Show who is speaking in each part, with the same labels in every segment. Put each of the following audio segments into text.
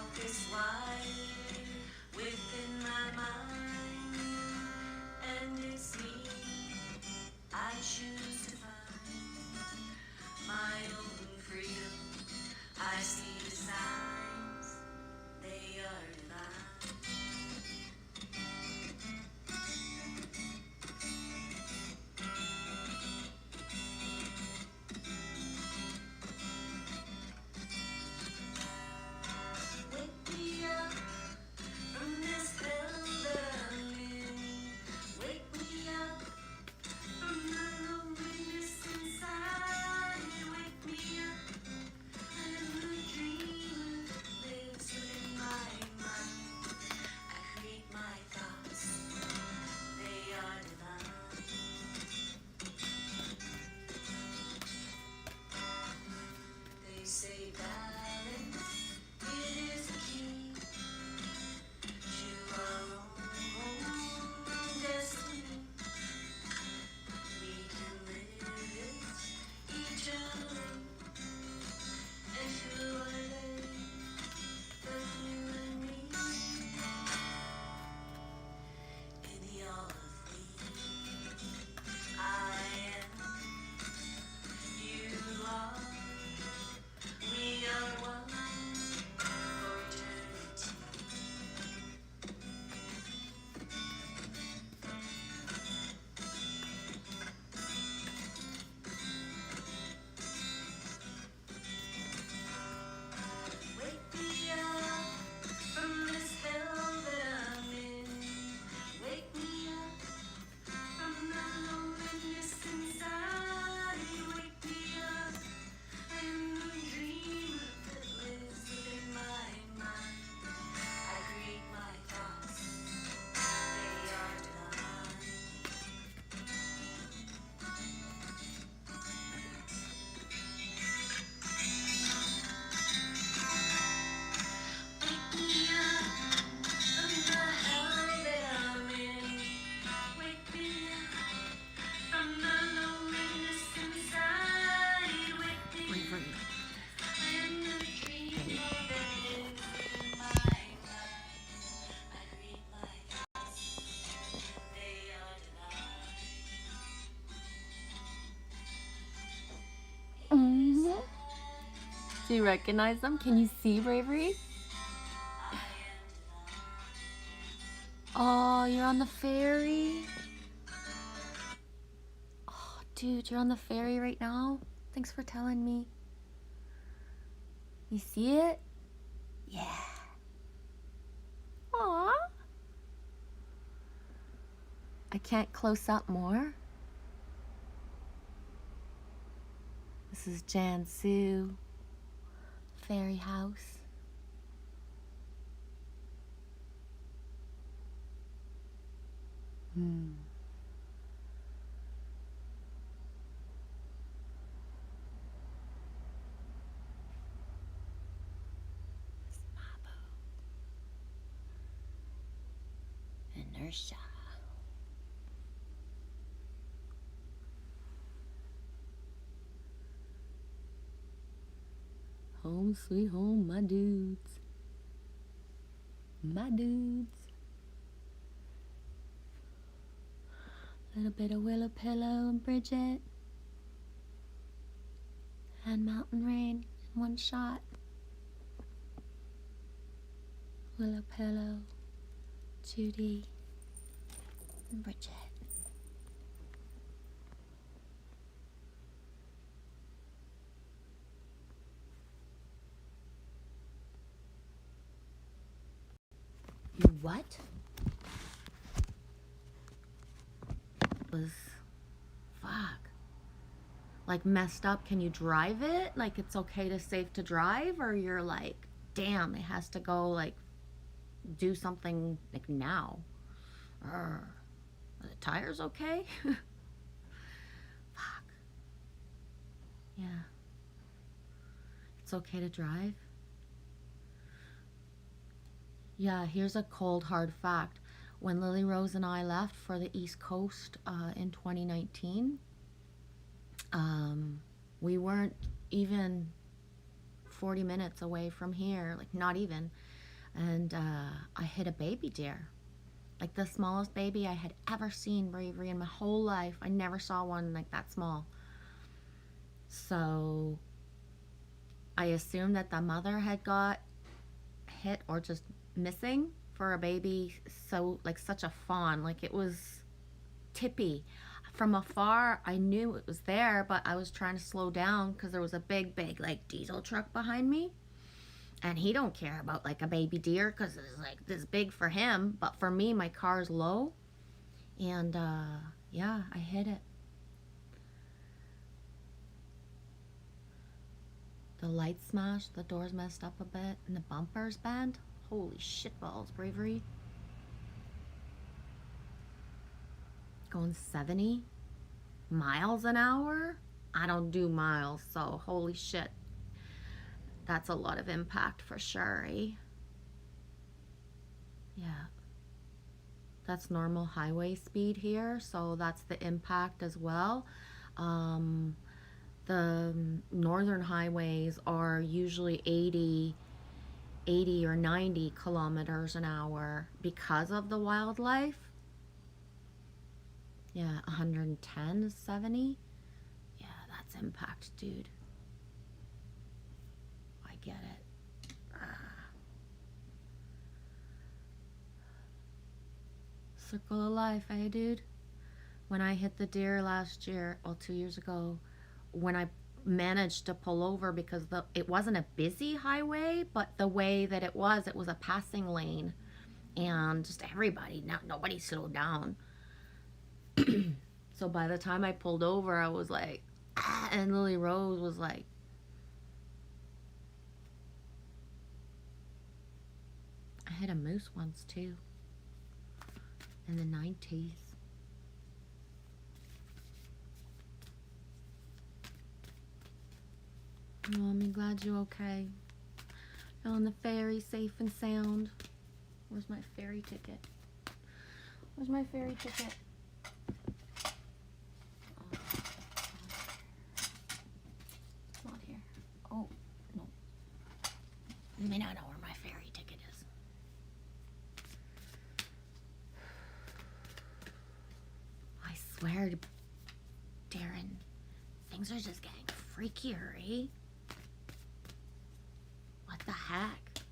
Speaker 1: walk this wire within my mind, and it's me I choose to find my own freedom. I see the signs, they are divine. Wake me up from this hell that I'm in. Wake me up from the loneliness inside. Wake me up, I am a dreamer that lives within my mind. I create my thoughts, they are divine. They say balance, it is the key to our own destiny. We can live it eternally. And who are they? But you and me. In the all of me, I am, you are, we are one for eternity. Wake me up from this hell that I'm in. Wake me up from the loneliness inside. Wake me up, I am a dreamer that lives within my mind. I create my thoughts, they are divine. Wake me up from the hell that I'm in. Wake me up from the loneliness inside. Wake me up, I am the dreamer that lives within my mind. I create my thoughts, they are divine.
Speaker 2: Do you recognize them? Can you see Bravery?
Speaker 1: I am divine.
Speaker 2: Oh, you're on the ferry. Oh, dude, you're on the ferry right now? Thanks for telling me. You see it? Yeah. Aw. I can't close up more. This is Jansu Fairy House. Inertia. Home sweet home, my dudes. My dudes. Little bit of Willow Pillow and Bridget. And Mountain Rain in one shot. Willow Pillow, Judy, and Bridget. You what? Was fuck. Like messed up, can you drive it? Like it's okay to safe to drive, or you're like, damn, it has to go like do something like now. Are the tires okay? Fuck. Yeah. It's okay to drive. Yeah, here's a cold hard fact. When Lily Rose and I left for the East Coast in 2019, we weren't even 40 minutes away from here, like not even. and I hit a baby deer. Like the smallest baby I had ever seen, Bravery, in my whole life. I never saw one like that small. So I assumed that the mother had got hit or just missing for a baby, so like such a fawn. Like it was tippy. From afar, I knew it was there, but I was trying to slow down because there was a big, like diesel truck behind me. And he don't care about like a baby deer because it's like this big for him. But for me, my car's low. And yeah, I hit it. The lights smashed, the doors messed up a bit, and the bumpers bent. Holy shitballs, Bravery. Going 70 miles an hour? I don't do miles, so holy shit. That's a lot of impact for sure, eh? Yeah. That's normal highway speed here, so that's the impact as well. The northern highways are usually 80 or 90 kilometers an hour because of the wildlife. Yeah, 110 is 70. Yeah, that's impact, dude. I get it. Circle of life, eh, dude? When I hit the deer last year, well, 2 years ago, when I managed to pull over because it wasn't a busy highway, but the way that it was a passing lane, and just everybody, nobody slowed down. So by the time I pulled over, I was like, ah, and Lily Rose was like, I hit a moose once too, in the 90s. Oh, I'm glad you're okay. On the ferry, safe and sound. Where's my ferry ticket? Where's my ferry ticket? Oh, it's not here. Oh, no. You may not know where my ferry ticket is. I swear to Darren, things are just getting freakier, eh? What the heck?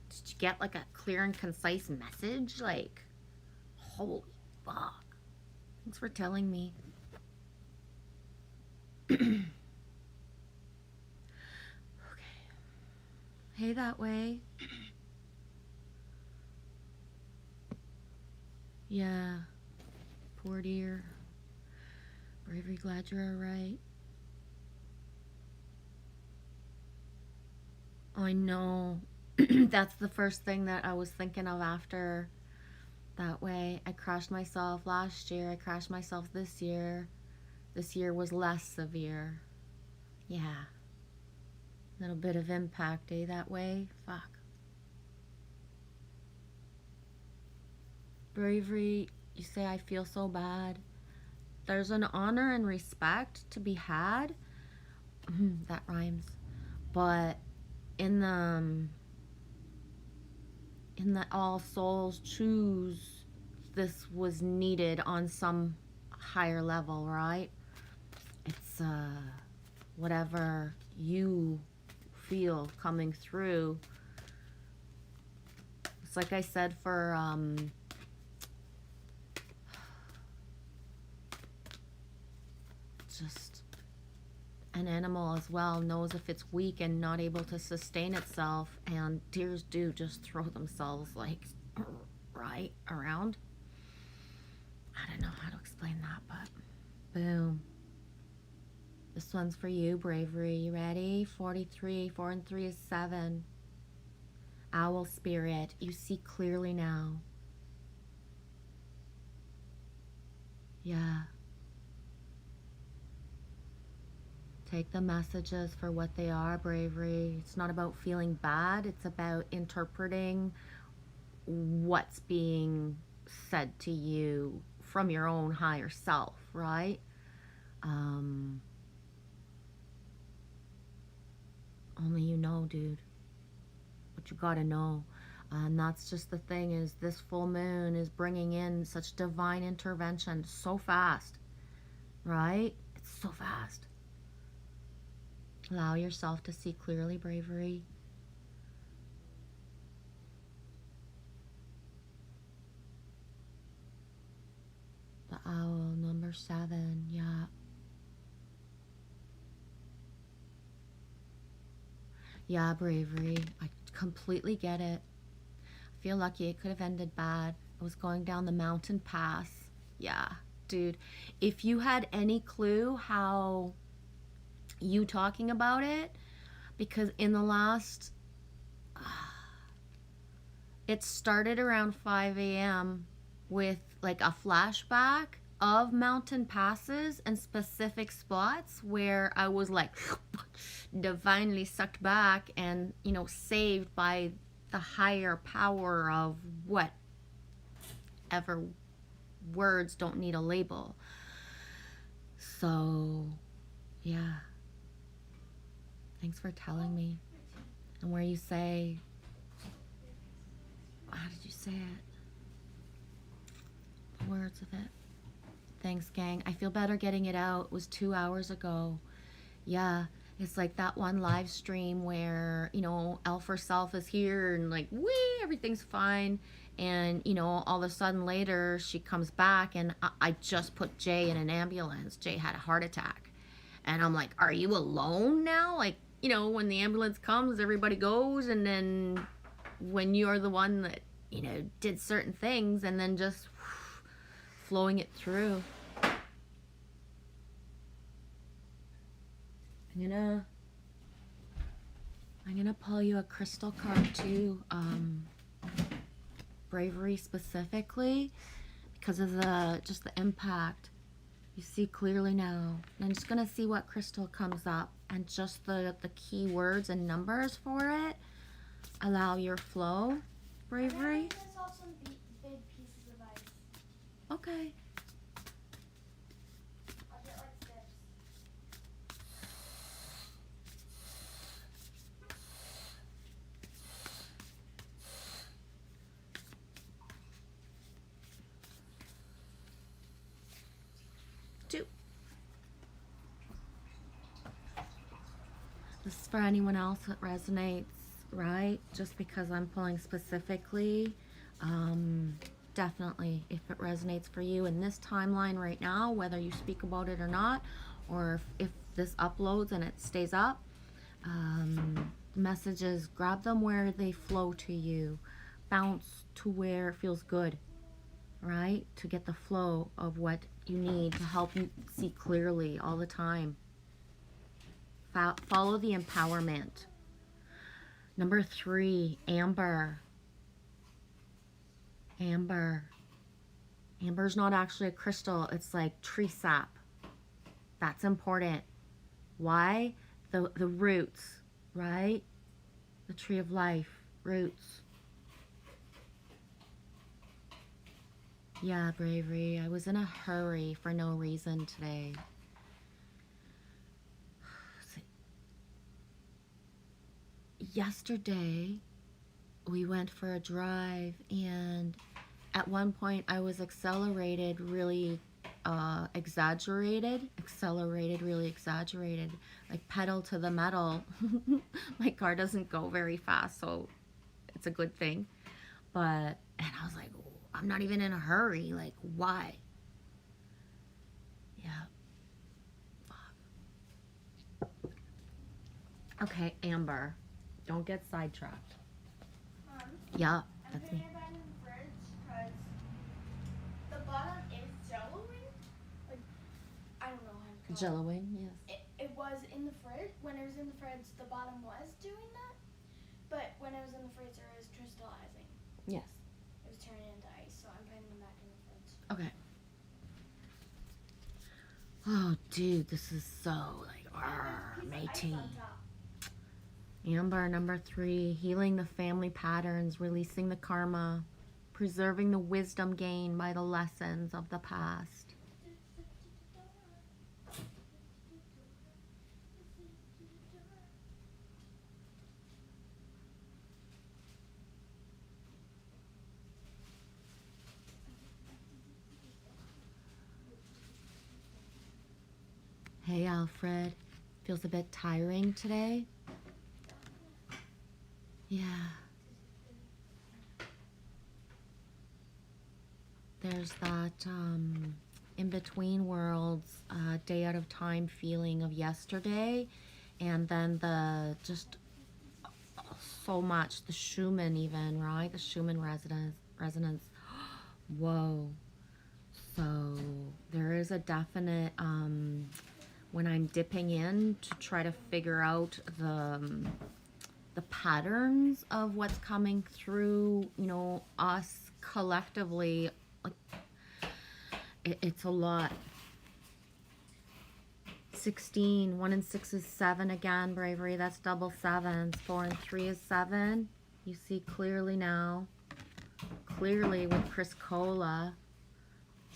Speaker 2: Did you get like a clear and concise message? Like, holy fuck. Thanks for telling me. Okay. Hey, that way. Yeah. Poor dear. Bravery, glad you're alright. I know. That's the first thing that I was thinking of after that way. I crashed myself last year. I crashed myself this year. This year was less severe. Yeah. Little bit of impact, eh, that way? Fuck. Bravery, you say I feel so bad. There's an honor and respect to be had. That rhymes. But in the All Souls choose, this was needed on some higher level, right? It's whatever you feel coming through. It's like I said for just an animal as well knows if it's weak and not able to sustain itself, and deers do just throw themselves like right around. I don't know how to explain that, but boom. This one's for you, Bravery. You ready? 43. 4 and 3 is 7. Owl spirit, you see clearly now. Yeah. Take the messages for what they are, Bravery. It's not about feeling bad. It's about interpreting what's being said to you from your own higher self, right? Only you know, dude. but you gotta know. And that's just the thing, is this full moon is bringing in such divine intervention so fast, right? It's so fast. Allow yourself to see clearly, bravery. The owl, number 7, yeah. Yeah, bravery. I completely get it. I feel lucky. It could have ended bad. I was going down the mountain pass. Yeah, dude. If you had any clue how you talking about it, because in the last, it started around 5 a.m. with like a flashback of mountain passes and specific spots where I was like divinely sucked back and, you know, saved by the higher power of whatever words don't need a label. So, yeah. Thanks for telling me. And where you say, how did you say it? The words of it. Thanks, gang. I feel better getting it out. It was 2 hours ago. Yeah. It's like that one live stream where, you know, Alpha Self is here and like, wee, everything's fine. And, you know, all of a sudden later she comes back and I just put Jay in an ambulance. Jay had a heart attack. And I'm like, are you alone now? Like, you know, when the ambulance comes, everybody goes. And then when you're the one that, you know, did certain things and then just flowing it through. I'm gonna pull you a crystal card too, bravery specifically, because of just the impact. You see clearly now. And I'm just gonna see what crystal comes up and just the key words and numbers for it. Allow your flow, bravery.
Speaker 3: I saw some big pieces of ice.
Speaker 2: Okay.
Speaker 3: I'll get like steps.
Speaker 2: 2. This is for anyone else that resonates, right? Just because I'm pulling specifically, definitely if it resonates for you in this timeline right now, whether you speak about it or not, or if this uploads and it stays up, messages, grab them where they flow to you, bounce to where it feels good, right? To get the flow of what you need to help you see clearly all the time. Follow the empowerment. Number 3, amber. Amber. Amber's not actually a crystal. It's like tree sap. That's important. Why? The roots, right? The tree of life, roots. Yeah, bravery. I was in a hurry for no reason today. Yesterday, we went for a drive, and at one point I was accelerated, really exaggerated, like pedal to the metal. My car doesn't go very fast, so it's a good thing. And I was like, I'm not even in a hurry. Like, why? Yeah. Fuck. Okay, Amber. Don't get sidetracked. Yeah,
Speaker 3: I'm
Speaker 2: that's
Speaker 3: putting
Speaker 2: me.
Speaker 3: it back in the fridge because the bottom is jello-ing. Like, I don't know how to call
Speaker 2: Jellowing, yes.
Speaker 3: it was in the fridge. When it was in the fridge, the bottom was doing that. But when it was in the freezer, it was crystallizing.
Speaker 2: Yes.
Speaker 3: It was turning into ice, so I'm putting them back in the fridge.
Speaker 2: Okay. Oh, dude, this is so like, matey. Amber, number 3, healing the family patterns, releasing the karma, preserving the wisdom gained by the lessons of the past. Hey, Alfred. Feels a bit tiring today? Yeah. There's that in-between worlds, day out of time feeling of yesterday, and then the just so much, the Schumann even, right? The Schumann resonance. Whoa. So there is a definite, when I'm dipping in to try to figure out the patterns of what's coming through, you know, us collectively, like, it's a lot. 16, 1 and 6 is 7 again, bravery. That's double sevens. 4 and 3 is 7. You see clearly now. Clearly with Chris Cola.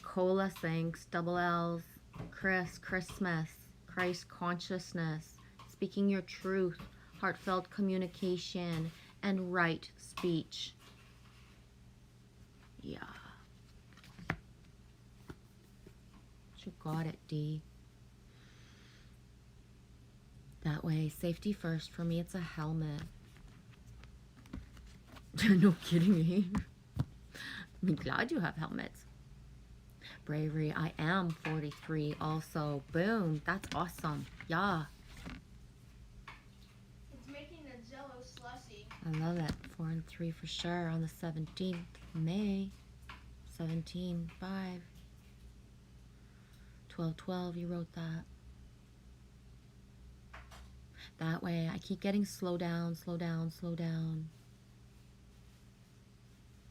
Speaker 2: Cola thinks, double L's. Chris, Christmas. Christ consciousness. Speaking your truth. Heartfelt communication. And right speech. Yeah. You got it, D. That way, safety first. For me, it's a helmet. No kidding me. I'm glad you have helmets. Bravery, I am 43 also. Boom, that's awesome. Yeah.
Speaker 3: It's making a jello slushy.
Speaker 2: I love it. 4 and 3 for sure on the 17th May. 17, 5. 12, 12, you wrote that. That way, I keep getting slow down, slow down, slow down.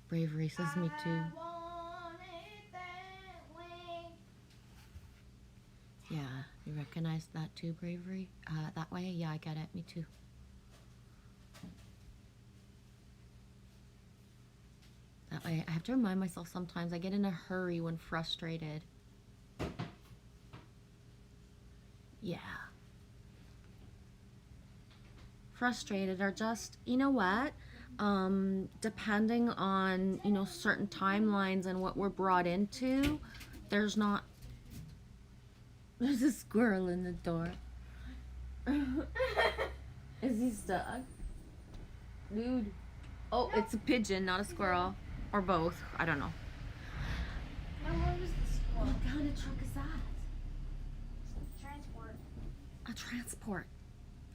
Speaker 2: Bravery says me too.
Speaker 3: I want it that way.
Speaker 2: Yeah, you recognize that too, bravery? That way? Yeah, I get it. Me too. That way, I have to remind myself sometimes I get in a hurry when frustrated. Yeah. Frustrated or just, you know what? Depending on, you know, certain timelines and what we're brought into, there's a squirrel in the door. Is he stuck? Dude. Oh, it's a pigeon, not a squirrel. Or both. I don't know.
Speaker 3: Now what is the squirrel?
Speaker 2: What kind of truck is that?
Speaker 3: Transport.
Speaker 2: A transport.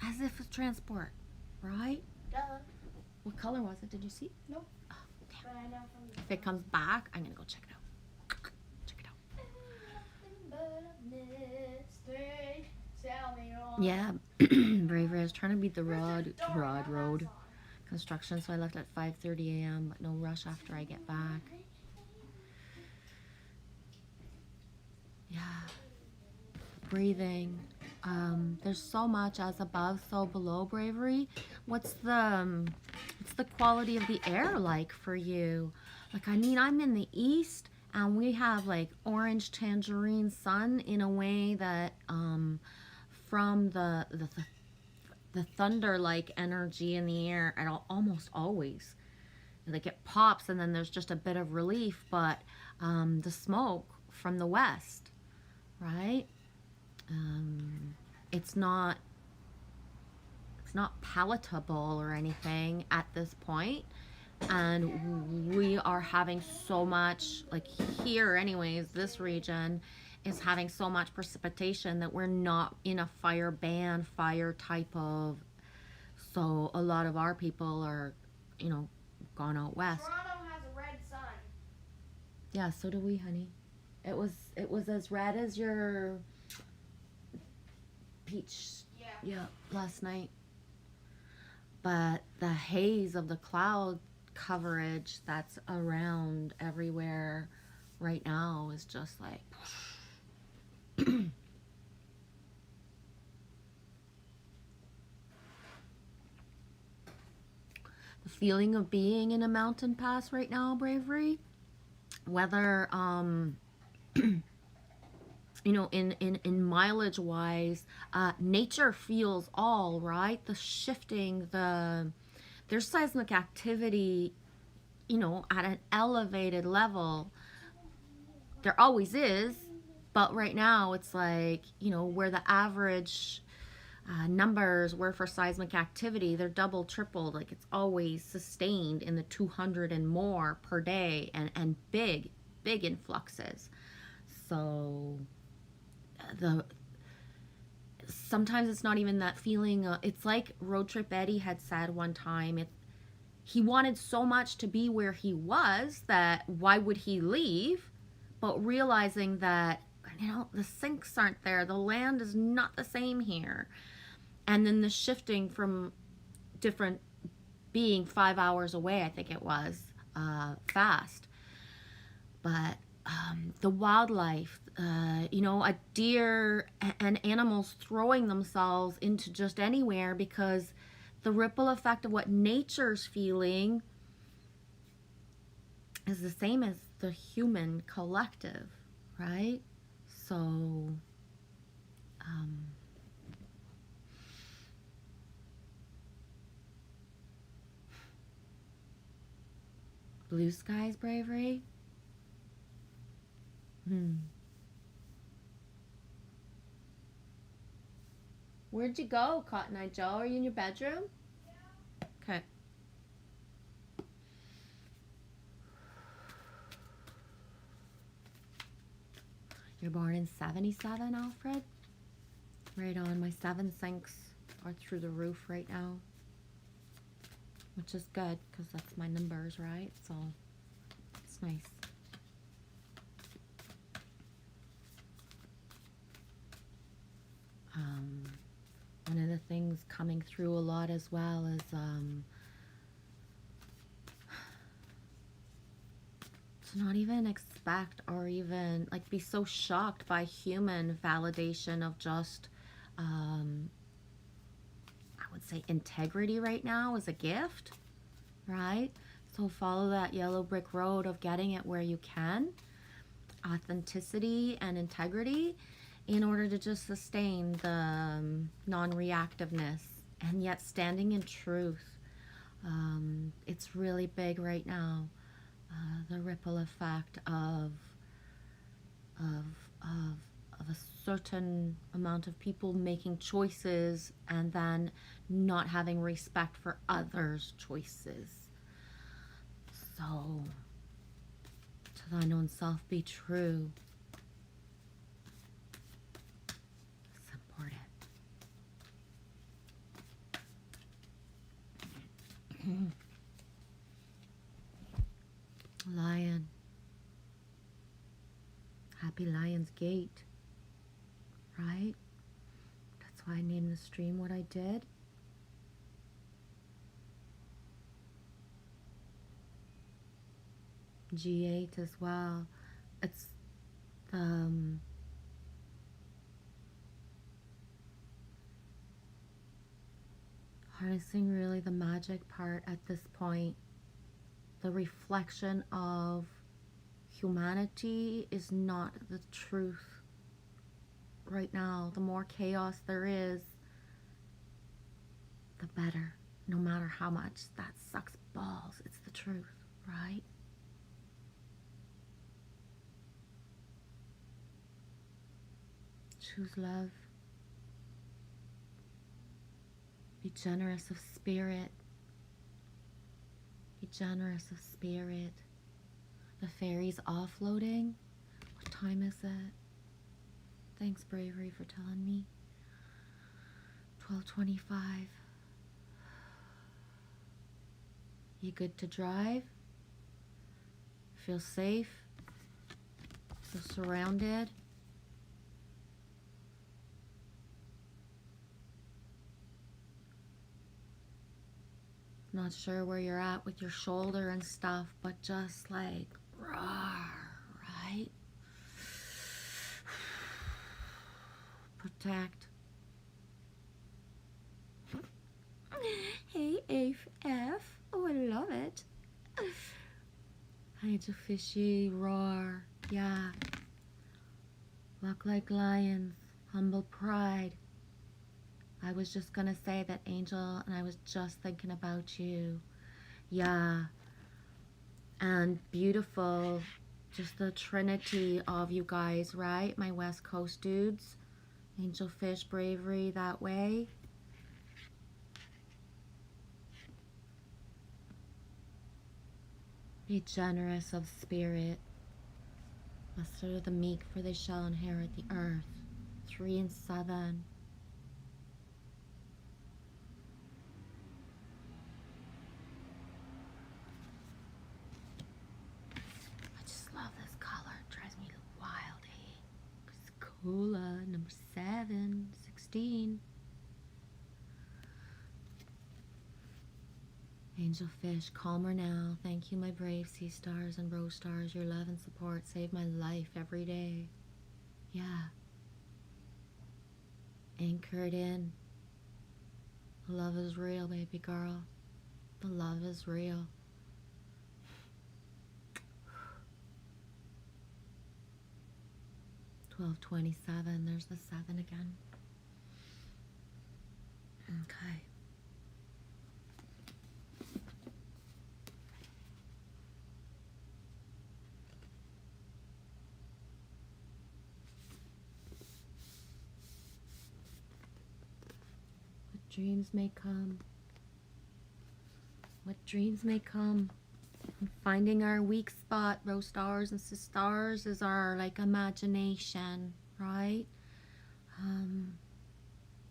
Speaker 2: As if it's transport, right?
Speaker 3: Duh.
Speaker 2: What color was it? Did you see?
Speaker 3: Nope.
Speaker 2: Oh, damn.
Speaker 3: But I know from the
Speaker 2: If it comes back, I'm gonna go check it out. Check it out.
Speaker 3: Nothing but a mistake. Tell me wrong.
Speaker 2: Yeah, bravery. I was trying to beat the road construction, so I left at 5:30 a.m. But no rush after I get back. Yeah, breathing. There's so much as above, so below, bravery. What's the quality of the air like for you? Like, I mean, I'm in the east, and we have like orange tangerine sun in a way that from the thunder-like energy in the air at almost always, like, it pops and then there's just a bit of relief, but the smoke from the west, right? It's not palatable or anything at this point, and we are having so much, like here anyways, this region is having so much precipitation that we're not in a fire type of, so a lot of our people are, you know, gone out west.
Speaker 3: Toronto has a red sun.
Speaker 2: Yeah, so do we, honey. It was as red as your peach, yeah, last night. But the haze of the cloud coverage that's around everywhere right now is just like the feeling of being in a mountain pass right now, bravery, whether you know, in mileage wise, nature feels all right. The shifting, there's seismic activity, you know, at an elevated level. There always is, But right now it's like, you know, where the average numbers were for seismic activity, they're double, tripled. Like it's always sustained in the 200 and more per day, and big influxes. So the sometimes it's not even that feeling. It's like Road Trip Eddie had said one time. He wanted so much to be where he was that why would he leave? But realizing that, you know, the sinks aren't there. The land is not the same here. And then the shifting from different being 5 hours away, I think it was, fast. But the wildlife, you know, a deer and animals throwing themselves into just anywhere because the ripple effect of what nature's feeling is the same as the human collective, right? So, blue skies bravery. Where'd you go, Cotton Eye Joe? Are you in your bedroom? Yeah. Okay. You're born in 77, Alfred? Right on. My 7 sinks are through the roof right now. Which is good, because that's my numbers, right? So, it's nice. One of the things coming through a lot as well is to not even expect or even like be so shocked by human validation of just I would say integrity right now is a gift, right? So follow that yellow brick road of getting it where you can, authenticity and integrity, in order to just sustain the non-reactiveness and yet standing in truth. It's really big right now. The ripple effect of a certain amount of people making choices and then not having respect for others' choices. So, to thine own self be true. It's important. Lion. Happy Lion's Gate. Right? That's why I named the stream what I did. G8 as well. It's harnessing really the magic part at this point. The reflection of humanity is not the truth right now. The more chaos there is, the better. No matter how much that sucks balls, it's the truth, right? Choose love. Be generous of spirit. Be generous of spirit. The fairies offloading. What time is it? Thanks, Bravery, for telling me. 12:25. You good to drive? Feel safe? Feel surrounded? Not sure where you're at with your shoulder and stuff, but just like, rawr, right? Protect. Hey, AF. Oh, I love it. Hide your fishy, roar. Yeah. Walk like lions. Humble pride. I was just gonna say that, Angel, and I was just thinking about you. Yeah. And beautiful just the trinity of you guys, right? My West Coast dudes. Angel Fish, bravery that way. Be generous of spirit. Blessed are the meek, for they shall inherit the earth. 3 and 7. I just love this color. It drives me wild, eh? Cola, number 7, 16. Angel Fish, calmer now. Thank you, my brave sea stars and rose stars. Your love and support save my life every day. Yeah. Anchored in. The love is real, baby girl. The love is real. $12.27. There's the 7 again. Okay. What dreams may come. What dreams may come. And finding our weak spot, rose stars and sisters, is our like imagination, right?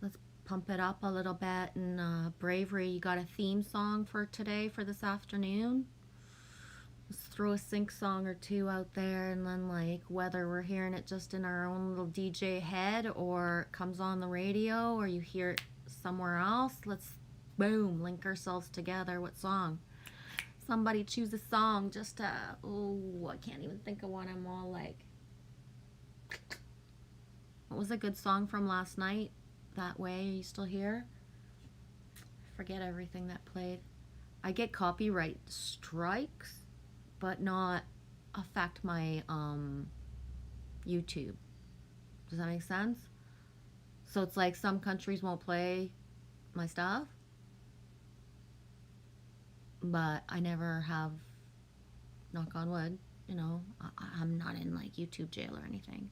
Speaker 2: Let's pump it up a little bit. And bravery, you got a theme song for today, for this afternoon? Let's throw a sync song or two out there, and then like whether we're hearing it just in our own little DJ head, or it comes on the radio, or you hear it somewhere else, let's boom, link ourselves together. What song? Somebody choose a song. Just oh, I can't even think of one. I'm all like, what was a good song from last night? That Way. Are you still here? I forget everything that played. I get copyright strikes, but not affect my YouTube. Does that make sense? So it's like some countries won't play my stuff, but I never have, knock on wood, you know, I'm not in like YouTube jail or anything.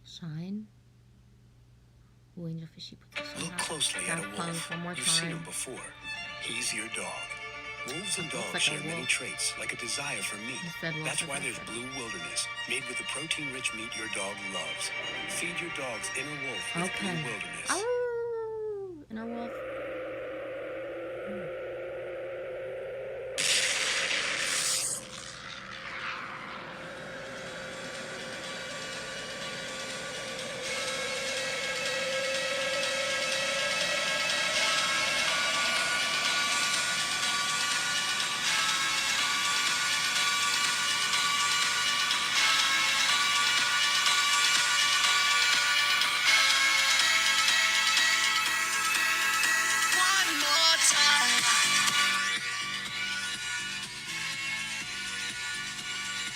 Speaker 2: Shine. Ooh, Angel Fishy puts the
Speaker 4: Look closely at a wolf.
Speaker 2: One more
Speaker 4: You've seen
Speaker 2: time.
Speaker 4: him before. He's your dog. Wolves and
Speaker 2: Looks
Speaker 4: dogs
Speaker 2: like a
Speaker 4: share many
Speaker 2: wolf.
Speaker 4: traits, like a desire for meat.
Speaker 2: You said wolf,
Speaker 4: That's
Speaker 2: I
Speaker 4: why
Speaker 2: guess
Speaker 4: there's
Speaker 2: it.
Speaker 4: Blue Wilderness, made with the protein-rich meat your dog loves. Feed your dog's inner wolf with
Speaker 2: Okay.
Speaker 4: Blue Wilderness.
Speaker 2: Oh, inner wolf.
Speaker 4: One more time.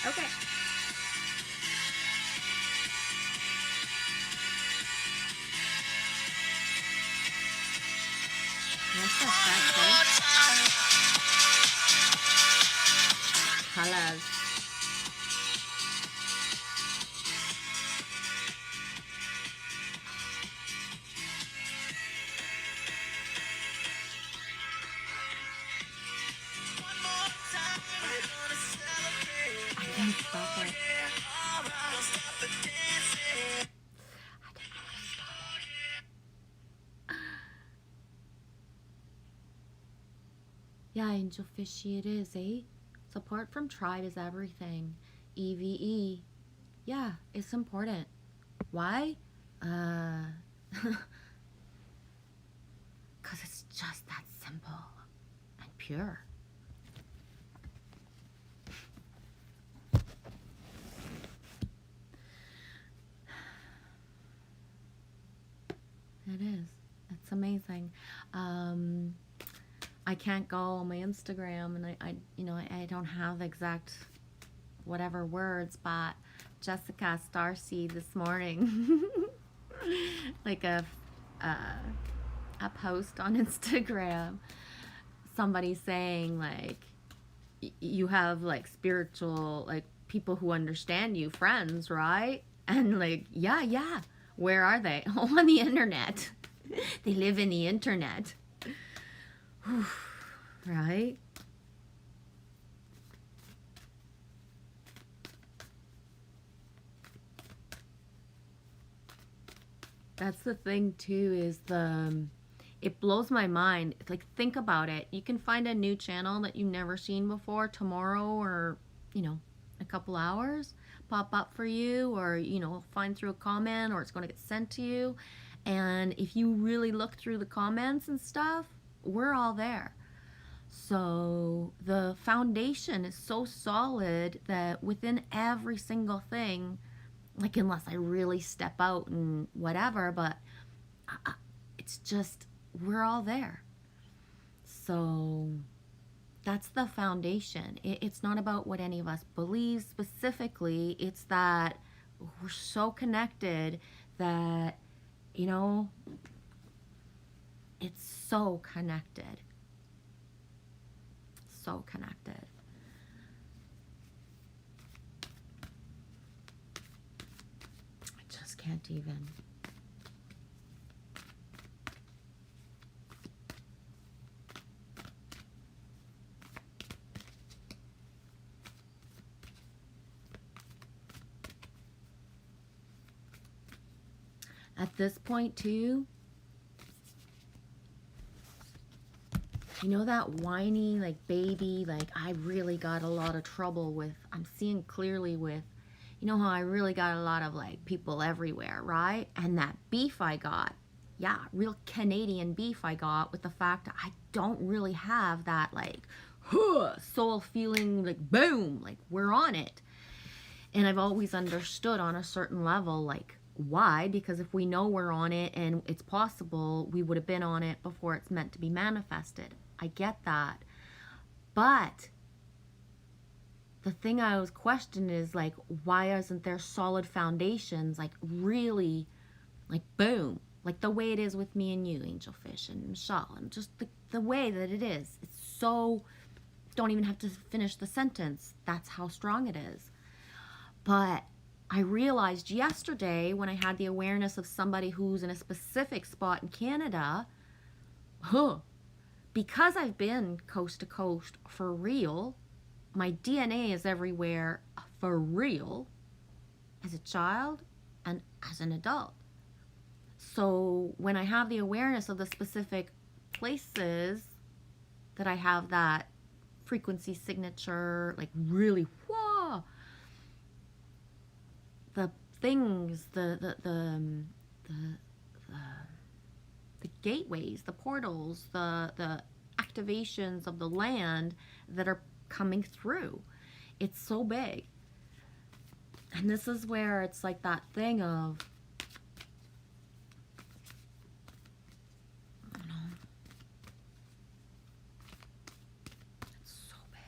Speaker 2: Okay. That's the fact, colors. I can't stop it. Yeah, Angel Fishy, it is, eh? Support from tribe is everything. EVE. Yeah, it's important. Why? 'Cause it's just that simple and pure. It is. It's amazing. I can't go on my Instagram, and I don't have exact whatever words, but Jessica Starseed this morning, like a a post on Instagram, somebody saying like you have like spiritual like people who understand you, friends, right? And like, yeah, where are they? Oh, on the internet. They live in the internet. Whew. Right? That's the thing too, is it blows my mind. It's like, think about it. You can find a new channel that you've never seen before tomorrow, or, you know, a couple hours, pop up for you, or, you know, find through a comment, or it's going to get sent to you. And if you really look through the comments and stuff, we're all there. So the foundation is so solid that within every single thing, like, unless I really step out and whatever, but it's just, we're all there. So that's the foundation. It's not about what any of us believe specifically. It's that we're so connected that, you know, it's so connected. So connected. I just can't even. At this point too, you know that whiny, like, baby, like, I really got a lot of trouble with, I'm seeing clearly with, you know how I really got a lot of, like, people everywhere, right? And that beef I got, yeah, real Canadian beef I got with the fact that I don't really have that, like, soul feeling, like, boom, like, we're on it. And I've always understood on a certain level, like, why? Because if we know we're on it and it's possible, we would have been on it before it's meant to be manifested. I get that. But the thing I always question is, like, why isn't there solid foundations, like, really, like, boom, like the way it is with me and you, Angelfish and Michelle, and just the way that it is. It's so, don't even have to finish the sentence. That's how strong it is. But I realized yesterday when I had the awareness of somebody who's in a specific spot in Canada, because I've been coast to coast for real, my DNA is everywhere for real, as a child and as an adult. So when I have the awareness of the specific places that I have that frequency signature, like, really, whoa, the things, the gateways, the portals, the activations of the land that are coming through. It's so big. And this is where it's like that thing of, I don't know, it's so big.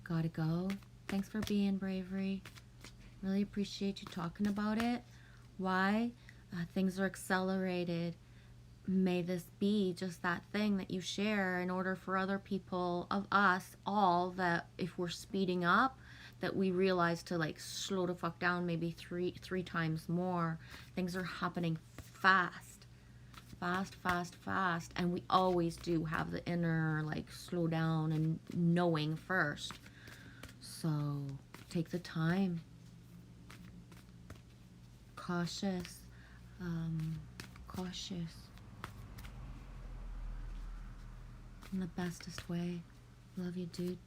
Speaker 2: Gotta go. Thanks for being Bravery. Really appreciate you talking about it. Why? Things are accelerated. May this be just that thing that you share in order for other people, of us all, that if we're speeding up, that we realize to, like, slow the fuck down maybe three times more. Things are happening fast. And we always do have the inner, like, slow down and knowing first. So take the time. Cautious. In the bestest way. Love you, dude.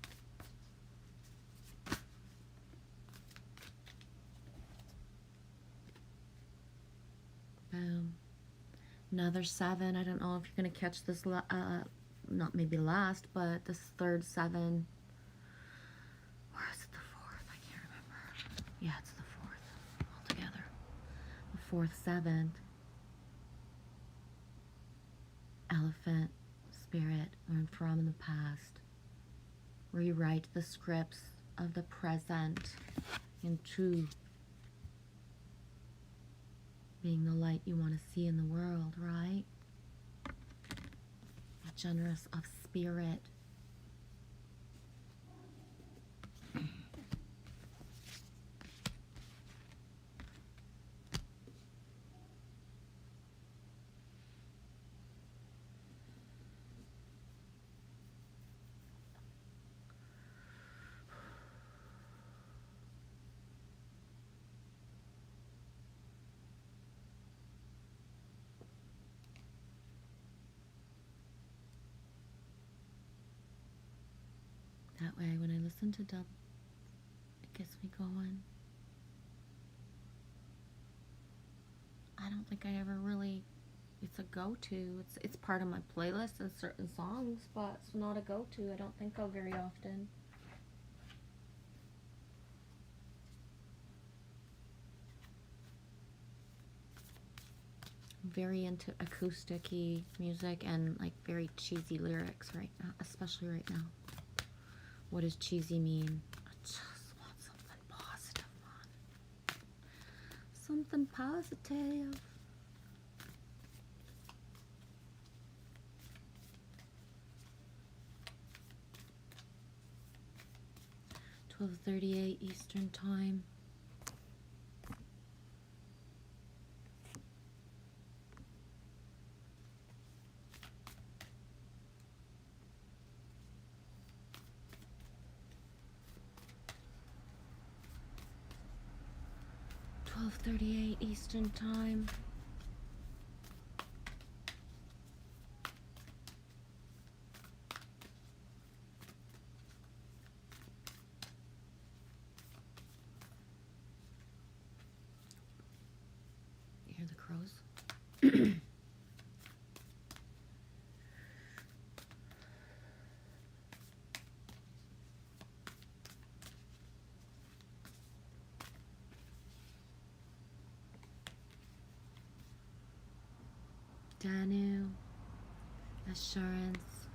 Speaker 2: Boom. Another 7. I don't know if you're going to catch this, not maybe last, but this third 7. Or is it the 4th? I can't remember. Yeah, it's the 4th altogether. The 4th 7th. Elephant, spirit, learn from in the past. Rewrite the scripts of the present into being the light you want to see in the world, right? Generous of spirit. That way, when I listen to dub, it gets me going. I don't think I ever really, it's a go-to. It's part of my playlist and certain songs, but it's not a go-to. I don't think of very often. I'm very into acoustic-y music and like very cheesy lyrics right now, especially right now. What does cheesy mean? I just want something positive, man. Something positive. $12:38 Eastern Time. $12:38 Eastern Time. You hear the crows? Danu, Assurance,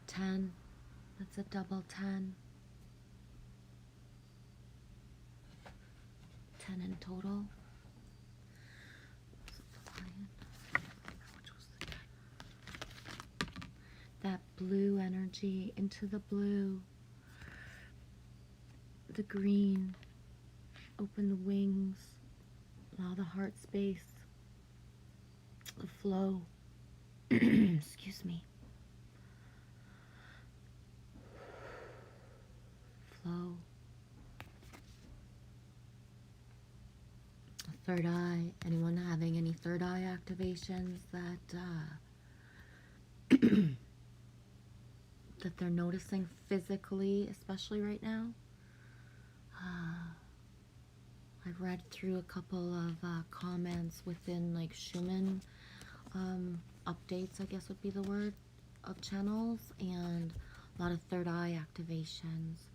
Speaker 2: 10, that's a double 10. 10 in total. That blue energy into the blue, the green, open the wings, allow the heart space. The flow. Excuse me. Flow. Third eye. Anyone having any third eye activations that that they're noticing physically, especially right now? I've read through a couple of comments within like Schumann updates, I guess would be the word, of channels, and a lot of third eye activations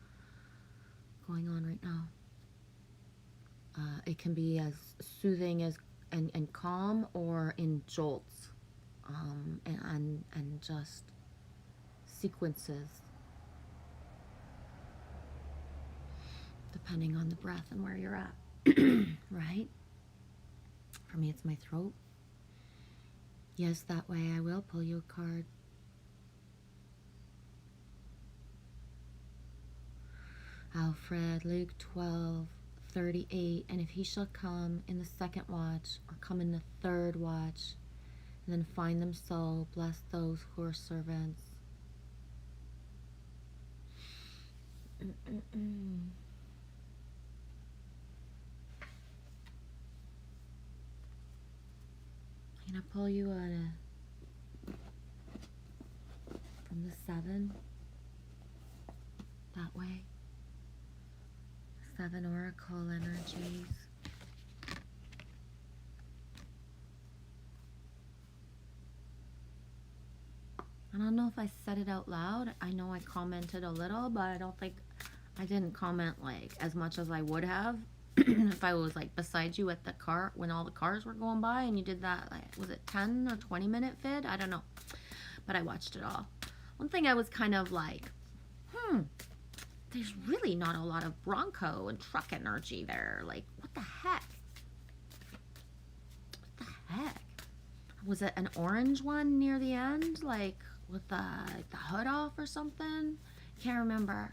Speaker 2: going on right now. It can be as soothing as and calm, or in jolts, and just sequences, depending on the breath and where you're at. Right? For me, it's my throat. Yes, that way I will pull you a card. Alfred, Luke 12:38. And if he shall come in the second watch, or come in the third watch, and then find them so, bless those who are servants. I'm gonna pull you from the 7 that way. 7 oracle energies. I don't know if I said it out loud. I know I commented a little, but I don't think I didn't comment like as much as I would have if I was like beside you at the car when all the cars were going by and you did that, like, was it 10 or 20-minute vid? I don't know, but I watched it all. One thing I was kind of like, there's really not a lot of Bronco and truck energy there. Like, what the heck? heck? Was it an orange one near the end, like with the hood off or something? Can't remember.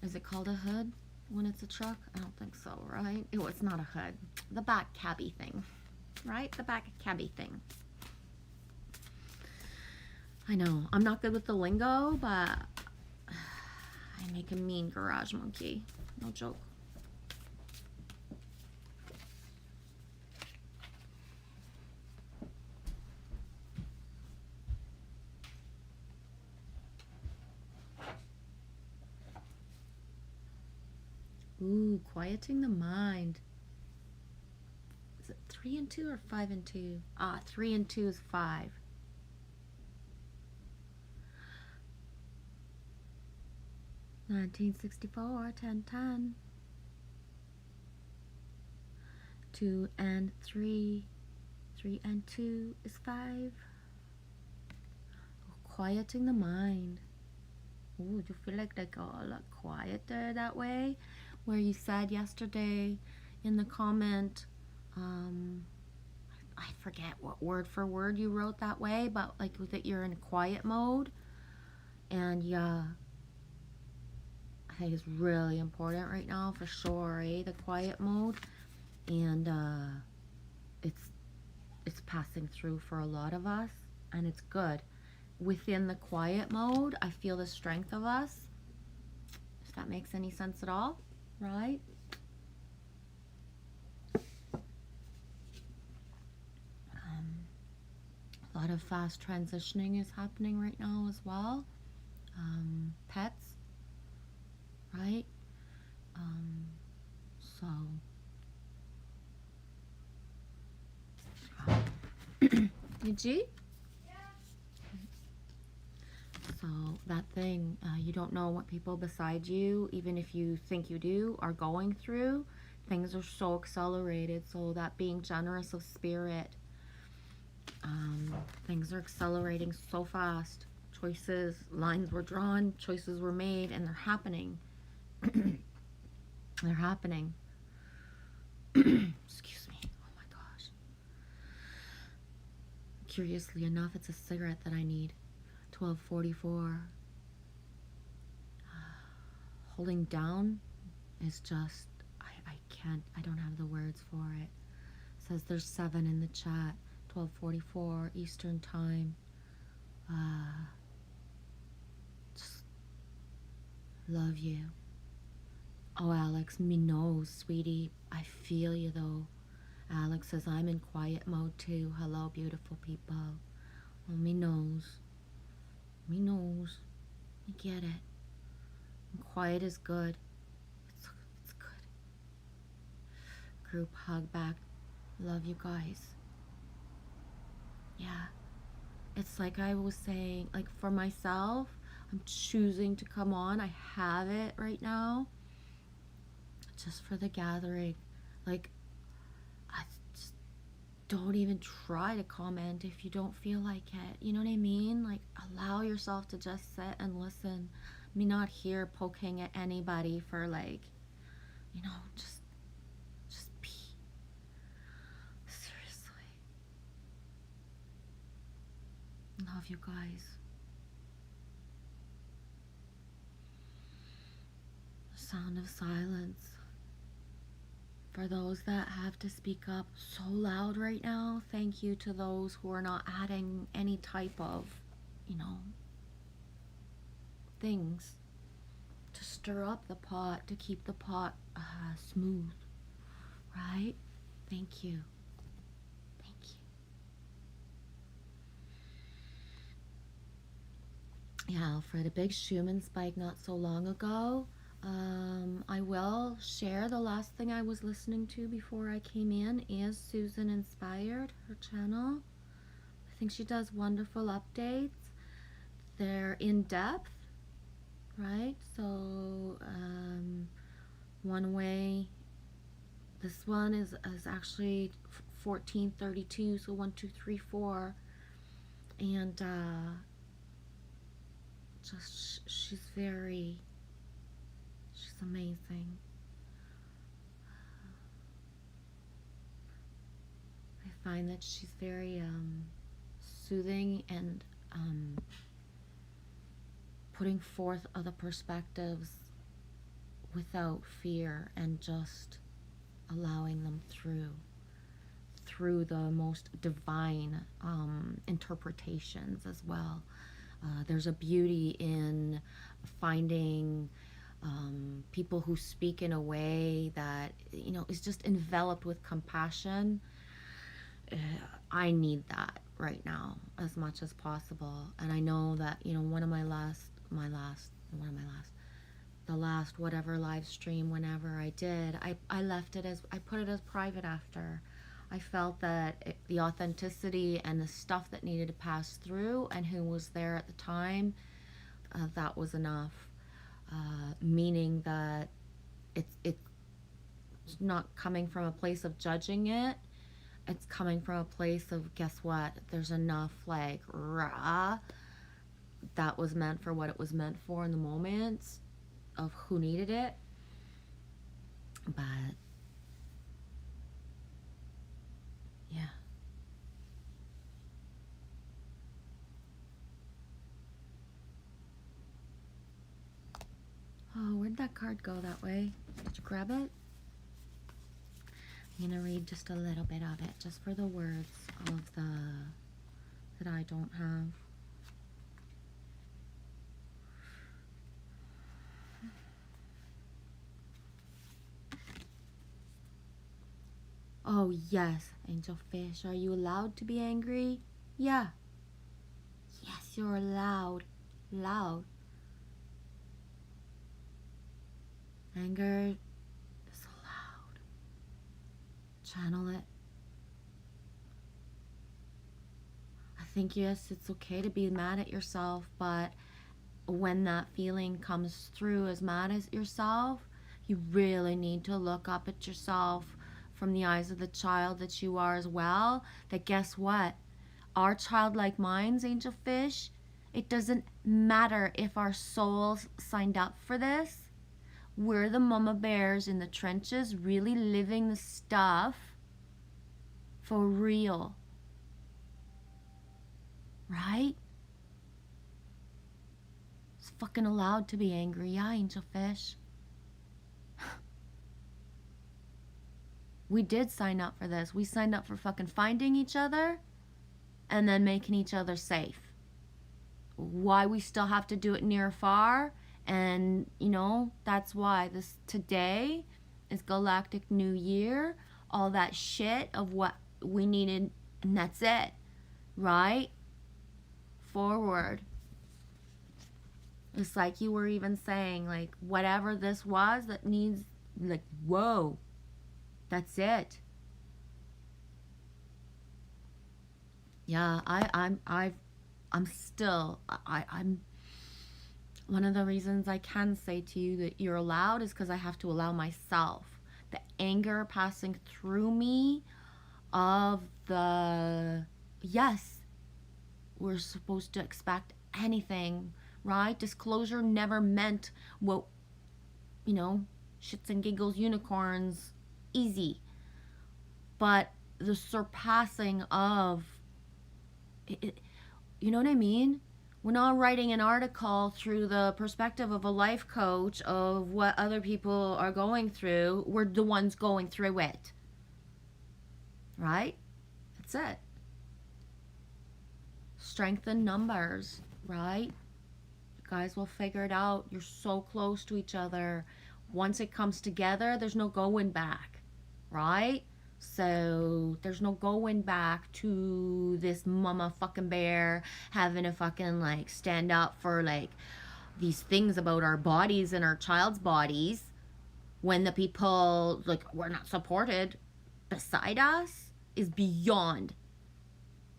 Speaker 2: Is it called a hood when it's a truck? I don't think so, right? It's not a hood. The back cabby thing, right? The back cabby thing. I know, I'm not good with the lingo, but I make a mean garage monkey. No joke. Ooh, quieting the mind. Is it 3 and 2 or 5 and 2? 3 and 2 is 5. $19.64, 10.10. 2 and 3. 3 and 2 is 5. Quieting the mind. Ooh, do you feel like they got a lot quieter that way? Where you said yesterday in the comment, I forget what word for word you wrote that way, but like that you're in quiet mode. And yeah, I think it's really important right now for sure, the quiet mode. And it's passing through for a lot of us, and it's good. Within the quiet mode, I feel the strength of us, if that makes any sense at all, right? A lot of fast transitioning is happening right now as well. Pets, right? So G? So that thing, you don't know what people beside you, even if you think you do, are going through. Things are so accelerated. So that being generous of spirit, things are accelerating so fast. Choices, lines were drawn, choices were made, and they're happening. They're happening. Excuse me. Oh my gosh. Curiously enough, it's a cigarette that I need. 12:44. Holding down is just, I can't, I don't have the words for it. It says there's 7 in the chat. 12:44 Eastern time. Just love you. Oh, Alex, me knows, sweetie. I feel you though. Alex says I'm in quiet mode too. Hello, beautiful people. Oh, me knows. Me knows. I get it. And quiet is good. It's good. Group hug back. Love you guys. Yeah. It's like I was saying, like for myself, I'm choosing to come on. I have it right now. Just for the gathering. Like, I just don't even try to comment if you don't feel like it. You know what I mean? Like, allow yourself to just sit and listen. Me not here poking at anybody for like, you know, just be. Seriously. Love you guys. The sound of silence. For those that have to speak up so loud right now, thank you to those who are not adding any type of, you know, things to stir up the pot, to keep the pot smooth, right? Thank you. Thank you. Yeah, Alfred, a big Schumann spike not so long ago. I will share the last thing I was listening to before I came in is Susan Inspired, her channel. I think she does wonderful updates. They're in depth, right? So one way, this one is actually 1432, so 1, 2, 3, 4, and just she's amazing. find that she's very soothing and putting forth other perspectives without fear, and just allowing them through the most divine interpretations as well. There's a beauty in finding people who speak in a way that, you know, is just enveloped with compassion. I need that right now as much as possible. And I know that, you know, the last whatever live stream, whenever I did, I left it as, I put it as private after. I felt that the authenticity and the stuff that needed to pass through and who was there at the time, that was enough. Meaning that it's not coming from a place of judging it. It's coming from a place of, guess what? There's enough, like, rah, that was meant for what it was meant for in the moment of who needed it. But yeah. Oh, where'd that card go that way? Did you grab it? I'm gonna read just a little bit of it, just for the words of that I don't have. Oh yes, angel fish, are you allowed to be angry? Yeah. Yes, you're allowed. Loud. Anger is allowed. Channel it. I think, yes, it's okay to be mad at yourself, but when that feeling comes through as mad at yourself, you really need to look up at yourself from the eyes of the child that you are as well. That, guess what? Our childlike minds, angel fish, it doesn't matter if our souls signed up for this. We're the mama bears in the trenches, really living the stuff for real. Right? It's fucking allowed to be angry, yeah, angel fish. We did sign up for this. We signed up for fucking finding each other and then making each other safe. Why we still have to do it near or far, and you know, that's why this today is Galactic New Year, all that shit of what we needed, and that's it, right? Forward. It's like you were even saying, like, whatever this was that needs, like, whoa, that's it. Yeah, I'm one of the reasons I can say to you that you're allowed is because I have to allow myself. The anger passing through me of the, yes, we're supposed to expect anything, right? Disclosure never meant what, you know, shits and giggles, unicorns, easy. But the surpassing of it, you know what I mean? We're not writing an article through the perspective of a life coach of what other people are going through. We're the ones going through it. Right? That's it. Strength in numbers, right? You guys will figure it out. You're so close to each other. Once it comes together, there's no going back, right? So there's no going back to this mama fucking bear having to fucking like stand up for like these things about our bodies and our child's bodies when the people like we're not supported beside us is beyond.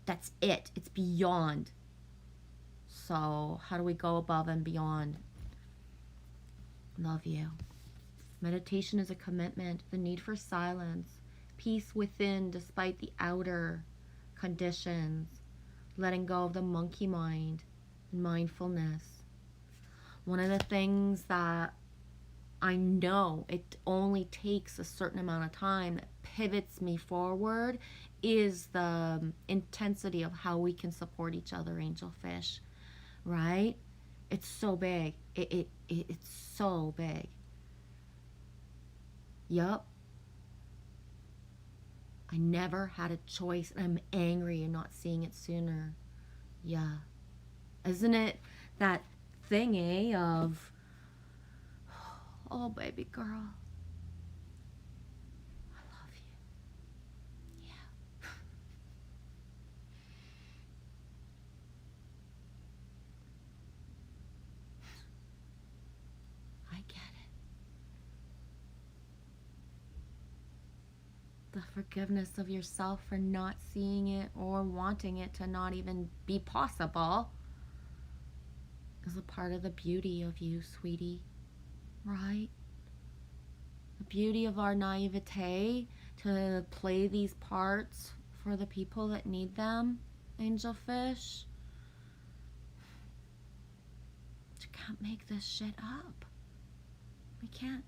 Speaker 2: That's it. It's beyond. So how do we go above and beyond? Love you. Meditation is a commitment. The need for silence. Peace within despite the outer conditions. Letting go of the monkey mind and mindfulness. One of the things that I know it only takes a certain amount of time that pivots me forward is the intensity of how we can support each other, angelfish, right? It's so big. It's so big. Yup. I never had a choice, and I'm angry and not seeing it sooner. Yeah. Isn't it that thing, of, oh, baby girl, I love you. Yeah. I get it. The forgiveness of yourself for not seeing it or wanting it to not even be possible is a part of the beauty of you, sweetie, right? The beauty of our naivete to play these parts for the people that need them, angelfish. You can't make this shit up. We can't.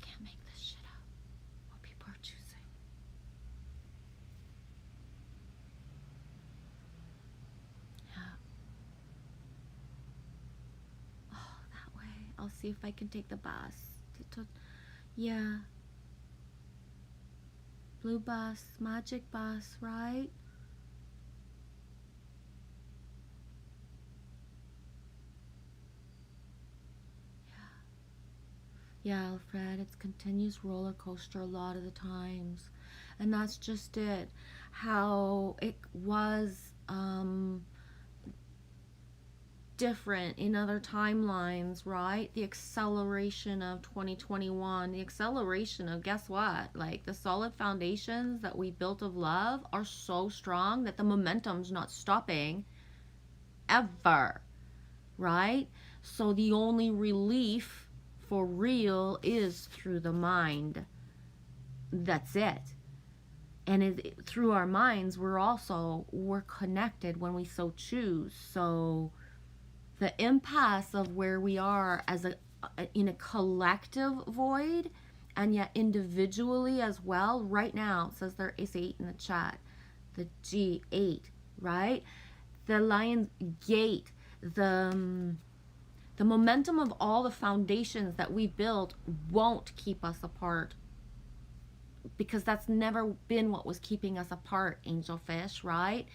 Speaker 2: Can't make this shit up. What people are choosing. I'll see if I can take the bus. Yeah. Blue bus, magic bus, right? Yeah, Alfred, it's continuous roller coaster a lot of the times. And that's just it. How it was different in other timelines, right? The acceleration of 2021, the acceleration of, guess what? Like, the solid foundations that we built of love are so strong that the momentum's not stopping ever, right? So the only relief for real is through the mind. That's it. And through our minds, we're connected when we so choose. So the impasse of where we are as in a collective void, and yet individually as well. Right now, it says there is 8 in the chat. The G8, right? The Lion's Gate, the momentum of all the foundations that we built won't keep us apart, because that's never been what was keeping us apart, angelfish, right?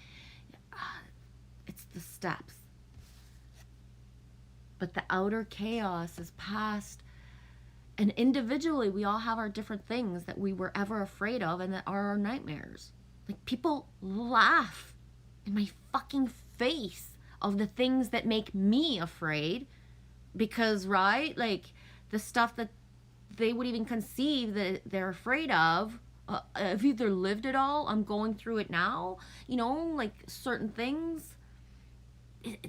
Speaker 2: It's the steps. But the outer chaos is past. And individually, we all have our different things that we were ever afraid of and that are our nightmares. Like, people laugh in my fucking face of the things that make me afraid. Because, right, like, the stuff that they would even conceive that they're afraid of, I've either lived it all, I'm going through it now, like certain things.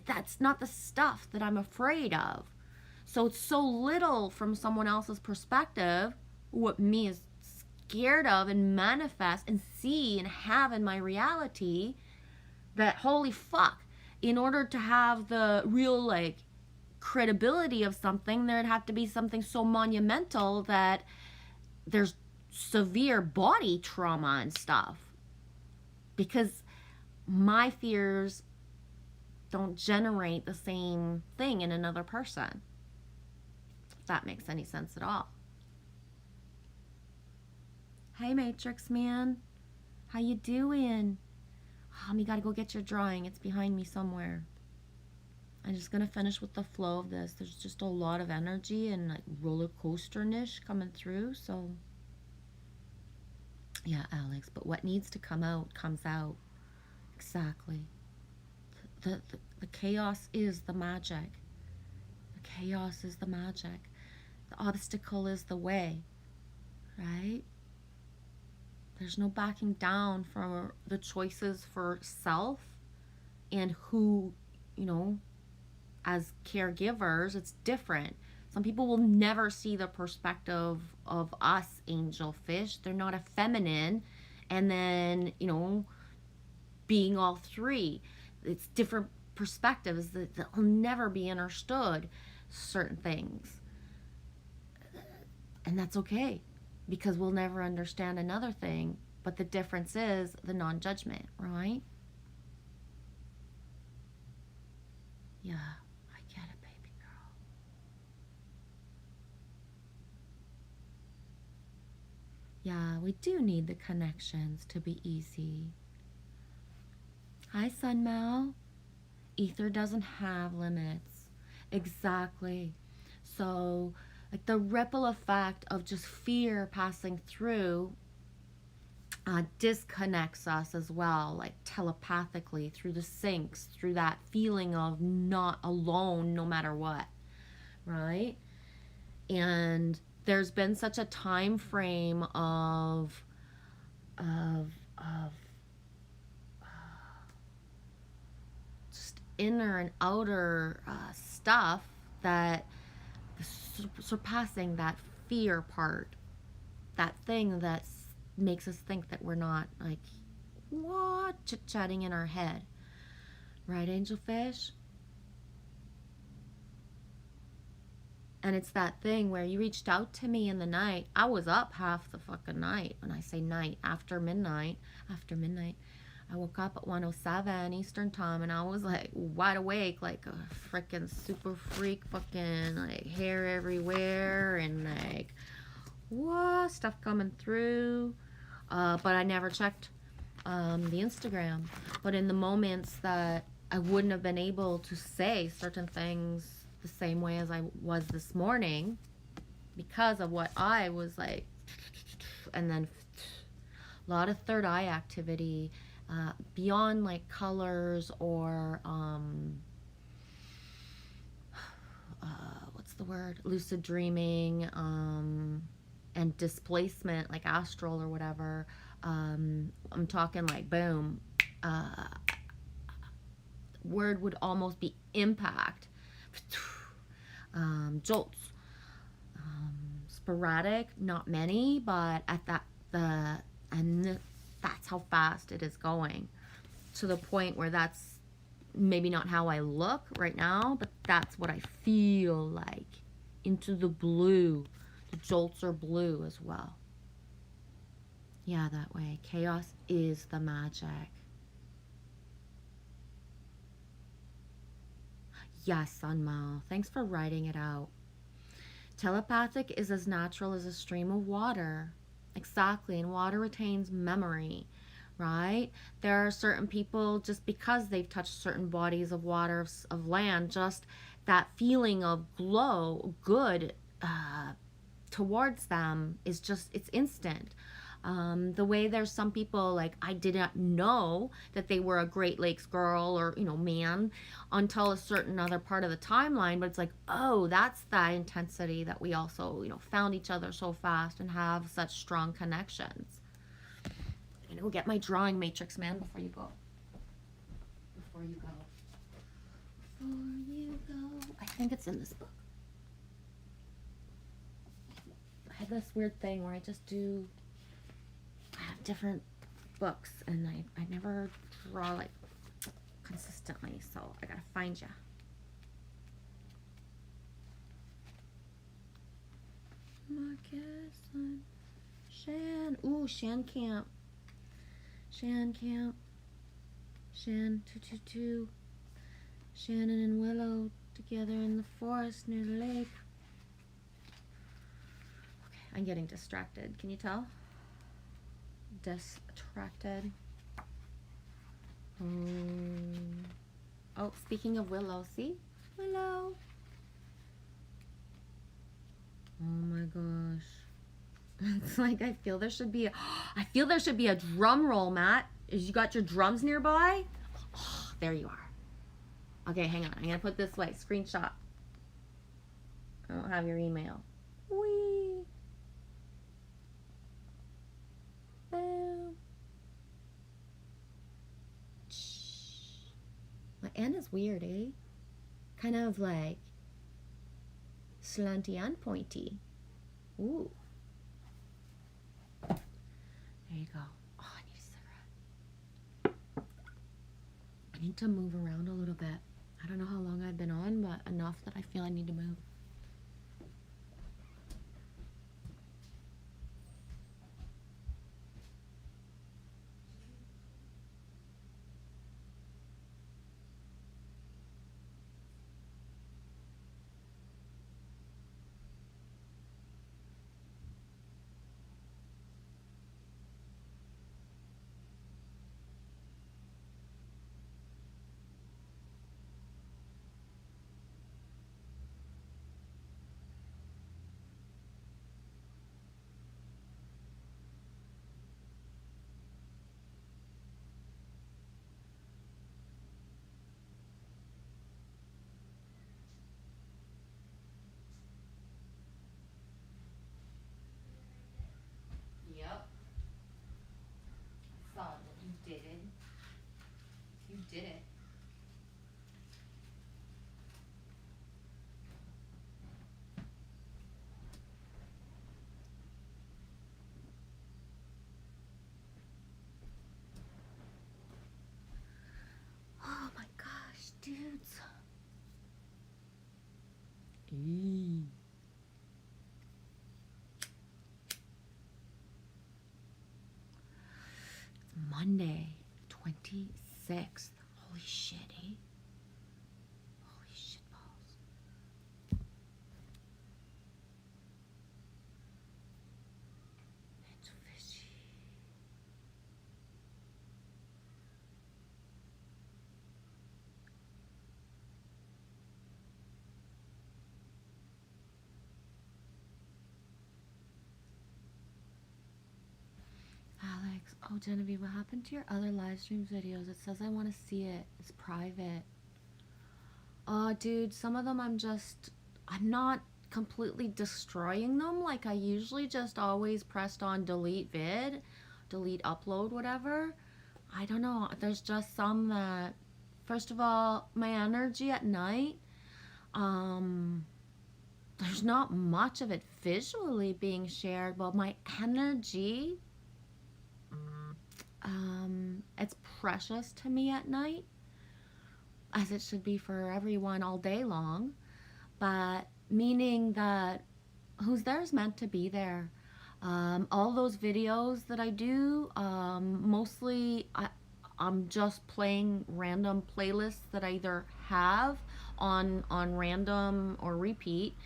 Speaker 2: That's not the stuff that I'm afraid of. So it's so little from someone else's perspective what me is scared of and manifest and see and have in my reality, that holy fuck, in order to have the real, like, credibility of something, there'd have to be something so monumental that there's severe body trauma and stuff. Because my fears don't generate the same thing in another person, if that makes any sense at all. Hey, Matrix Man, how you doing? You gotta go get your drawing. It's behind me somewhere. I'm just gonna finish with the flow of this. There's just a lot of energy and, like, roller coaster-ish coming through. So yeah, Alex, but what needs to come out comes out. Exactly. The chaos is the magic. The chaos is the magic. The obstacle is the way, right? There's no backing down from the choices for self and who, as caregivers, it's different. Some people will never see the perspective of us, angelfish. They're not a feminine, and then, being all three. It's different perspectives that'll never be understood, certain things. And that's okay. because we'll never understand another thing. But the difference is the non-judgment, right? Yeah, I get it, baby girl. Yeah, we do need the connections to be easy. Hi, Sunmel. Ether doesn't have limits. Exactly. So, like the ripple effect of just fear passing through disconnects us as well, like telepathically through the syncs, through that feeling of not alone no matter what, right? And there's been such a time frame of just inner and outer stuff that surpassing that fear part, that thing that makes us think that we're not like what chit-chatting in our head, right, Angelfish? And it's that thing where you reached out to me in the night. I was up half the fucking night. When I say night, after midnight, I woke up at 1:07 Eastern time, and I was like wide awake, like a freaking super freak, fucking like hair everywhere, and like what stuff coming through. But I never checked the Instagram. But in the moments that I wouldn't have been able to say certain things the same way as I was this morning, because of what I was like, and then a lot of third eye activity, beyond like colors or what's the word, lucid dreaming, and displacement, like astral or whatever. I'm talking like boom, word would almost be impact, jolts, sporadic, not many, but at that's how fast it is going, to the point where that's maybe not how I look right now, but that's what I feel like, into the blue. The jolts are blue as well. Yeah, that way. Chaos is the magic. Yes, Sunmal. Thanks for writing it out. Telepathic is as natural as a stream of water. Exactly, and water retains memory, right? There are certain people, just because they've touched certain bodies of water, of land, just that feeling of glow, good, towards them is just, it's instant. The way there's some people, like, I did not know that they were a Great Lakes girl or, man, until a certain other part of the timeline, but it's like, oh, that's that intensity that we also, found each other so fast and have such strong connections. Get my drawing matrix, man, before you go. Before you go. I think it's in this book. I have this weird thing where I have different books, and I never draw like consistently, so I gotta find ya. Marcus and Shan. Ooh, Shan Camp. Shan 222. Shannon and Willow together in the forest near the lake. Okay, I'm getting distracted. Can you tell? Distracted. Oh, speaking of Willow, see? Willow. Oh my gosh. It's like I feel there should be a drum roll, Matt. You got your drums nearby? Oh, there you are. Okay, hang on. I'm gonna put this way. Screenshot. I don't have your email. Whee. Boom. My N is weird, eh? Kind of like slanty and pointy. Ooh. There you go. Oh, I need a cigarette. I need to move around a little bit. I don't know how long I've been on, but enough that I feel I need to move.
Speaker 1: did it.
Speaker 2: Oh my gosh, dudes. Eee. It's Monday, 26th. Holy shit, eh? Holy shit balls. It's fishy. Alex, oh Genevieve, what happened to your other live streams videos? It says I want to see it. It's private. Oh, dude, some of them I'm not completely destroying them. Like I usually just always pressed on delete vid, delete upload, whatever. I don't know. There's just some that, first of all, my energy at night, there's not much of it visually being shared, but my energy, it's precious to me at night, as it should be for everyone all day long. But meaning that who's there is meant to be there. All those videos that I do, mostly I'm just playing random playlists that I either have on random or repeat,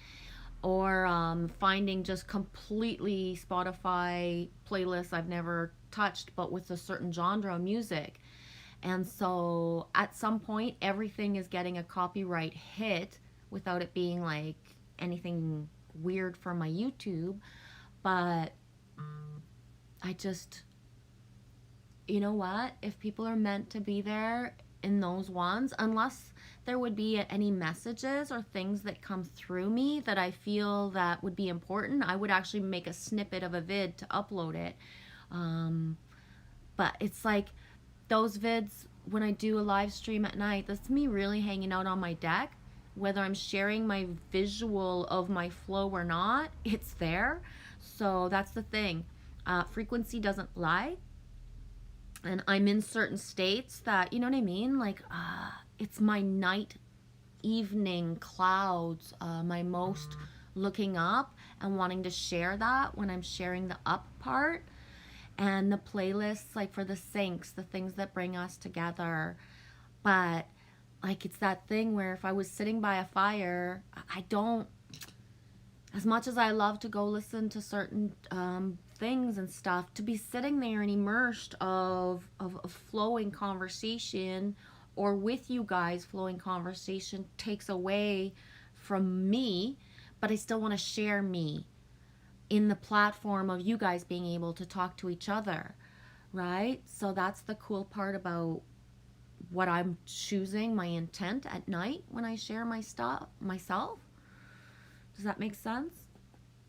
Speaker 2: or finding just completely Spotify playlists I've never touched but with a certain genre of music. And so at some point everything is getting a copyright hit without it being like anything weird for my YouTube. But I just, you know what, if people are meant to be there in those ones, unless there would be any messages or things that come through me that I feel that would be important, I would actually make a snippet of a vid to upload it. But it's like those vids, when I do a live stream at night, that's me really hanging out on my deck. Whether I'm sharing my visual of my flow or not, it's there. So that's the thing. Frequency doesn't lie. And I'm in certain states that, you know what I mean? Like, it's my night, evening clouds, my most looking up and wanting to share that when I'm sharing the up part. And the playlists, like for the syncs, the things that bring us together. But like, it's that thing where if I was sitting by a fire, I don't, as much as I love to go listen to certain things and stuff, to be sitting there and immersed of flowing conversation, or with you guys flowing conversation, takes away from me. But I still want to share me in the platform of you guys being able to talk to each other, right? So that's the cool part about what I'm choosing, my intent at night when I share my stuff myself. Does that make sense?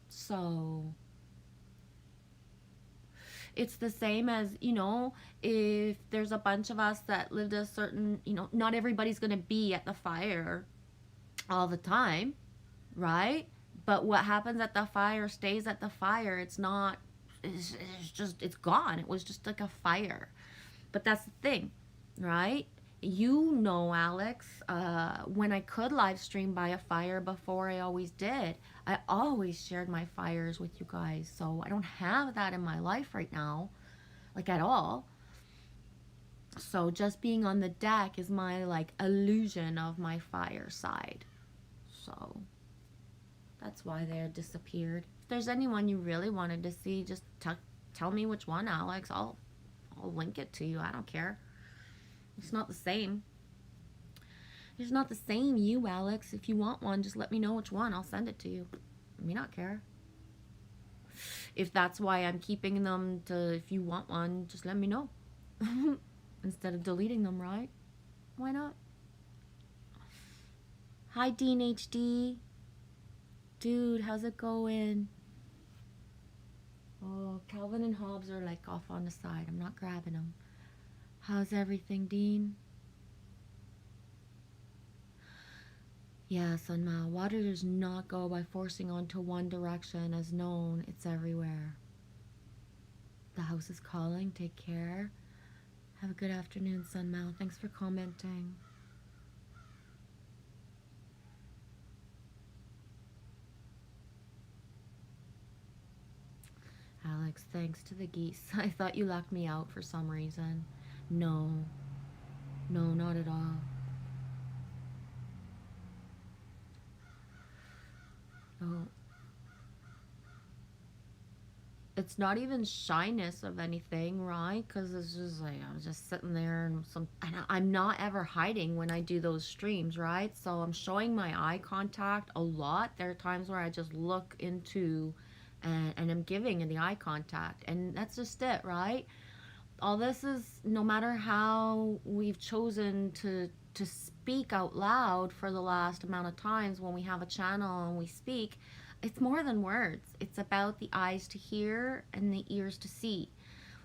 Speaker 2: So it's the same as, you know, if there's a bunch of us that lived a certain, you know, not everybody's gonna be at the fire all the time, right? But what happens at the fire stays at the fire. It's not, it's just, it's gone. It was just like a fire. But that's the thing, right? You know, Alex, when I could live stream by a fire before, I always did. I always shared my fires with you guys. So I don't have that in my life right now, like at all. So just being on the deck is my like illusion of my fire side. So that's why they disappeared. If there's anyone you really wanted to see, just tell me which one, Alex. I'll link it to you. I don't care. It's not the same. It's not the same, you, Alex. If you want one, just let me know which one. I'll send it to you. I mean, not care. If that's why I'm keeping them to, if you want one, just let me know. Instead of deleting them, right? Why not? Hi, Dean HD. Dude, how's it going? Oh, Calvin and Hobbes are like off on the side. I'm not grabbing them. How's everything, Dean? Yes, Sunma, water does not go by forcing onto one direction as known. It's everywhere. The house is calling. Take care. Have a good afternoon, Sunma. Thanks for commenting. Alex, thanks to the geese. I thought you locked me out for some reason. No. No, not at all. Oh. It's not even shyness of anything, right? Because it's just like I'm just sitting there and I'm not ever hiding when I do those streams, right? So I'm showing my eye contact a lot. There are times where I just look into and I'm giving the eye contact, and that's just it, right? All this is, no matter how we've chosen to speak out loud for the last amount of times when we have a channel and we speak, it's more than words. It's about the eyes to hear and the ears to see.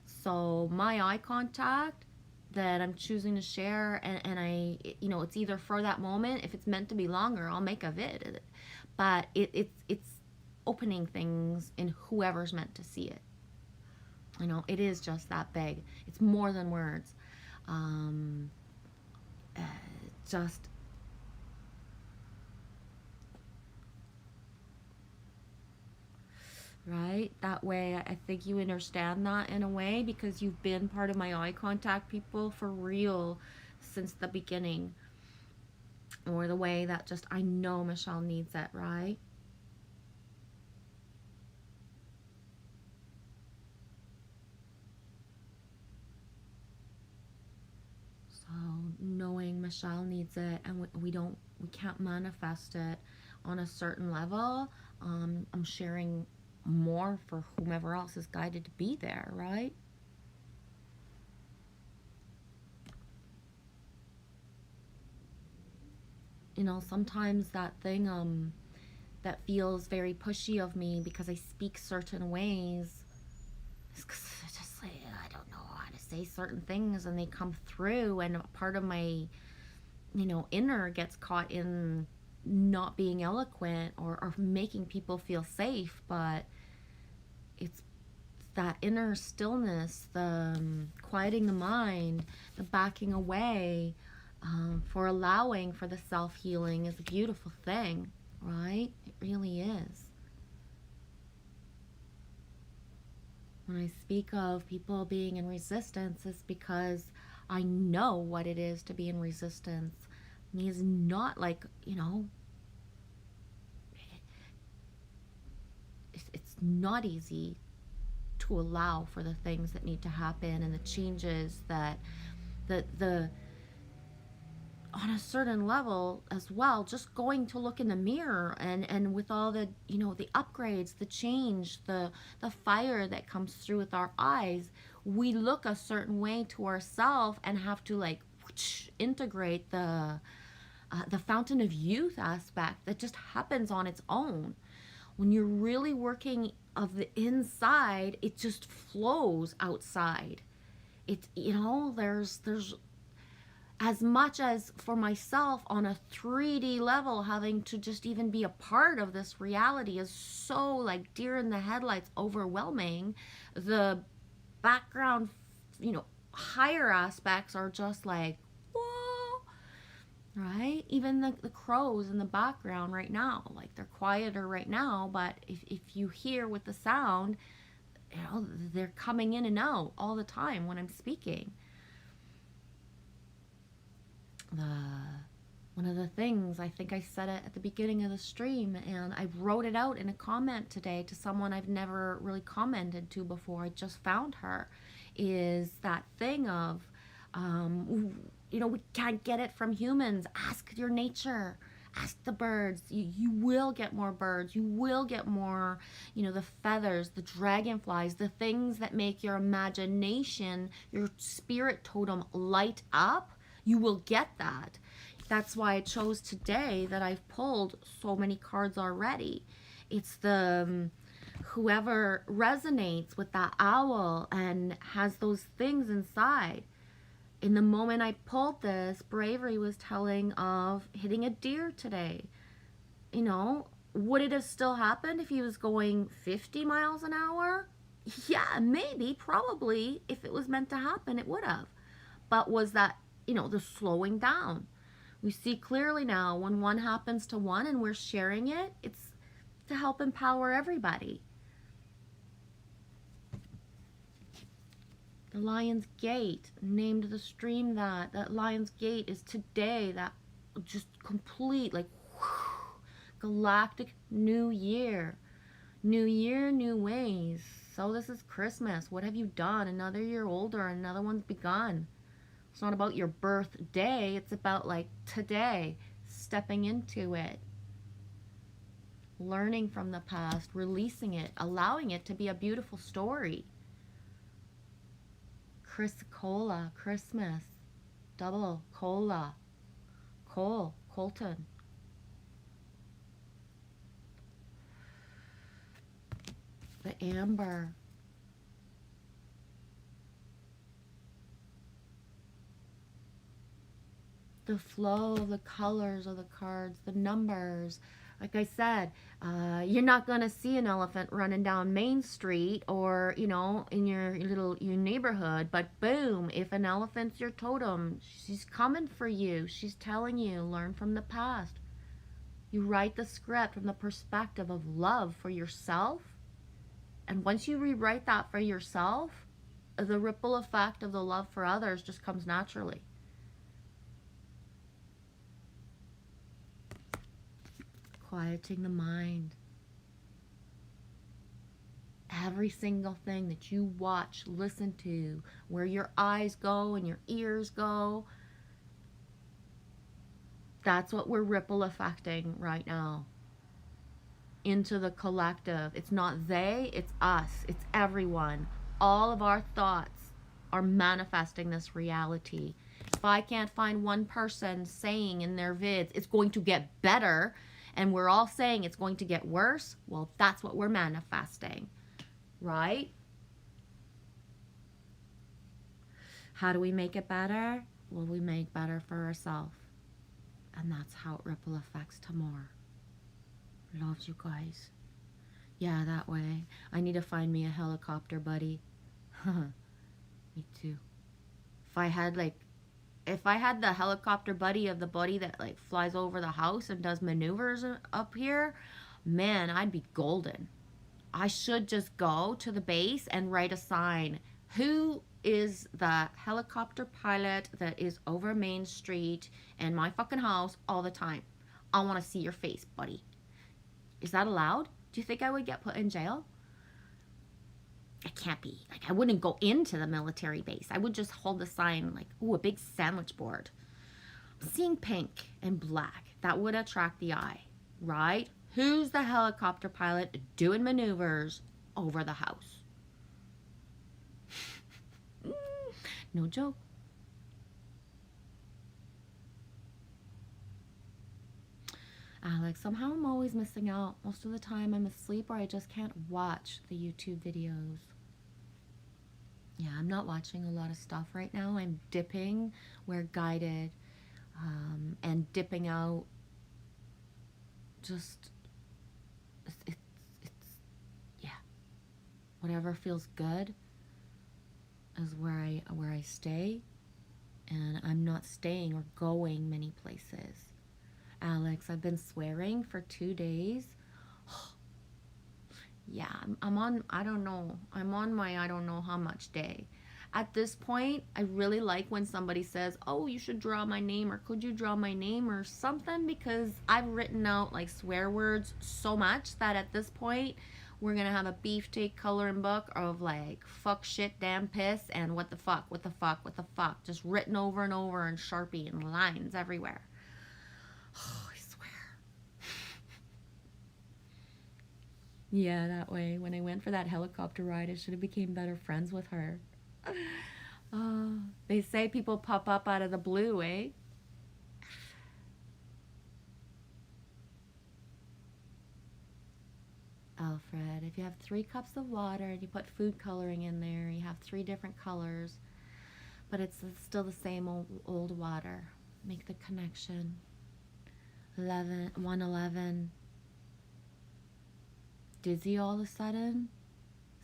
Speaker 2: So my eye contact that I'm choosing to share, and I, you know, it's either for that moment. If it's meant to be longer, I'll make a vid, but it's opening things in whoever's meant to see it. You know, it is just that big. It's more than words. Just right? That way, I think you understand that in a way, because you've been part of my eye contact people for real since the beginning. Or the way that just, I know Michelle needs it, right? So knowing Michelle needs it, and we can't manifest it on a certain level. I'm sharing more for whomever else is guided to be there, right? You know, sometimes that thing that feels very pushy of me because I speak certain ways, it's 'cause I just like, I don't know how to say certain things, and they come through, and part of my, you know, inner gets caught in not being eloquent or making people feel safe. But it's that inner stillness, the quieting the mind, the backing away, for allowing for the self-healing is a beautiful thing, right? It really is. When I speak of people being in resistance, it's because I know what it is to be in resistance. I mean, it's not like, you know, it's not easy to allow for the things that need to happen and the changes that the on a certain level as well, just going to look in the mirror and with all the, you know, the upgrades, the change, the fire that comes through with our eyes, we look a certain way to ourselves and have to like integrate the fountain of youth aspect that just happens on its own. When you're really working of the inside, it just flows outside. It's, you know, there's as much as for myself on a 3D level, having to just even be a part of this reality is so like deer in the headlights, overwhelming. The background, you know, higher aspects are just like, whoa, right? Even the crows in the background right now, like they're quieter right now, but if you hear with the sound, you know, they're coming in and out all the time when I'm speaking. One of the things, I think I said it at the beginning of the stream, and I wrote it out in a comment today to someone I've never really commented to before. I just found her, is that thing of, you know, we can't get it from humans. Ask your nature. Ask the birds. You will get more birds. You will get more, you know, the feathers, the dragonflies, the things that make your imagination, your spirit totem light up. You will get that. That's why I chose today that I've pulled so many cards already. It's the whoever resonates with that owl and has those things inside. In the moment I pulled this, Bravery was telling of hitting a deer today. You know, would it have still happened if he was going 50 miles an hour? Yeah, maybe, probably. If it was meant to happen, it would have. But was that, you know, the slowing down? We see clearly now when one happens to one and we're sharing it, it's to help empower everybody. The Lion's Gate, named the stream that Lion's Gate is today, that just complete, like, whew, galactic new year. New year, new ways. So this is Christmas. What have you done? Another year older, another one's begun. It's not about your birthday, it's about like today, stepping into it. Learning from the past, releasing it, allowing it to be a beautiful story. Cola, Christmas, double cola, Colton. The amber. The flow of the colors of the cards, the numbers. Like I said, you're not going to see an elephant running down Main Street or, you know, in your neighborhood. But boom, if an elephant's your totem, she's coming for you. She's telling you, learn from the past. You write the script from the perspective of love for yourself. And once you rewrite that for yourself, the ripple effect of the love for others just comes naturally. Quieting the mind. Every single thing that you watch, listen to, where your eyes go and your ears go, that's what we're ripple affecting right now into the collective. It's not they, it's us, it's everyone. All of our thoughts are manifesting this reality. If I can't find one person saying in their vids, it's going to get better, and we're all saying it's going to get worse, well, that's what we're manifesting, right? How do we make it better? Well, we make better for ourselves. And that's how it ripple affects to more. Loves you guys. Yeah, that way. I need to find me a helicopter buddy. Me too. If I had the helicopter buddy of the buddy that like flies over the house and does maneuvers up here, man, I'd be golden. I should just go to the base and write a sign. Who is the helicopter pilot that is over Main Street and my fucking house all the time? I want to see your face, buddy. Is that allowed? Do you think I would get put in jail? It can't be. Like, I wouldn't go into the military base. I would just hold the sign like, ooh, a big sandwich board. I'm seeing pink and black. That would attract the eye, right? Who's the helicopter pilot doing maneuvers over the house? No joke. Alex, somehow I'm always missing out. Most of the time I'm asleep or I just can't watch the YouTube videos. Yeah, I'm not watching a lot of stuff right now. I'm dipping where guided, and dipping out. Just, it's yeah. Whatever feels good is where I stay, and I'm not staying or going many places. Alex, I've been swearing for 2 days. Yeah, I'm on, I don't know. I'm on my I don't know how much day. At this point, I really like when somebody says, oh, you should draw my name, or could you draw my name or something, because I've written out like swear words so much that at this point, we're going to have a beefsteak coloring book of like fuck, shit, damn, piss, and what the fuck, just written over and over in Sharpie and lines everywhere. Oh, I swear. Yeah, that way. When I went for that helicopter ride, I should have became better friends with her. They say people pop up out of the blue, eh? Alfred, if you have 3 cups of water and you put food coloring in there, you have 3 different colors. but it's still the same old water. Make the connection. 111. Dizzy all of a sudden.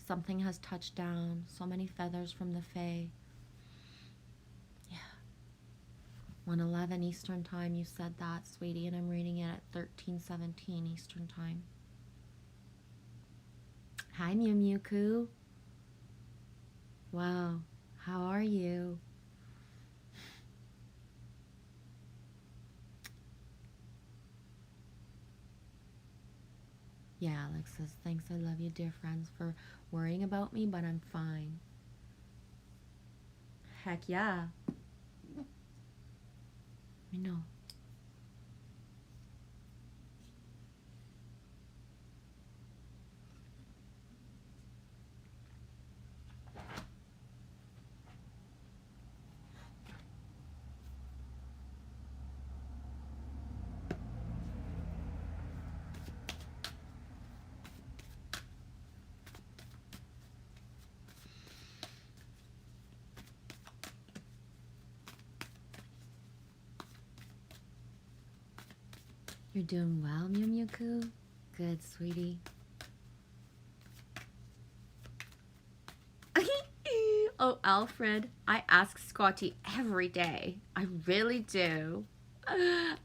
Speaker 2: Something has touched down. So many feathers from the Fae. Yeah. 111 Eastern time. You said that, sweetie, and I'm reading it at 13:17 Eastern time. Hi, Mew Mew Coo. Wow. How are you? Yeah, Alex says, thanks, I love you, dear friends, for worrying about me, but I'm fine. Heck yeah. I know. You're doing well, Mew Mew Coo? Good, sweetie. Oh, Alfred, I ask Scotty every day. I really do.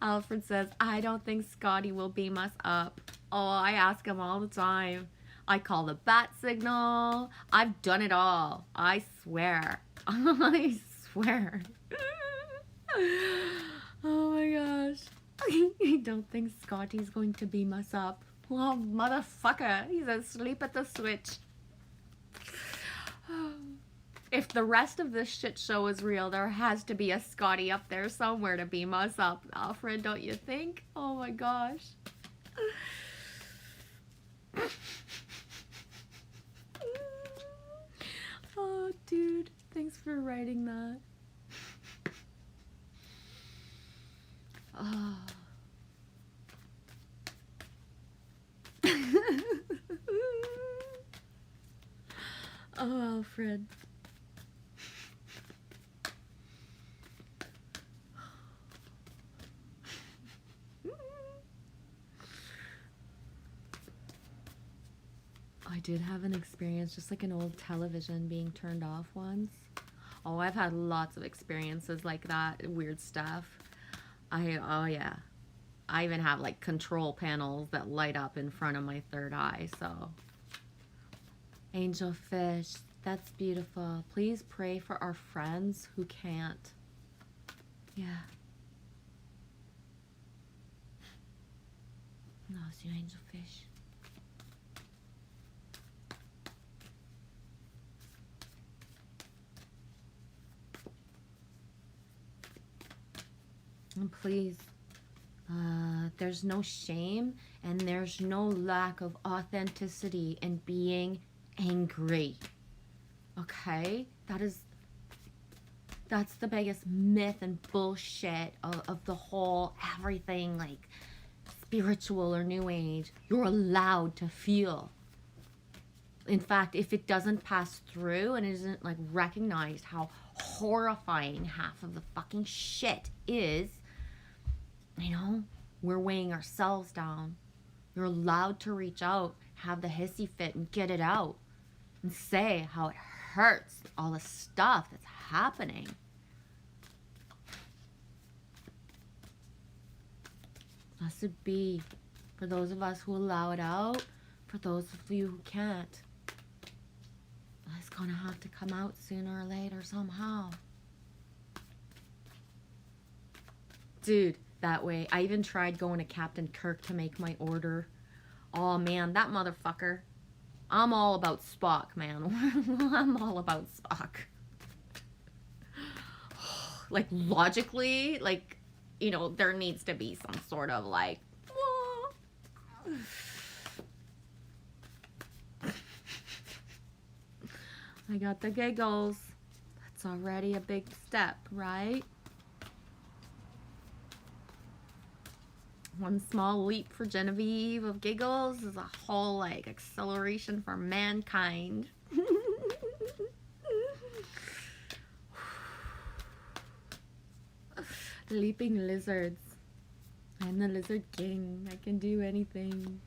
Speaker 2: Alfred says, I don't think Scotty will beam us up. Oh, I ask him all the time. I call the bat signal. I've done it all. I swear. I swear. Oh my gosh. I don't think Scotty's going to beam us up. Oh, motherfucker. He's asleep at the switch. If the rest of this shit show is real, there has to be a Scotty up there somewhere to beam us up, Alfred, don't you think? Oh my gosh. Oh, dude. Thanks for writing that. Oh. Oh, Alfred. I did have an experience, just like an old television being turned off once. Oh, I've had lots of experiences like that, weird stuff. Oh yeah. I even have like control panels that light up in front of my third eye, so. Angel fish, that's beautiful. Please pray for our friends who can't. Yeah. Loves you, angel fish. And please, there's no shame and there's no lack of authenticity in being angry. Okay? That's the biggest myth and bullshit of the whole everything like spiritual or new age. You're allowed to feel. In fact, if it doesn't pass through and isn't like recognized how horrifying half of the fucking shit is, you know, we're weighing ourselves down. You're allowed to reach out, have the hissy fit and get it out and say how it hurts, all the stuff that's happening. Blessed be for those of us who allow it out, for those of you who can't. It's gonna have to come out sooner or later somehow. Dude, that way. I even tried going to Captain Kirk to make my order. Oh man, that motherfucker. I'm all about Spock, man. I'm all about Spock. Like, logically, like, you know, there needs to be some sort of, like, I got the giggles. That's already a big step, right? One small leap for Genevieve of giggles is a whole, like, acceleration for mankind. Leaping lizards. I'm the lizard king. I can do anything.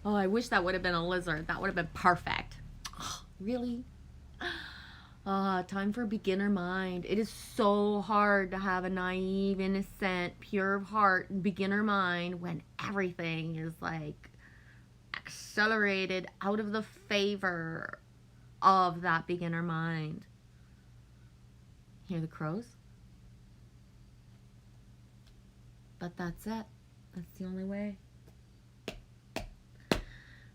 Speaker 2: Oh, I wish that would have been a lizard. That would have been perfect. Oh, really? Time for beginner mind. It is so hard to have a naive, innocent, pure of heart beginner mind when everything is like accelerated out of the favor of that beginner mind. Hear the crows? But that's it. That's the only way.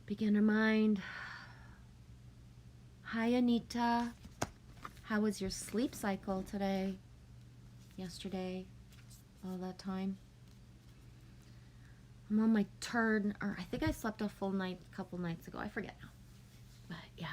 Speaker 2: Beginner mind. Hi, Anita. How was your sleep cycle today? Yesterday? All that time? I'm on my turn, or I think I slept a full night a couple nights ago. I forget now. But yeah.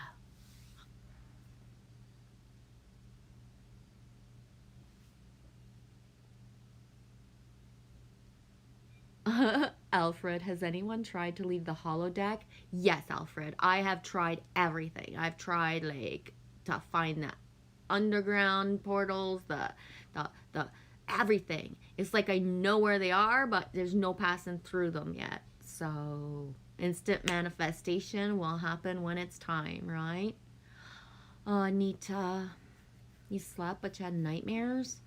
Speaker 2: Alfred, has anyone tried to leave the holodeck? Yes, Alfred. I have tried everything. I've tried like to find the underground portals, the everything. It's like I know where they are, but there's no passing through them yet. So instant manifestation will happen when it's time, right? Oh, Anita, you slept but you had nightmares?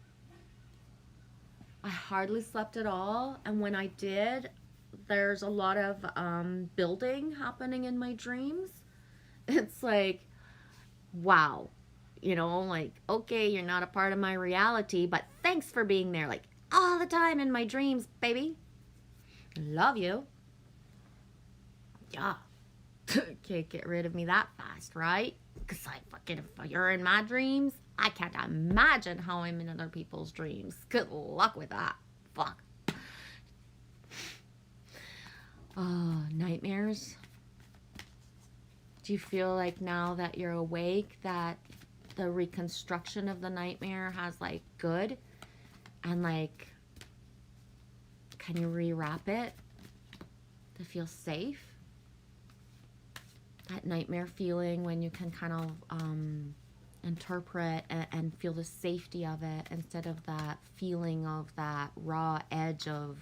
Speaker 2: I hardly slept at all, and when I did, there's a lot of building happening in my dreams. It's like, wow, you know, like, okay, you're not a part of my reality, but thanks for being there, like, all the time in my dreams, baby. Love you. Yeah. Can't get rid of me that fast, right? Because I fucking, if you're in my dreams, I can't imagine how I'm in other people's dreams. Good luck with that. Fuck. Oh, nightmares. Do you feel like now that you're awake that the reconstruction of the nightmare has like good? And like, can you rewrap it to feel safe? That nightmare feeling when you can kind of interpret and feel the safety of it instead of that feeling of that raw edge of,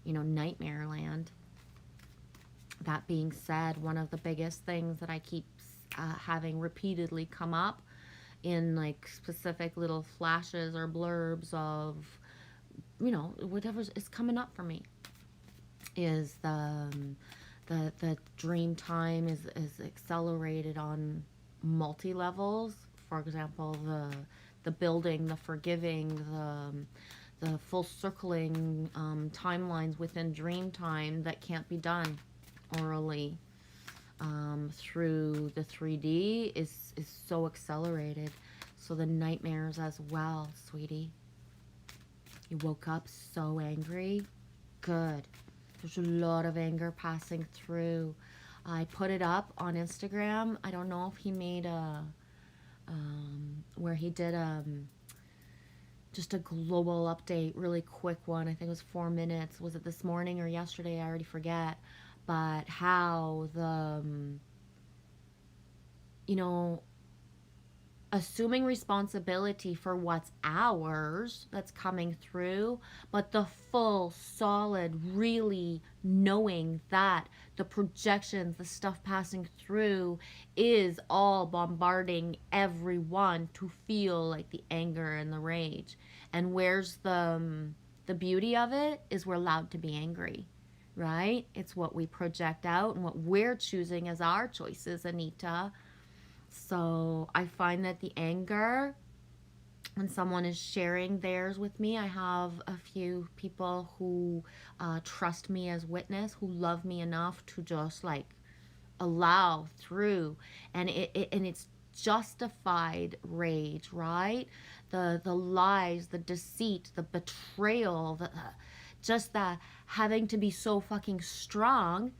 Speaker 2: you know, nightmare land. That being said, one of the biggest things that I keep having repeatedly come up in like specific little flashes or blurbs of, you know, whatever is coming up for me is the dream time is accelerated on multi-levels. For example, the building, the forgiving, the full circling timelines within dream time that can't be done orally through the 3D is so accelerated. So the nightmares as well, sweetie. You woke up so angry. Good. There's a lot of anger passing through. I put it up on Instagram. I don't know if he made a, where he did just a global update, really quick one. I think it was 4 minutes. Was it this morning or yesterday? I already forget. But how the, you know, assuming responsibility for what's ours that's coming through, but the full, solid, really knowing that the projections, the stuff passing through is all bombarding everyone to feel like the anger and the rage. And where's the beauty of it is we're allowed to be angry, right? It's what we project out and what we're choosing as our choices, Anita. So I find that the anger, when someone is sharing theirs with me, I have a few people who trust me as witness, who love me enough to just like allow through, and it's justified rage, right? The lies, the deceit, the betrayal, just the having to be so fucking strong,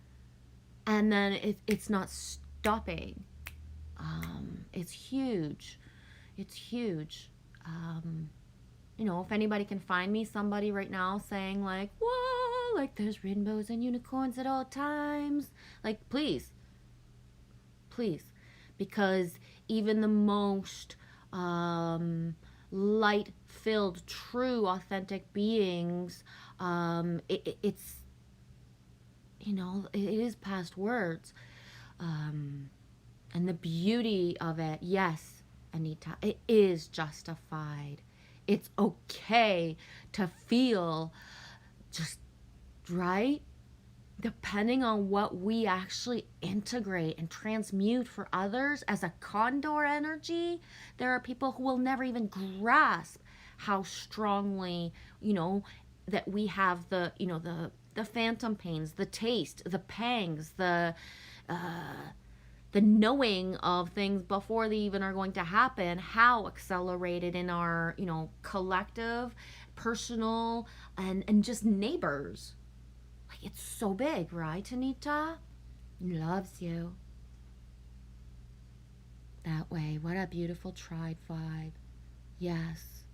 Speaker 2: and then it's not stopping. It's huge. It's huge. You know, if anybody can find me somebody right now saying like, whoa, like there's rainbows and unicorns at all times, like please, because even the most light-filled, true, authentic beings, it's, you know, it is past words. And the beauty of it, yes, Anita, it is justified. It's okay to feel just right, depending on what we actually integrate and transmute for others as a condor energy. There are people who will never even grasp how strongly, you know, that we have the, you know, the phantom pains, the taste, the pangs, the knowing of things before they even are going to happen, how accelerated in our, you know, collective, personal, and just neighbors. Like, it's so big, right, Anita? Loves you. That way. What a beautiful tribe vibe. Yes.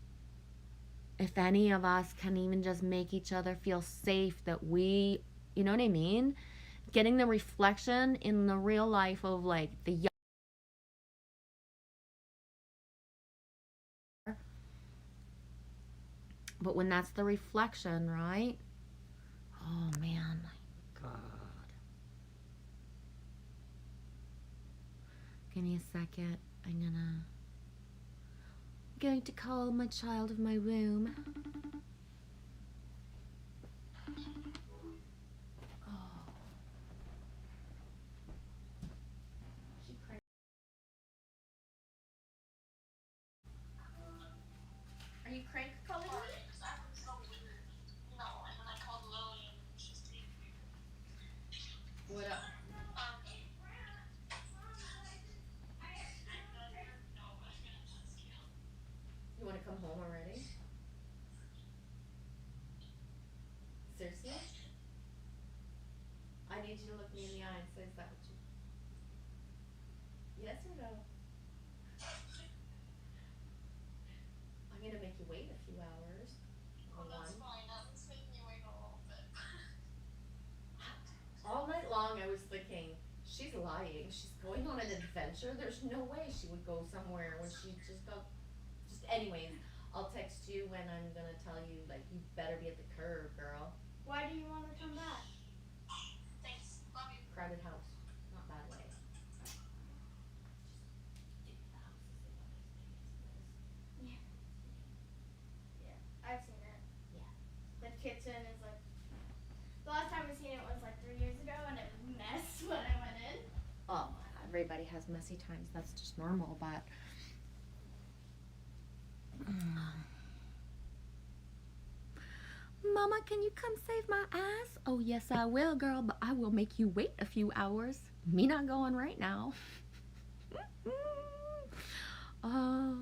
Speaker 2: If any of us can even just make each other feel safe, that we, you know what I mean? Getting the reflection in the real life of like the young. But when that's the reflection, right? Oh man, my God. Give me a second. I'm going to call my child of my room. Are you crank calling me? What up? You want to come home already? Seriously? I need you to look me in the eye and say, is that what you... Yes or no? I'm going to make you wait a few hours.
Speaker 3: Oh, that's fine. At least make me wait a little bit.
Speaker 2: All night long I was thinking, she's lying. She's going on an adventure. There's no way she would go somewhere when she just got... Just anyways, I'll text you when I'm going to tell you, like, you better be at the curb, girl.
Speaker 3: Why do you want to come back?
Speaker 2: Thanks. Love you. Crowded house. Not bad way. Dude, the house is about as big as this.
Speaker 3: Yeah. Yeah, I've seen it.
Speaker 2: Yeah.
Speaker 3: The kitchen is like, the last time I seen it was like 3 years ago, and it was a mess when I went in.
Speaker 2: Oh, everybody has messy times. That's just normal, but... Mama, can you come save my ass? Oh, yes, I will, girl, but I will make you wait a few hours. Me not going right now. Oh.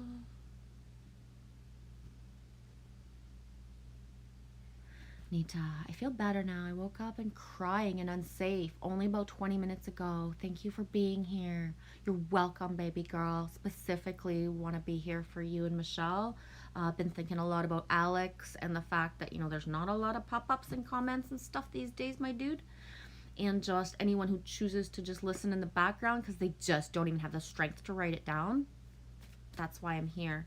Speaker 2: Nita, I feel better now. I woke up and crying and unsafe only about 20 minutes ago. Thank you for being here. You're welcome, baby girl. Specifically want to be here for you and Michelle. I've been thinking a lot about Alex and the fact that, you know, there's not a lot of pop-ups and comments and stuff these days, my dude. And just anyone who chooses to just listen in the background because they just don't even have the strength to write it down. That's why I'm here.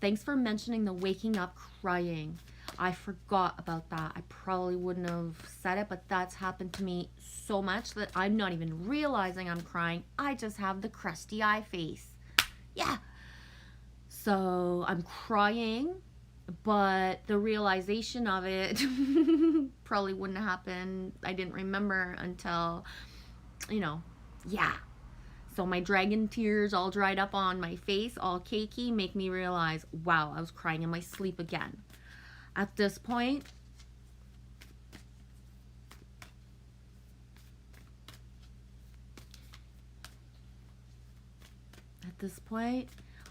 Speaker 2: Thanks for mentioning the waking up crying. I forgot about that. I probably wouldn't have said it, but that's happened to me so much that I'm not even realizing I'm crying. I just have the crusty eye face. Yeah. So I'm crying, but the realization of it probably wouldn't happen. I didn't remember until, you know, yeah. So my dragon tears all dried up on my face, all cakey, make me realize, wow, I was crying in my sleep again. At this point,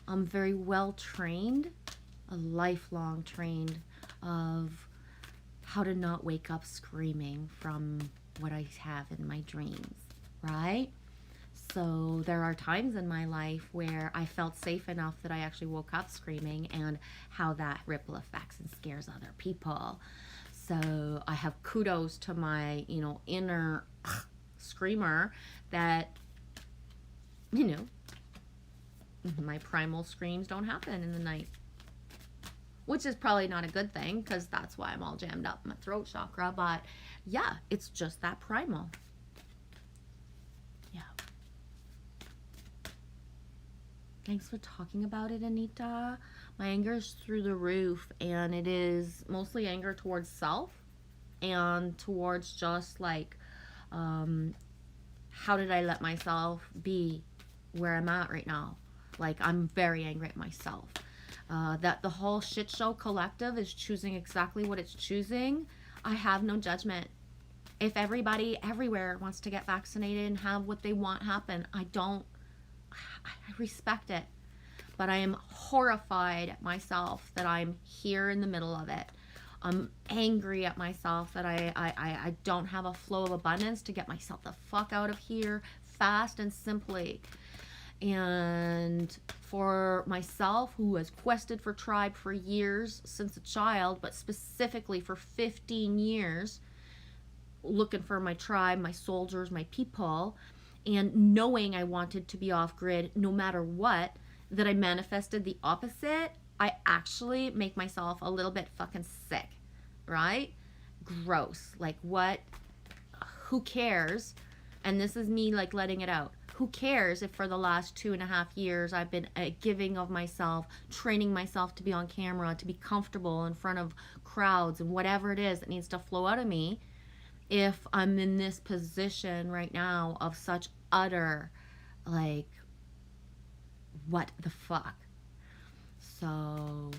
Speaker 2: I'm very well trained, a lifelong trained of how to not wake up screaming from what I have in my dreams, right? So there are times in my life where I felt safe enough that I actually woke up screaming, and how that ripple affects and scares other people. So I have kudos to my, you know, inner screamer that, you know, my primal screams don't happen in the night. which is probably not a good thing because that's why I'm all jammed up in my throat chakra. But yeah, it's just that primal. Yeah. Thanks for talking about it, Anita. My anger is through the roof, and it is mostly anger towards self and towards just like, how did I let myself be where I'm at right now? Like, I'm very angry at myself. That the whole shit show collective is choosing exactly what it's choosing. I have no judgment. If everybody everywhere wants to get vaccinated and have what they want happen, I respect it. But I am horrified at myself that I'm here in the middle of it. I'm angry at myself that I don't have a flow of abundance to get myself the fuck out of here fast and simply. And for myself, who has quested for tribe for years since a child, but specifically for 15 years, looking for my tribe, my soldiers, my people, and knowing I wanted to be off grid no matter what, that I manifested the opposite, I actually make myself a little bit fucking sick, right? Gross. Like, what? Who cares? And this is me, like, letting it out. Who cares if for the last 2.5 years I've been giving of myself, training myself to be on camera, to be comfortable in front of crowds and whatever it is that needs to flow out of me, if I'm in this position right now of such utter, like, what the fuck? So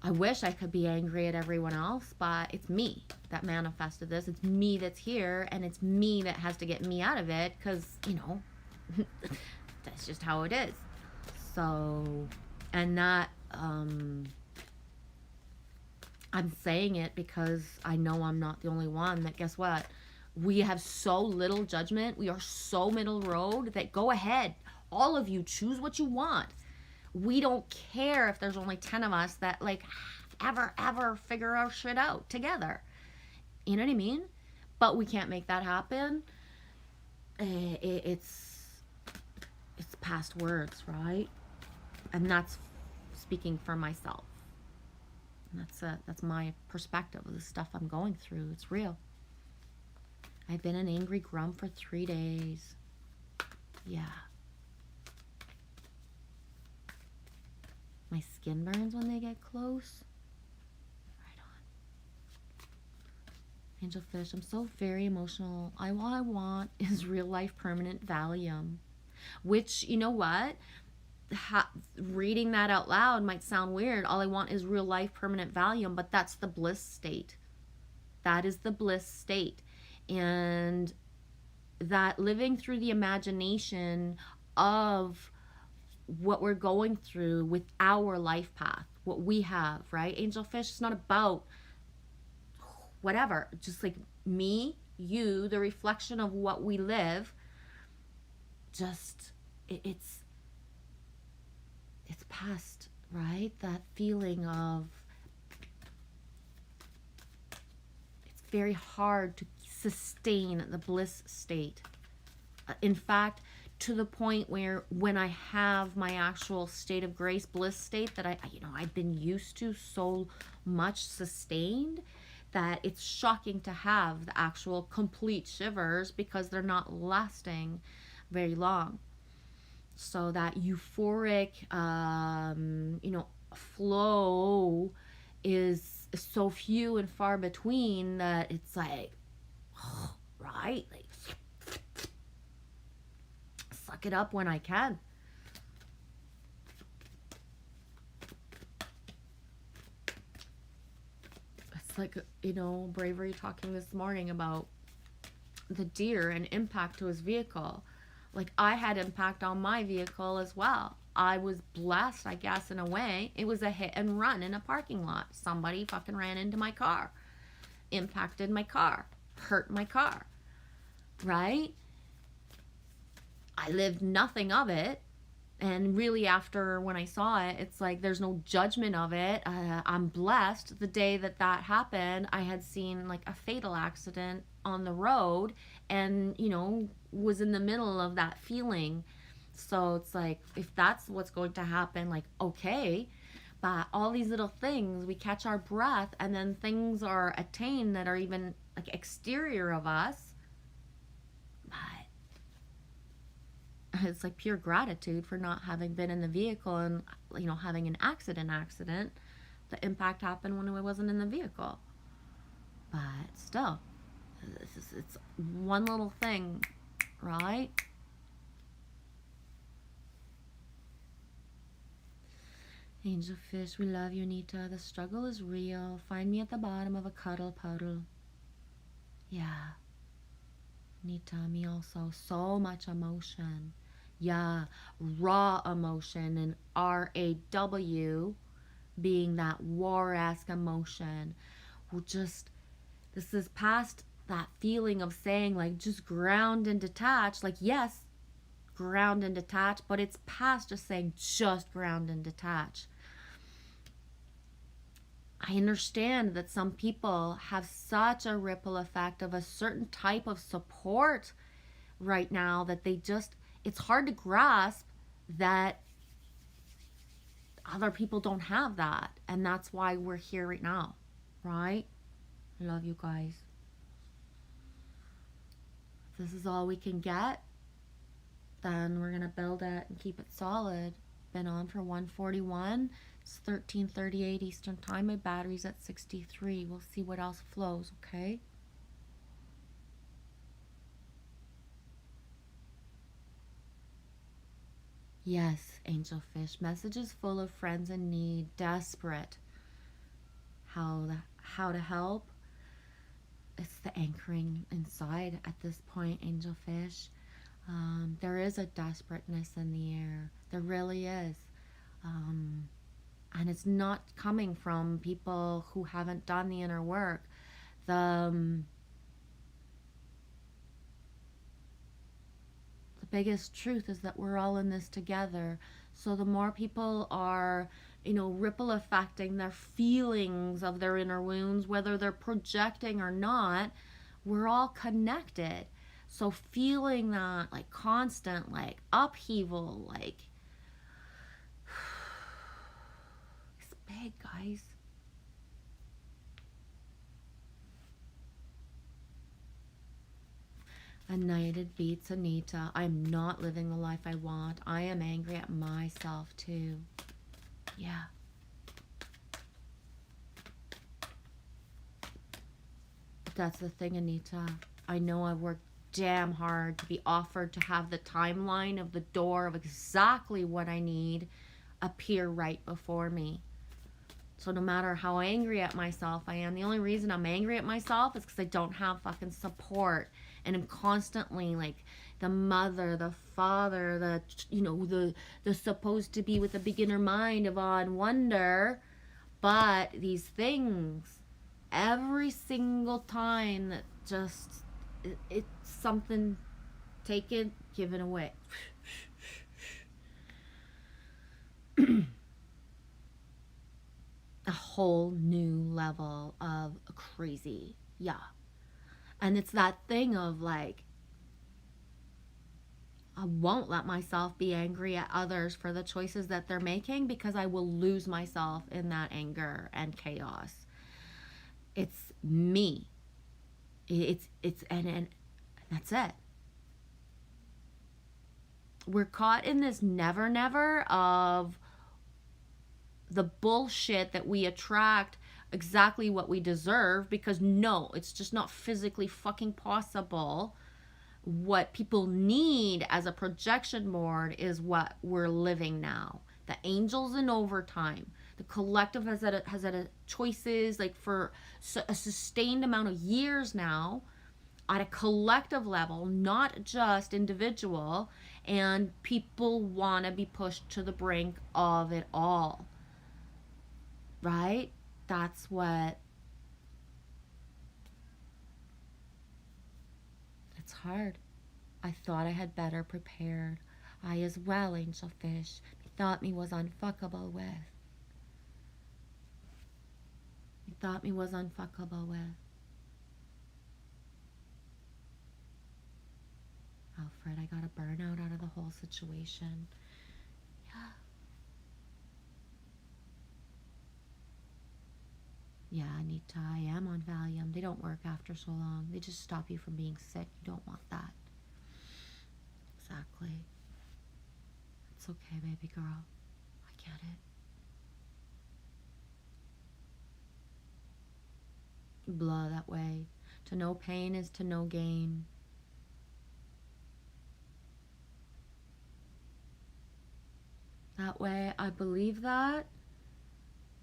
Speaker 2: I wish I could be angry at everyone else, but it's me that manifested this. It's me that's here, and it's me that has to get me out of it, because, you know, that's just how it is. So, and that, I'm saying it because I know I'm not the only one that, guess what? We have so little judgment. We are so middle road that go ahead. All of you choose what you want. We don't care if there's only 10 of us that, like, ever figure our shit out together. You know what I mean? But we can't make that happen. It's past words, right? And that's speaking for myself. And that's my perspective of the stuff I'm going through. It's real. I've been an angry grump for 3 days. Yeah. My skin burns when they get close. Right on. Angelfish, I'm so very emotional. All I want is real life permanent Valium. Which, you know what? Reading that out loud might sound weird. All I want is real life permanent Valium, but that's the bliss state. That is the bliss state. And that living through the imagination of what we're going through with our life path, what we have, right? Angelfish, it's not about whatever, just like me, you, the reflection of what we live. Just, it's past, right? That feeling of, it's very hard to sustain the bliss state. In fact, to the point where when I have my actual state of grace, bliss state that I've been used to so much sustained, that it's shocking to have the actual complete shivers because they're not lasting very long. So that euphoric, flow is so few and far between that it's like, right? Like, suck it up when I can. It's like, Bravery talking this morning about the deer and impact to his vehicle. Like, I had impact on my vehicle as well. I was blessed, I guess, in a way. It was a hit and run in a parking lot. Somebody fucking ran into my car, impacted my car, hurt my car, right? I lived nothing of it. And really, after when I saw it, it's like there's no judgment of it. I'm blessed. The day that happened, I had seen like a fatal accident on the road and, was in the middle of that feeling. So it's like, if that's what's going to happen, like, okay. But all these little things, we catch our breath, and then things are attained that are even like exterior of us. But it's like pure gratitude for not having been in the vehicle and, you know, having an accident. The impact happened when I wasn't in the vehicle. But still, it's one little thing, right? Angel fish, we love you, Anita. The struggle is real. Find me at the bottom of a cuddle puddle. Yeah. Anita, me also. So much emotion. Yeah. Raw emotion, and RAW being that war-esque emotion. We're just, this is past that feeling of saying, like, just ground and detach. Like, yes, ground and detach, but it's past just saying just ground and detach. I understand that some people have such a ripple effect of a certain type of support right now that they just, it's hard to grasp that other people don't have that. And that's why we're here right now, right? I love you guys. If this is all we can get, then we're going to build it and keep it solid. Been on for 141. It's 13:38 Eastern Time. My battery's at 63. We'll see what else flows, okay? Yes, angelfish. Messages full of friends in need, desperate. How to help? It's the anchoring inside at this point, angelfish. There is a desperateness in the air. There really is. And it's not coming from people who haven't done the inner work. The biggest truth is that we're all in this together. So the more people are, you know, ripple affecting their feelings of their inner wounds, whether they're projecting or not, we're all connected. So feeling that, like, constant, like, upheaval, like, it's big, guys. United beats Anita. I'm not living the life I want. I am angry at myself too. Yeah. That's the thing, Anita. I know I worked damn hard to be offered to have the timeline of the door of exactly what I need appear right before me. So no matter how angry at myself I am, the only reason I'm angry at myself is because I don't have fucking support. And I'm constantly like the mother, the father, the, you know, the supposed to be with the beginner mind of awe and wonder. But these things, every single time that just, it's something taken, given away. A whole new level of crazy. Yeah. And it's that thing of like, I won't let myself be angry at others for the choices that they're making, because I will lose myself in that anger and chaos. It's me. And that's it. We're caught in this never of the bullshit that we attract exactly what we deserve, because no, it's just not physically fucking possible. What people need as a projection board is what we're living now. The angels in overtime. The collective has had choices like for a sustained amount of years now at a collective level, not just individual, and people want to be pushed to the brink of it all. Right? That's what, it's hard. I thought I had better prepared. I as well, angelfish. Me thought me was unfuckable with. Me thought me was unfuckable with. Alfred, I got a burnout out of the whole situation. Yeah. Yeah, Anita, I am on Valium. They don't work after so long. They just stop you from being sick. You don't want that. Exactly. It's okay, baby girl. I get it. Blah, that way. To know pain is to know gain. That way, I believe that.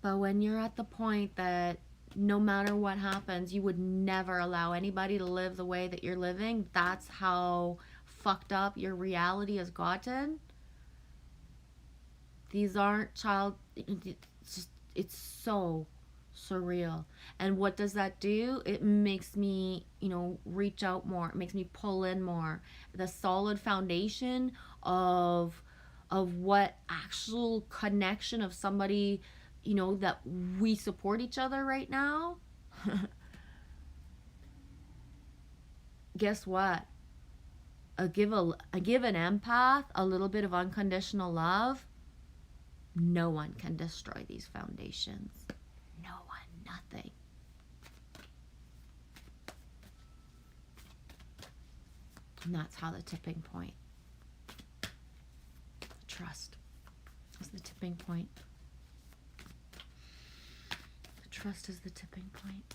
Speaker 2: But when you're at the point that no matter what happens, you would never allow anybody to live the way that you're living, that's how fucked up your reality has gotten. These aren't it's so surreal. And what does that do? It makes me, reach out more. It makes me pull in more. The solid foundation of what actual connection of somebody, that we support each other right now. Guess what? I give an empath a little bit of unconditional love. No one can destroy these foundations. No one, nothing. And that's how the tipping point. Trust is the tipping point. The trust is the tipping point.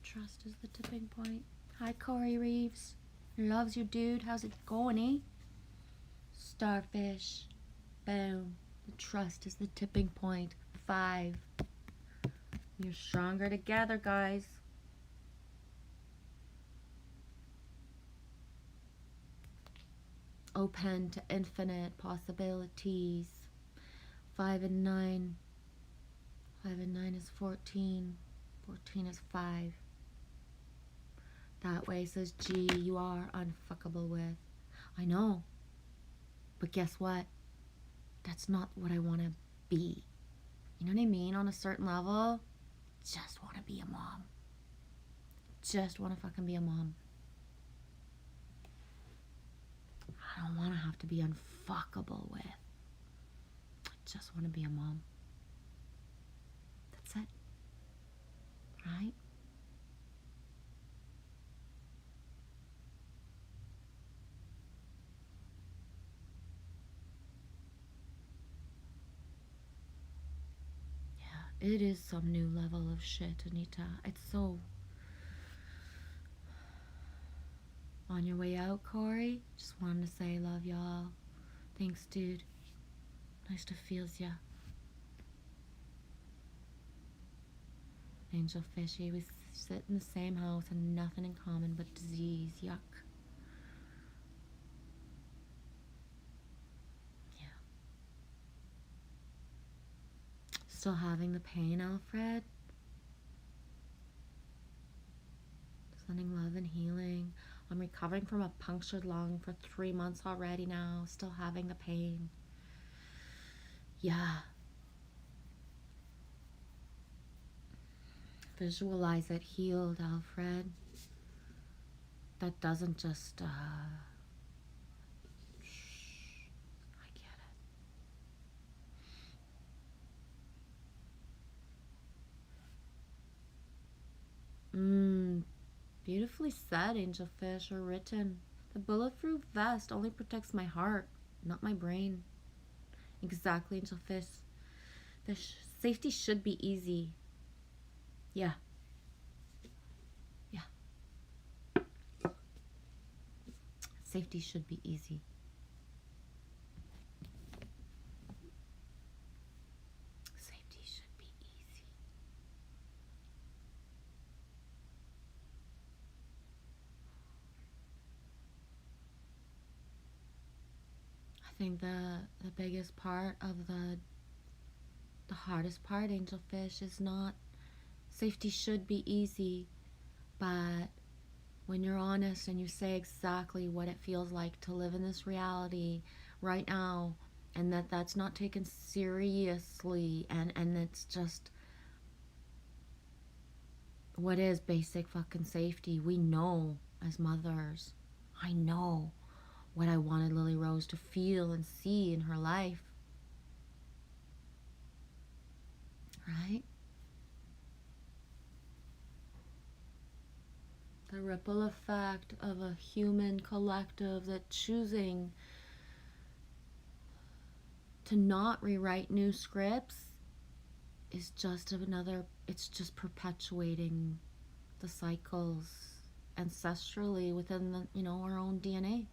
Speaker 2: Trust is the tipping point. Hi, Corey Reeves. Loves you, dude. How's it going, eh? Starfish. Boom. The trust is the tipping point. 5. You're stronger together, guys. Open to infinite possibilities. 5 and 9. 5 and 9 is 14. 14 is 5. That way, says G, you are unfuckable with. I know. But guess what? That's not what I want to be. You know what I mean? On a certain level, just want to be a mom. Just want to fucking be a mom. I don't want to have to be unfuckable with. I just want to be a mom. That's it. Right? It is some new level of shit, Anita. It's so... On your way out, Corey? Just wanted to say love y'all. Thanks, dude. Nice to feels ya. Angel Fishy, we sit in the same house and nothing in common but disease. Yuck. Still having the pain, Alfred? Sending love and healing. I'm recovering from a punctured lung for 3 months already now. Still having the pain. Yeah. Visualize it healed, Alfred. That doesn't just, Beautifully said, Angelfish, or written. The bulletproof vest only protects my heart, not my brain. Exactly, Angelfish. Safety should be easy. Yeah. Yeah. Safety should be easy. Safety should be easy. I think the biggest part of the hardest part, Angelfish, is not safety should be easy, but when you're honest and you say exactly what it feels like to live in this reality right now, and that's not taken seriously, and it's just what is basic fucking safety? We know as mothers. I know what I wanted Lily Rose to feel and see in her life. Right? The ripple effect of a human collective that choosing to not rewrite new scripts is just another, it's just perpetuating the cycles ancestrally within the, you know, our own DNA.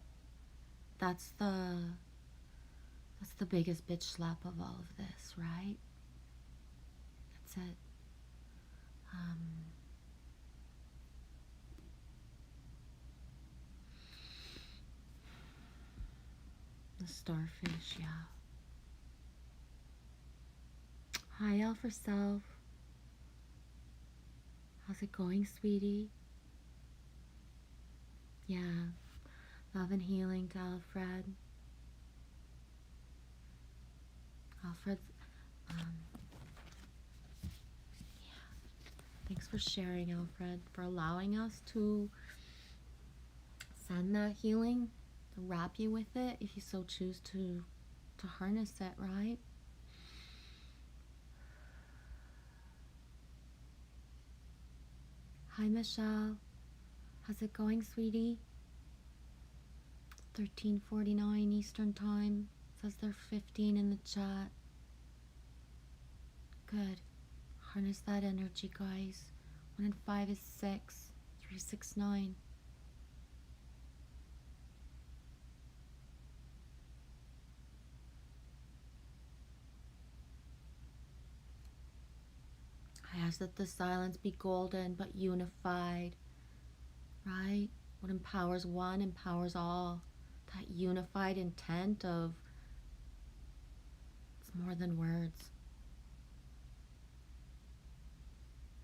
Speaker 2: That's the biggest bitch slap of all of this, right? That's it. The starfish, yeah. Hi, Alpha Self. How's it going, sweetie? Yeah. Love and healing to Alfred. Alfred's, yeah. Thanks for sharing, Alfred, for allowing us to send that healing, to wrap you with it, if you so choose to harness it, right? Hi, Michelle. How's it going, sweetie? 13:49 Eastern Time. Says they're 15 in the chat. Good. Harness that energy, guys. 1 in 5 is 6. 3, 6, 9. I ask that the silence be golden but unified, right? What empowers one empowers all. That unified intent of it's more than words,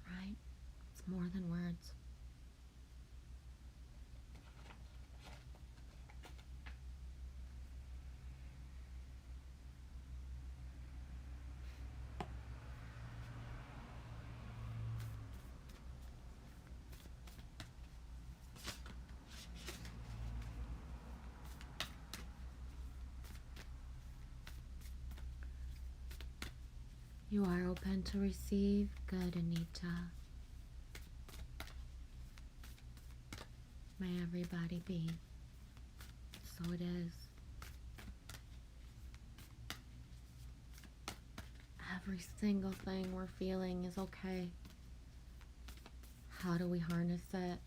Speaker 2: right? It's more than words. You are open to receive. Good, Anita. May everybody be. So it is. Every single thing we're feeling is okay. How do we harness it?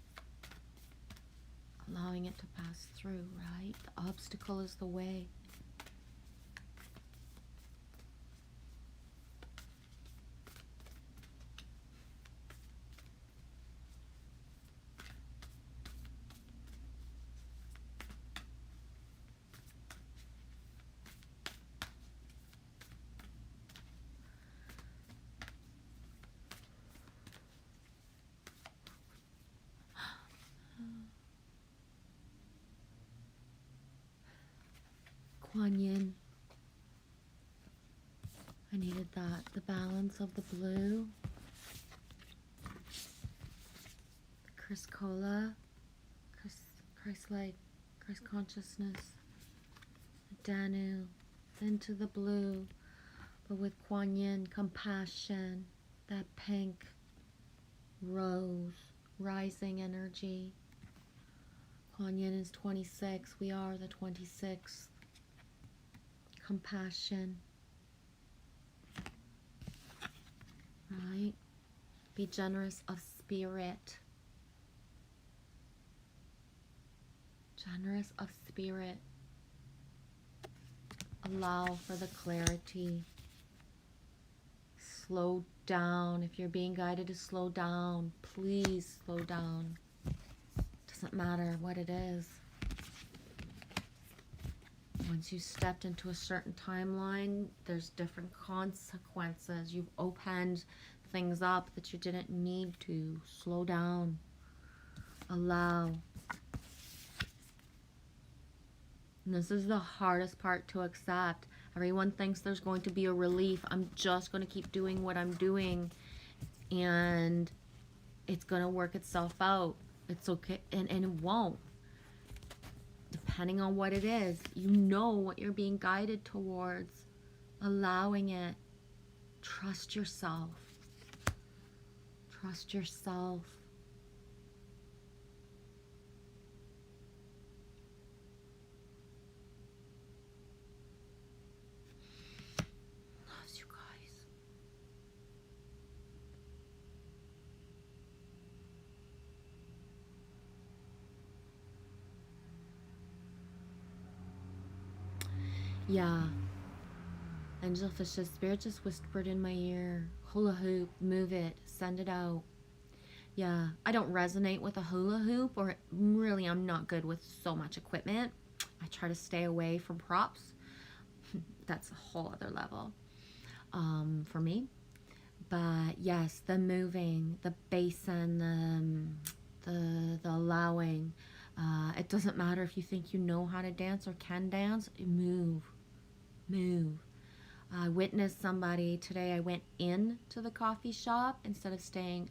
Speaker 2: Allowing it to pass through, right? The obstacle is the way. Kuan Yin. I needed that. The balance of the blue. The Chris Cola. Christ-like. Christ consciousness. The Danu. Into the blue. But with Kuan Yin, compassion. That pink. Rose. Rising energy. Kuan Yin is 26. We are the 26th. Compassion. Right? Be generous of spirit. Generous of spirit. Allow for the clarity. Slow down. If you're being guided to slow down, please slow down. Doesn't matter what it is. Once you stepped into a certain timeline, there's different consequences. You've opened things up that you didn't need to. Slow down. Allow. And this is the hardest part to accept. Everyone thinks there's going to be a relief. I'm just going to keep doing what I'm doing. And It's gonna work itself out. It's okay, and it won't. Depending on what it is, you know what you're being guided towards. Allowing it. Trust yourself. Trust yourself. Loves you guys. Yeah. Angelfish Spirit just whispered in my ear. Hula hoop, move it, send it out. Yeah, I don't resonate with a hula hoop, or really I'm not good with so much equipment. I try to stay away from props. That's a whole other level for me. But yes, the moving, the basin, the allowing. It doesn't matter if you think you know how to dance or can dance. Move. I witnessed somebody today. I went in to the coffee shop instead of staying,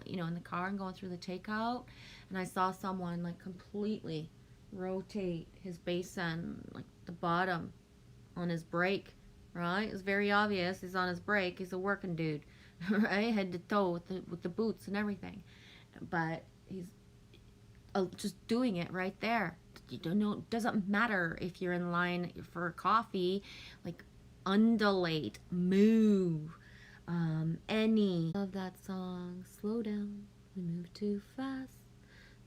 Speaker 2: in the car and going through the takeout. And I saw someone like completely rotate his basin, like the bottom on his brake, right? It's very obvious he's on his brake. He's a working dude, right? Head to toe with the boots and everything. But he's just doing it right there. You don't know. Doesn't matter if you're in line for coffee. Like, undulate, move. Any of that song. Slow down. We move too fast.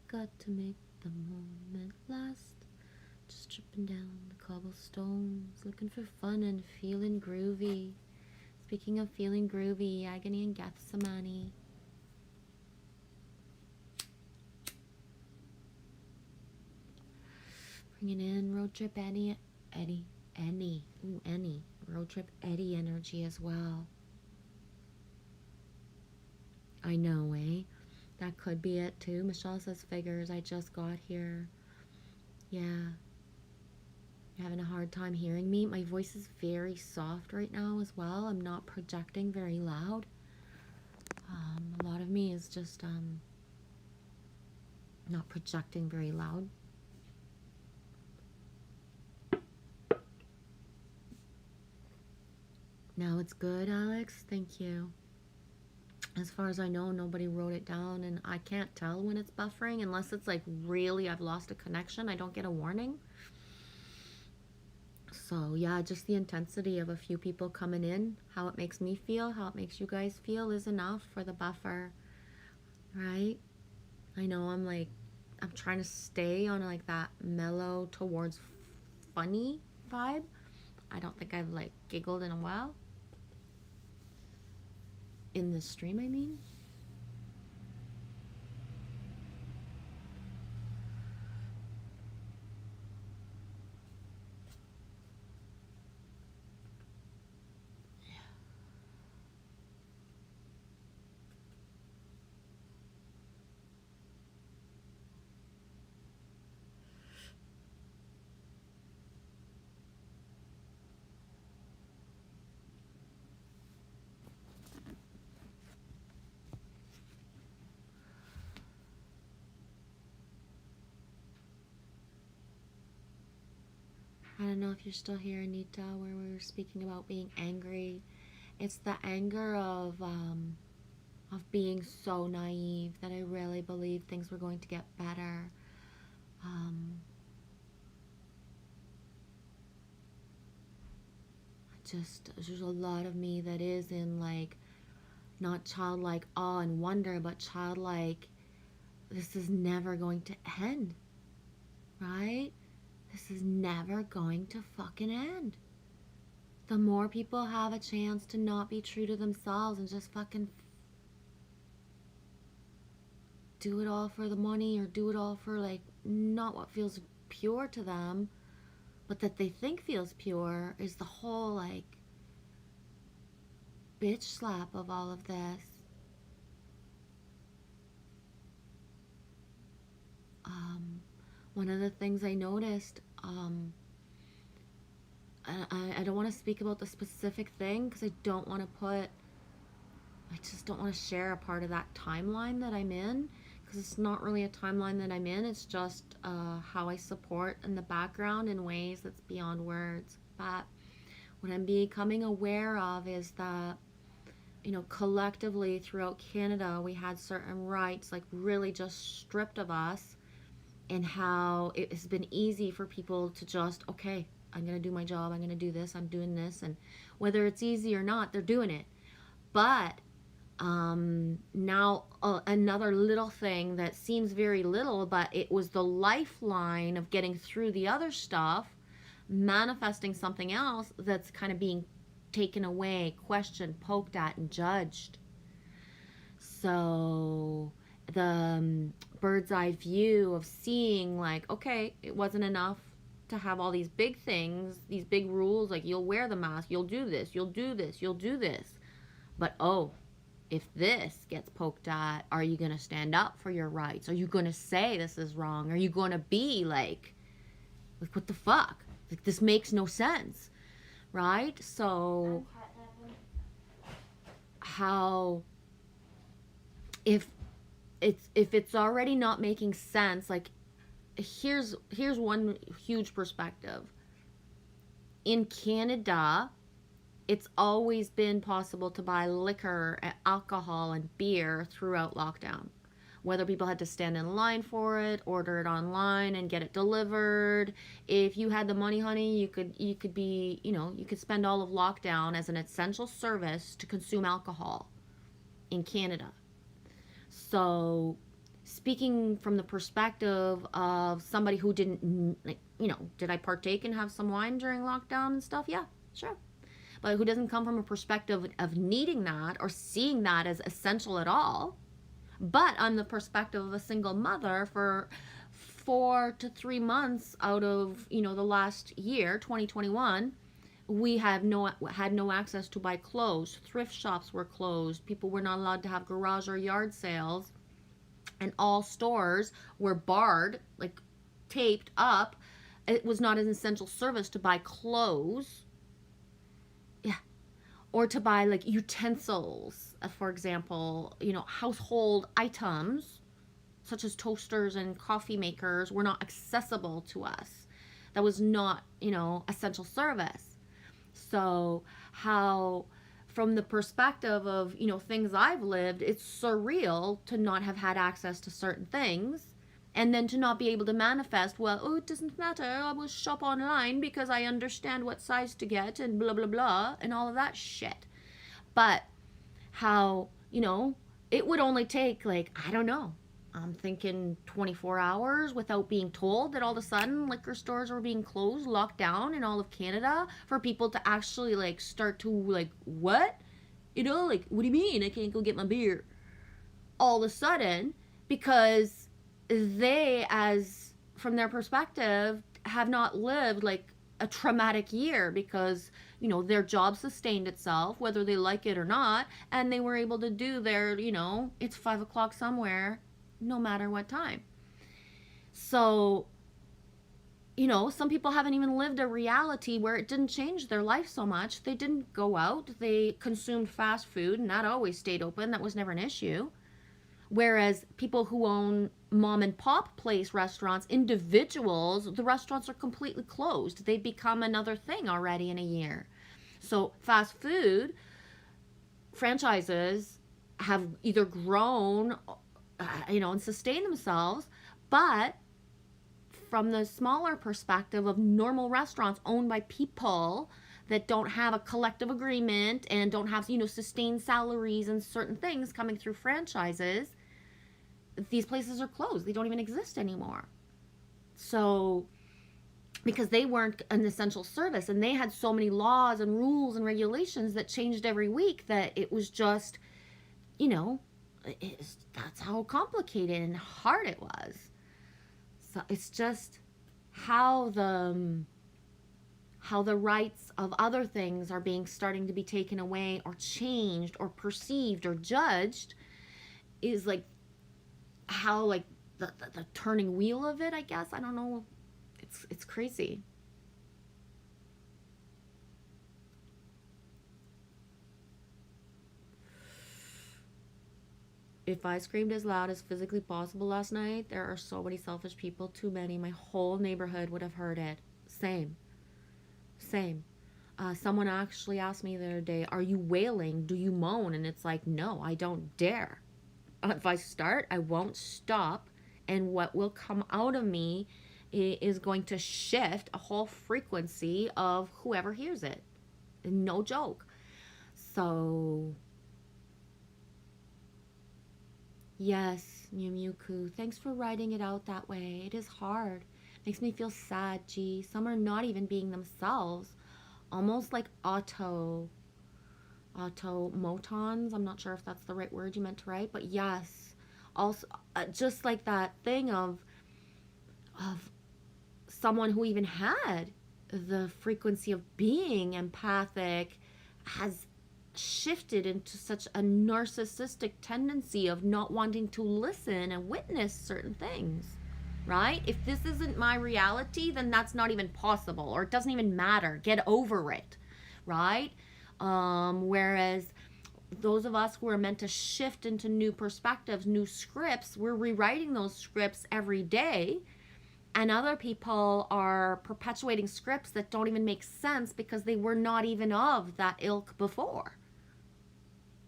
Speaker 2: Got to make the moment last. Just tripping down the cobblestones, looking for fun and feeling groovy. Speaking of feeling groovy, Agony and Gethsemane. Bringing in Road Trip Eddie. Road Trip Eddie energy as well. I know, eh? That could be it too. Michelle says figures. I just got here. Yeah. You're having a hard time hearing me. My voice is very soft right now as well. I'm not projecting very loud. A lot of me is just not projecting very loud. Now it's good, Alex. Thank you. As far as I know, nobody wrote it down, and I can't tell when it's buffering unless it's like really I've lost a connection. I don't get a warning. So yeah, just the intensity of a few people coming in, how it makes me feel, how it makes you guys feel is enough for the buffer, right? I know I'm trying to stay on like that mellow towards funny vibe. I don't think I've like giggled in a while. In the stream, I mean. I don't know if you're still here, Anita, where we were speaking about being angry. It's the anger of being so naive that I really believed things were going to get better. There's a lot of me that is in like, not childlike awe and wonder, but childlike, this is never going to end, right? This is never going to fucking end. The more people have a chance to not be true to themselves and just fucking do it all for the money, or do it all for like not what feels pure to them, but that they think feels pure, is the whole like bitch slap of all of this. One of the things I noticed, I don't want to speak about the specific thing because I don't want to put I just don't want to share a part of that timeline that I'm in, because it's not really a timeline that I'm in. It's just how I support in the background in ways that's beyond words. But what I'm becoming aware of is that, you know, collectively throughout Canada, we had certain rights like really just stripped of us, and how it has been easy for people to just, okay, I'm going to do my job, I'm going to do this, I'm doing this, and whether it's easy or not, they're doing it. But now another little thing that seems very little, but it was the lifeline of getting through the other stuff, manifesting something else that's kind of being taken away, questioned, poked at, and judged. So the bird's eye view of seeing like, okay, it wasn't enough to have all these big things, these big rules, like you'll wear the mask, you'll do this, you'll do this, you'll do this. But oh, if this gets poked at, are you going to stand up for your rights? Are you going to say this is wrong? Are you going to be like, what the fuck? Like, this makes no sense, right? So how, if it's already not making sense, like here's one huge perspective. In Canada, it's always been possible to buy liquor, alcohol, and beer throughout lockdown. Whether people had to stand in line for it, order it online, and get it delivered. If you had the money, honey, you could be, you know, you could spend all of lockdown as an essential service to consume alcohol in Canada. So, speaking from the perspective of somebody who didn't, like, you know, did I partake and have some wine during lockdown and stuff? Yeah, sure. But who doesn't come from a perspective of needing that or seeing that as essential at all. But on the perspective of a single mother, for 4 to 3 months out of, you know, the last year, 2021, we had no access to buy clothes. Thrift shops were closed. People were not allowed to have garage or yard sales. And all stores were barred, like taped up. It was not an essential service to buy clothes. Yeah. Or to buy like utensils, for example, you know, household items such as toasters and coffee makers were not accessible to us. That was not, you know, essential service. So how, from the perspective of, you know, things I've lived, it's surreal to not have had access to certain things, and then to not be able to manifest, well, oh, it doesn't matter, I will shop online because I understand what size to get and blah, blah, blah, and all of that shit. But how, you know, it would only take, like, I don't know, I'm thinking 24 hours without being told that all of a sudden liquor stores were being closed, locked down in all of Canada, for people to actually, like, start to, like, what? You know, like, what do you mean I can't go get my beer? All of a sudden, because they, as from their perspective, have not lived like a traumatic year, because, you know, their job sustained itself, whether they like it or not, and they were able to do their, you know, it's 5 o'clock somewhere, no matter what time. So, you know, some people haven't even lived a reality where it didn't change their life so much. They didn't go out, they consumed fast food, and that always stayed open. That was never an issue. Whereas people who own mom and pop place restaurants, individuals, the restaurants are completely closed. They've become another thing already in a year. So fast food franchises have either grown, you know, and sustained themselves, but from the smaller perspective of normal restaurants owned by people that don't have a collective agreement and don't have, you know, sustained salaries and certain things coming through franchises, these places are closed. They don't even exist anymore. So, because they weren't an essential service, and they had so many laws and rules and regulations that changed every week, that it was just, you know, that's how complicated and hard it was. So it's just how the rights of other things are starting to be taken away or changed or perceived or judged, is like how, like, the turning wheel of it, I guess. I don't know. It's crazy. If I screamed as loud as physically possible last night, there are so many selfish people, too many. My whole neighborhood would have heard it. Same. Same. Someone actually asked me the other day, are you wailing? Do you moan? And it's like, no, I don't dare. If I start, I won't stop. And what will come out of me is going to shift a whole frequency of whoever hears it. No joke. So, yes, Mew Mew Coo, thanks for writing it out that way. It is hard. Makes me feel sad, G. Some are not even being themselves. Almost like automotons. I'm not sure if that's the right word you meant to write, but yes. Also, just like that thing of someone who even had the frequency of being empathic has shifted into such a narcissistic tendency of not wanting to listen and witness certain things, right? If this isn't my reality, then that's not even possible, or it doesn't even matter. Get over it, right? Whereas those of us who are meant to shift into new perspectives, new scripts, we're rewriting those scripts every day. And other people are perpetuating scripts that don't even make sense because they were not even of that ilk before.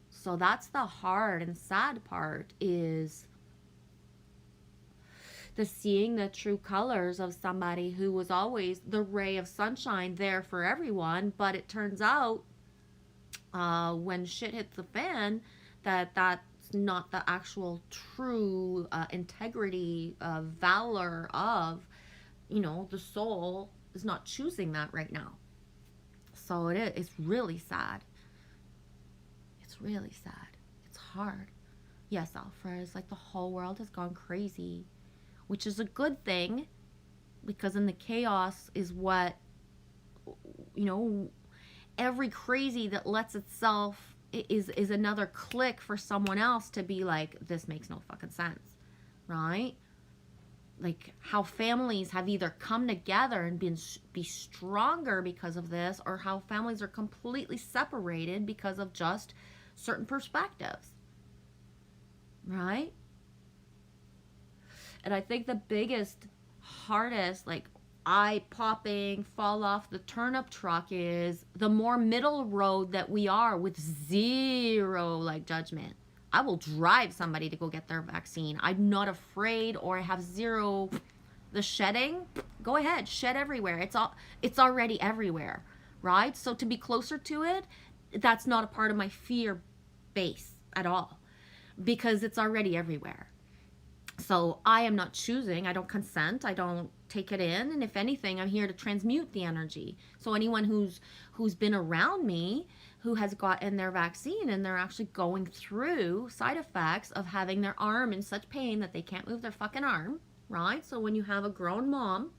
Speaker 2: So that's the hard and sad part, is the seeing the true colors of somebody who was always the ray of sunshine there for everyone. But it turns out when shit hits the fan, that's not the actual true integrity, valor of, the soul is not choosing that right now. So it's really sad. It's really sad. It's hard. Yes, Alfred, it's like the whole world has gone crazy, which is a good thing, because in the chaos is what, every crazy that lets itself is another click for someone else to be like, this makes no fucking sense, right? Like how families have either come together and be stronger because of this, or how families are completely separated because of just certain perspectives, right? And I think the biggest, hardest, like, eye-popping, fall off the turnip truck is the more middle road that we are, with zero, like, judgment. I will drive somebody to go get their vaccine. I'm not afraid, or I have zero. The shedding, go ahead, shed everywhere. It's already everywhere, right? So to be closer to it, that's not a part of my fear base at all, because it's already everywhere. So I am not choosing. I don't consent. I don't take it in. And if anything, I'm here to transmute the energy. So anyone who's been around me, who has gotten their vaccine and they're actually going through side effects of having their arm in such pain that they can't move their fucking arm, right? So when you have a grown mom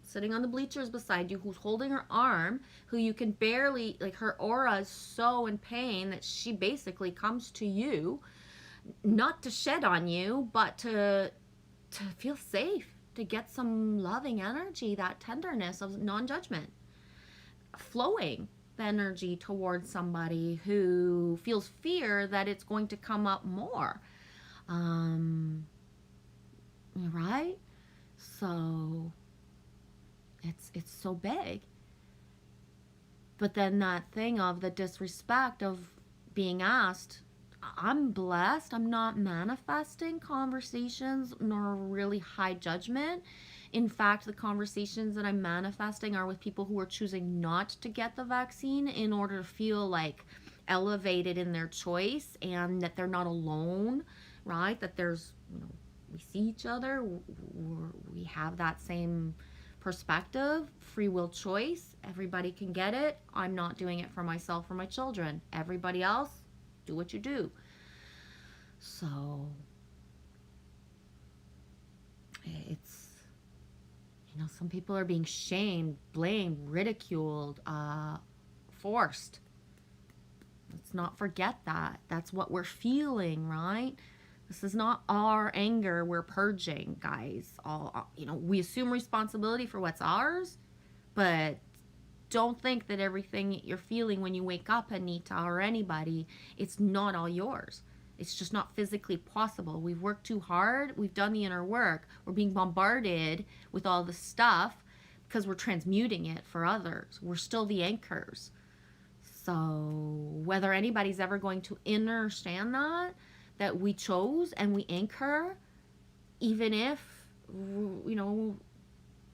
Speaker 2: sitting on the bleachers beside you who's holding her arm, who you can barely, like, her aura is so in pain that she basically comes to you, not to shed on you, but to feel safe, to get some loving energy, that tenderness of non-judgment, flowing the energy towards somebody who feels fear that it's going to come up more, right? So it's so big. But then that thing of the disrespect of being asked, I'm blessed. I'm not manifesting conversations nor really high judgment. In fact, the conversations that I'm manifesting are with people who are choosing not to get the vaccine in order to feel like elevated in their choice, and that they're not alone, right? That there's, we see each other, we have that same perspective, free will choice. Everybody can get it. I'm not doing it for myself or my children. Everybody else, do what you do. So it's, some people are being shamed, blamed, ridiculed, forced. Let's not forget that. That's what we're feeling, right? This is not our anger we're purging, guys. We assume responsibility for what's ours, but don't think that everything you're feeling when you wake up, Anita, or anybody, it's not all yours. It's just not physically possible. We've worked too hard. We've done the inner work. We're being bombarded with all the stuff because we're transmuting it for others. We're still the anchors. So whether anybody's ever going to understand that we chose and we anchor, even if, you know,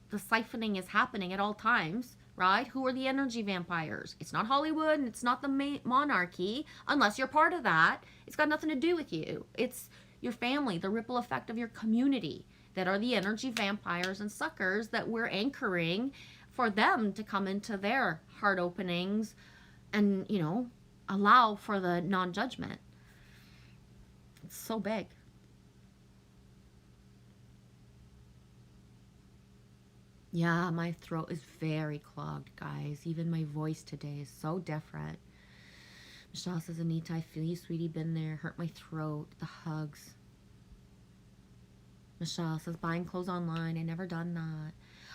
Speaker 2: the siphoning is happening at all times, right? Who are the energy vampires? It's not Hollywood and it's not the monarchy, unless you're part of that. It's got nothing to do with you. It's your family, the ripple effect of your community that are the energy vampires and suckers that we're anchoring for them to come into their heart openings and, you know, allow for the non-judgment. It's so big. Yeah, my throat is very clogged, guys. Even my voice today is so different. Michelle says, Anita, I feel you, sweetie. Been there. Hurt my throat. The hugs. Michelle says, buying clothes online. I never done that.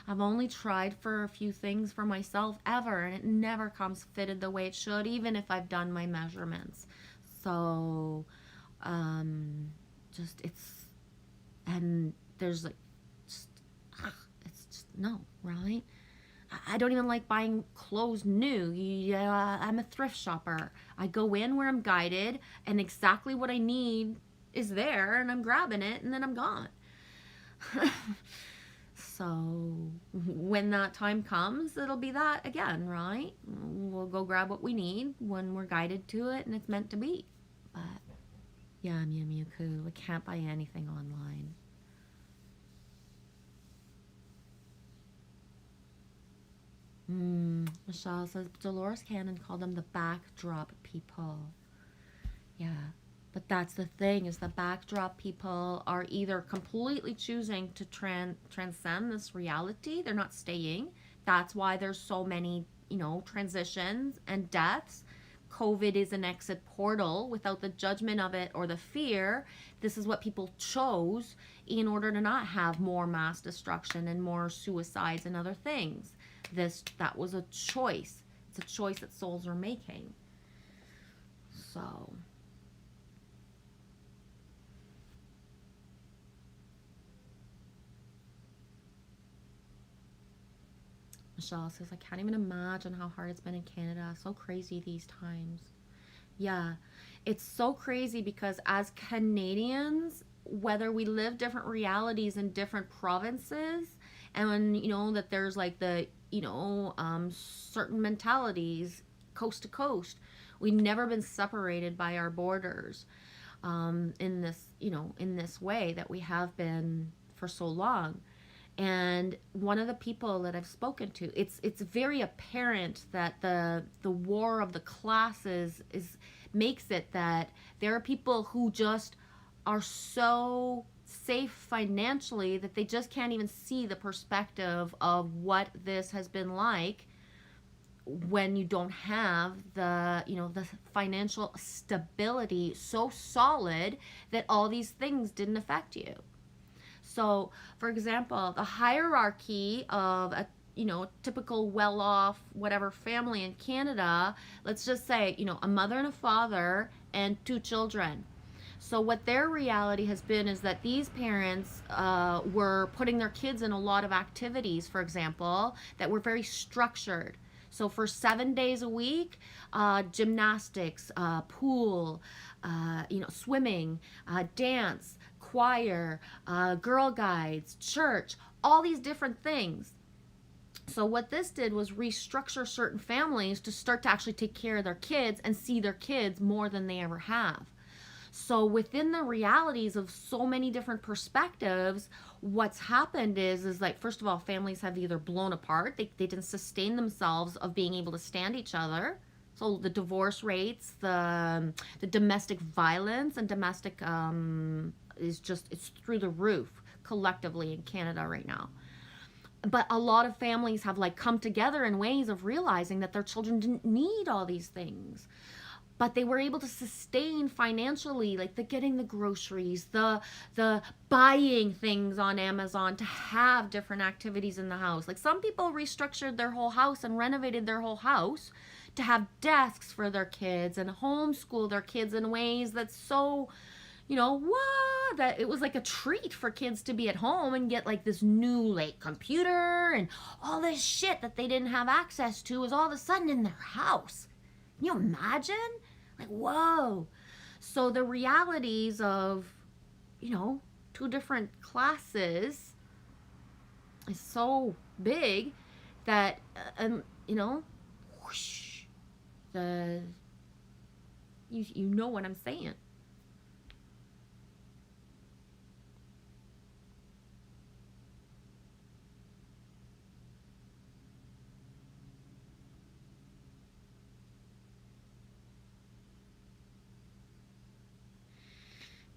Speaker 2: I've only tried for a few things for myself ever, and it never comes fitted the way it should, even if I've done my measurements. So, just, it's, and there's like, no, right? I don't even like buying clothes new. I'm a thrift shopper. I go in where I'm guided and exactly what I need is there and I'm grabbing it and then I'm gone. So when that time comes, it'll be that again, right? We'll go grab what we need when we're guided to it and it's meant to be. But yeah, Mew Mew Coo, I can't buy anything online. Michelle says, Dolores Cannon called them the backdrop people. Yeah, but that's the thing, is the backdrop people are either completely choosing to transcend this reality. They're not staying. That's why there's so many, you know, transitions and deaths. COVID is an exit portal without the judgment of it or the fear. This is what people chose in order to not have more mass destruction and more suicides and other things. That was a choice. It's a choice that souls are making. So Michelle says, I can't even imagine how hard it's been in Canada. So crazy these times. Yeah, it's so crazy because as Canadians, whether we live different realities in different provinces, and when, you know, that there's like the, you know, certain mentalities coast to coast, we've never been separated by our borders in this, you know, in this way that we have been for so long. And one of the people that I've spoken to, it's very apparent that the war of the classes makes it that there are people who just are so safe financially that they just can't even see the perspective of what this has been like when you don't have the, you know, the financial stability so solid that all these things didn't affect you. So, for example, the hierarchy of a, you know, typical well-off whatever family in Canada, let's just say, you know, a mother and a father and 2 children. So what their reality has been is that these parents were putting their kids in a lot of activities, for example, that were very structured. So for 7 days a week, gymnastics, pool, you know, swimming, dance, choir, Girl Guides, church, all these different things. So what this did was restructure certain families to start to actually take care of their kids and see their kids more than they ever have. So within the realities of so many different perspectives, what's happened is like, first of all, families have either blown apart. They didn't sustain themselves of being able to stand each other. So the divorce rates, the domestic violence and domestic it's through the roof collectively in Canada right now. But a lot of families have like come together in ways of realizing that their children didn't need all these things. But they were able to sustain financially, like the getting the groceries, the buying things on Amazon to have different activities in the house. Like some people restructured their whole house and renovated their whole house to have desks for their kids and homeschool their kids in ways that's so, that it was like a treat for kids to be at home and get like this new like computer and all this shit that they didn't have access to is all of a sudden in their house. Can you imagine? Like, whoa. So the realities of, two different classes is so big that, whoosh, you know what I'm saying.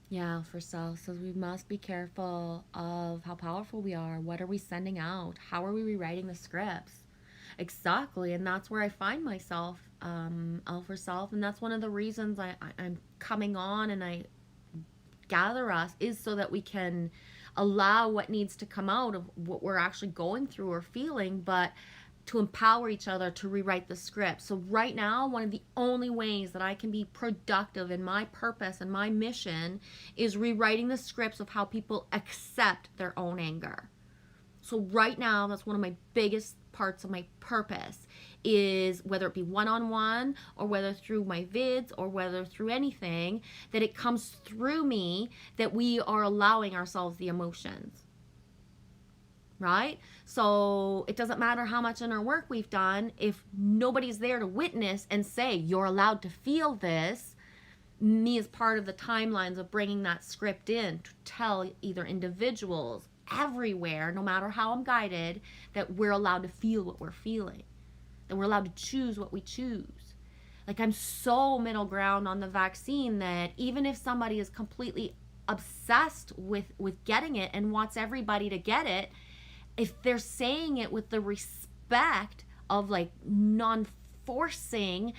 Speaker 2: Yeah, for self. So we must be careful of how powerful we are. What are we sending out? How are we rewriting the scripts? Exactly. And that's where I find myself, L for self. And that's one of the reasons I'm coming on and I gather us is so that we can allow what needs to come out of what we're actually going through or feeling, but to empower each other to rewrite the script. So right now, one of the only ways that I can be productive in my purpose and my mission is rewriting the scripts of how people accept their own anger. So right now, that's one of my biggest parts of my purpose is whether it be one-on-one or whether through my vids or whether through anything, that it comes through me that we are allowing ourselves the emotions. Right? So it doesn't matter how much inner work we've done. If nobody's there to witness and say, you're allowed to feel this, me as part of the timelines of bringing that script in to tell either individuals everywhere, no matter how I'm guided, that we're allowed to feel what we're feeling, that we're allowed to choose what we choose. Like I'm so middle ground on the vaccine that even if somebody is completely obsessed with getting it and wants everybody to get it, if they're saying it with the respect of like non-forcing,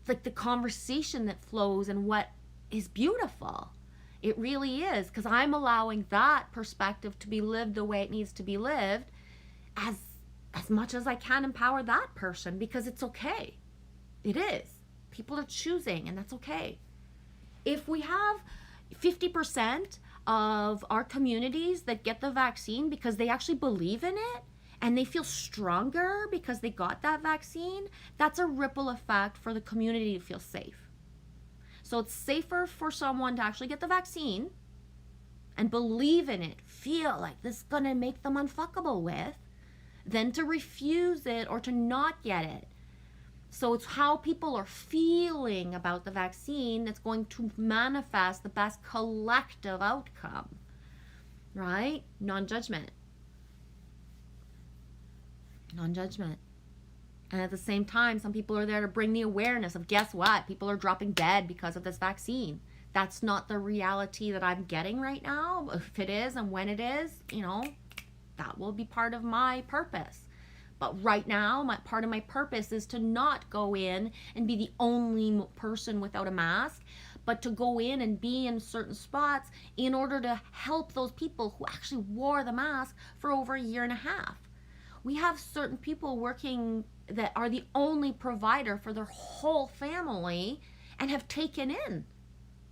Speaker 2: like the conversation that flows and what is beautiful. It really is, because I'm allowing that perspective to be lived the way it needs to be lived as much as I can empower that person, because it's okay. It is. People are choosing, and that's okay. If we have 50% of our communities that get the vaccine because they actually believe in it and they feel stronger because they got that vaccine, that's a ripple effect for the community to feel safe. So it's safer for someone to actually get the vaccine and believe in it, feel like this is going to make them unfuckable with, than to refuse it or to not get it. So it's how people are feeling about the vaccine that's going to manifest the best collective outcome, right? Non-judgment. Non-judgment. And at the same time, some people are there to bring the awareness of, guess what? People are dropping dead because of this vaccine. That's not the reality that I'm getting right now. If it is and when it is, that will be part of my purpose. But right now, part of my purpose is to not go in and be the only person without a mask, but to go in and be in certain spots in order to help those people who actually wore the mask for over a year and a half. We have certain people working that are the only provider for their whole family and have taken in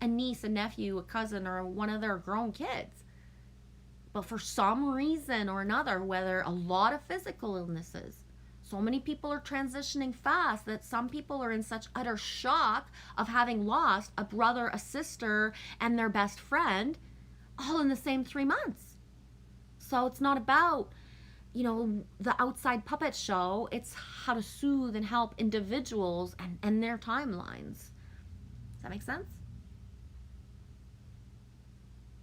Speaker 2: a niece, a nephew, a cousin, or one of their grown kids. But for some reason or another, whether a lot of physical illnesses, so many people are transitioning fast that some people are in such utter shock of having lost a brother, a sister, and their best friend all in the same 3 months. So it's not about, the outside puppet show. It's how to soothe and help individuals and their timelines. Does that make sense?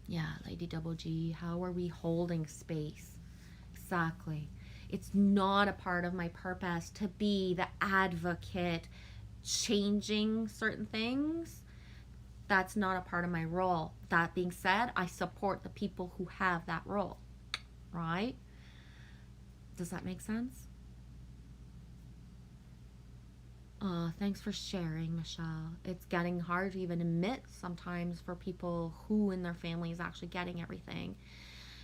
Speaker 2: Yeah, Lady Double G, how are we holding space? Exactly. It's not a part of my purpose to be the advocate changing certain things. That's not a part of my role. That being said, I support the people who have that role, right? Does that make sense? Thanks for sharing, Michelle. It's getting hard to even admit sometimes for people who in their family is actually getting everything,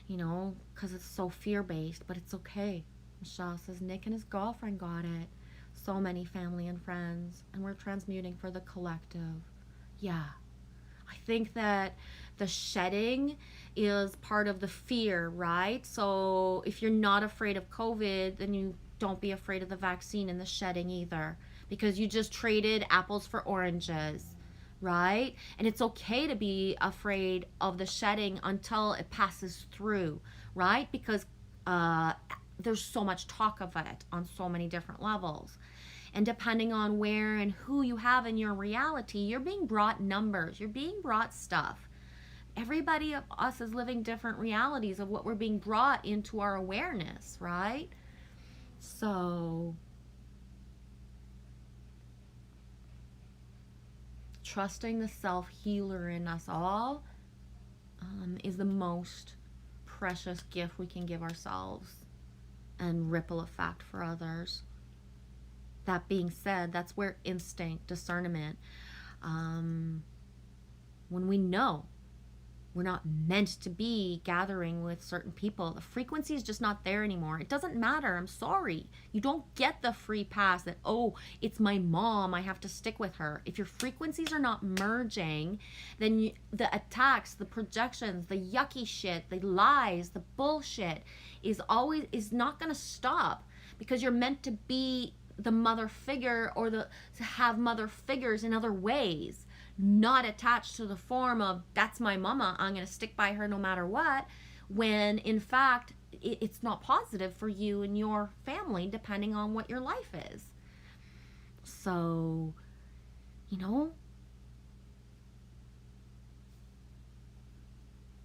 Speaker 2: because it's so fear-based, but it's okay. Michelle says Nick and his girlfriend got it. so many family and friends, and we're transmuting for the collective. Yeah. I think that the shedding is part of the fear, right? So if you're not afraid of COVID, then you don't be afraid of the vaccine and the shedding either, because you just traded apples for oranges, right? And it's okay to be afraid of the shedding until it passes through, right? Because there's so much talk of it on so many different levels. And depending on where and who you have in your reality, you're being brought numbers, you're being brought stuff. Everybody of us is living different realities of what we're being brought into our awareness, right? So trusting the self-healer in us all is the most precious gift we can give ourselves, and ripple effect for others. That being said, that's where instinct, discernment, when we know we're not meant to be gathering with certain people, the frequency is just not there anymore. It doesn't matter. I'm sorry. You don't get the free pass that, oh, it's my mom, I have to stick with her. If your frequencies are not merging, then the attacks, the projections, the yucky shit, the lies, the bullshit is not going to stop, because you're meant to be the mother figure, or to have mother figures in other ways, not attached to the form of that's my mama, I'm going to stick by her no matter what, when in fact it's not positive for you and your family, depending on what your life is. So,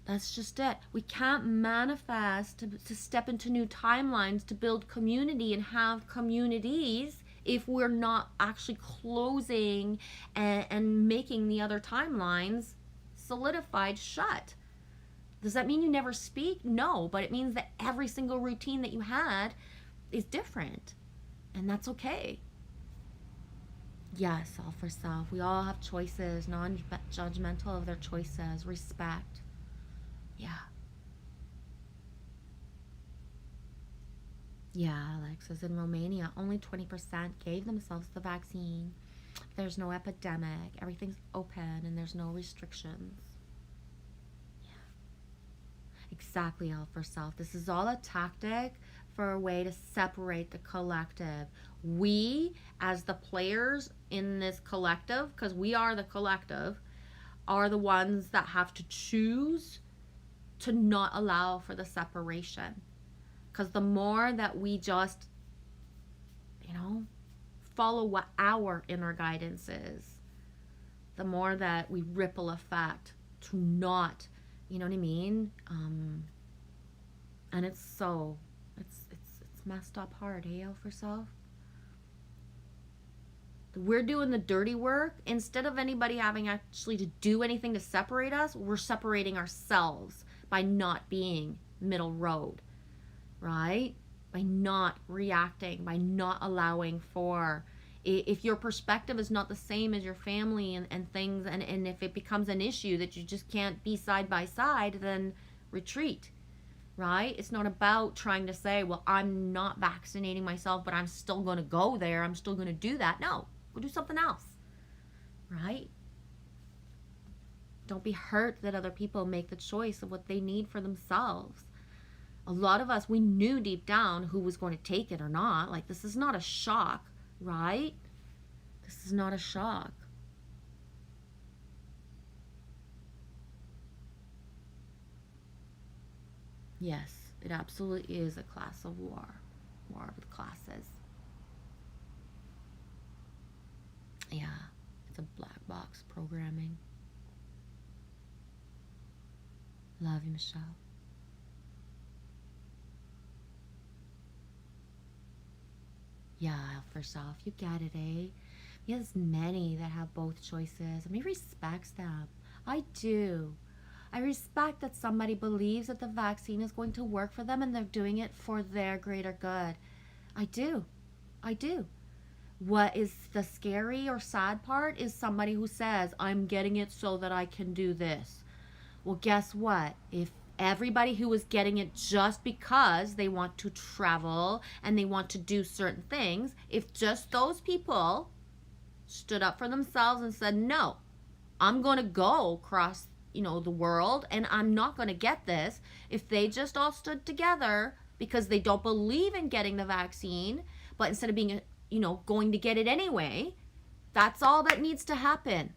Speaker 2: that's just it. We can't manifest to step into new timelines, to build community and have communities, if we're not actually closing and making the other timelines solidified shut. Does that mean you never speak? No, but it means that every single routine that you had is different, and that's okay. Yeah, self for self. We all have choices, non-judgmental of their choices, respect. Yeah. Yeah, Alex is in Romania. Only 20% gave themselves the vaccine. There's no epidemic. Everything's open and there's no restrictions. Yeah. Exactly, all for self. This is all a tactic for a way to separate the collective. We, as the players in this collective, because we are the collective, are the ones that have to choose to not allow for the separation. Because the more that we just, follow what our inner guidance is, the more that we ripple effect to not, you know what I mean? And it's messed up hard, hey, for self. We're doing the dirty work. Instead of anybody having actually to do anything to separate us, we're separating ourselves by not being middle road, right? By not reacting, by not allowing for, if your perspective is not the same as your family and things, and if it becomes an issue that you just can't be side by side, then retreat, right? It's not about trying to say, well, I'm not vaccinating myself, but I'm still going to go there. I'm still going to do that. No, go do something else, right? Don't be hurt that other people make the choice of what they need for themselves. A lot of us, we knew deep down who was going to take it or not. Like, this is not a shock, right? This is not a shock. Yes, it absolutely is a class of war. War of the classes. Yeah, it's a black box programming. Love you, Michelle. Yeah, for self, you get it, eh? There's many that have both choices, and we respect them. I do. I respect that somebody believes that the vaccine is going to work for them and they're doing it for their greater good. I do. I do. What is the scary or sad part is somebody who says, I'm getting it so that I can do this. Well, guess what? If everybody who was getting it just because they want to travel and they want to do certain things, if just those people stood up for themselves and said, no, I'm going to go across, the world, and I'm not going to get this. If they just all stood together because they don't believe in getting the vaccine, but instead of being, going to get it anyway, that's all that needs to happen.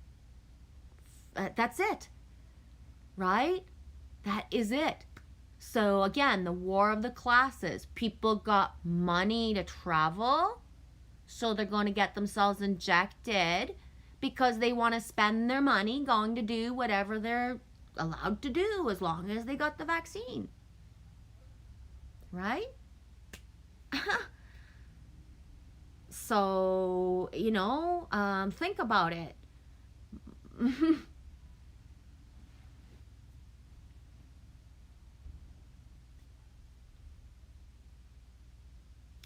Speaker 2: That's it. Right? That is it. So again, the war of the classes. People got money to travel, so they're going to get themselves injected because they want to spend their money going to do whatever they're allowed to do as long as they got the vaccine. Right? So, think about it.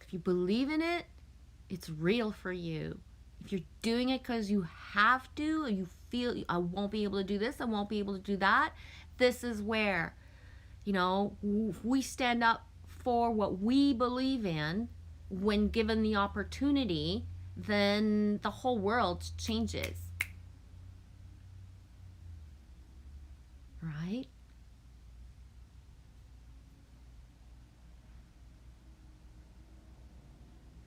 Speaker 2: If you believe in it, it's real for you. If you're doing it because you have to, or you feel, I won't be able to do this, I won't be able to do that, this is where, if we stand up for what we believe in, when given the opportunity, then the whole world changes. Right?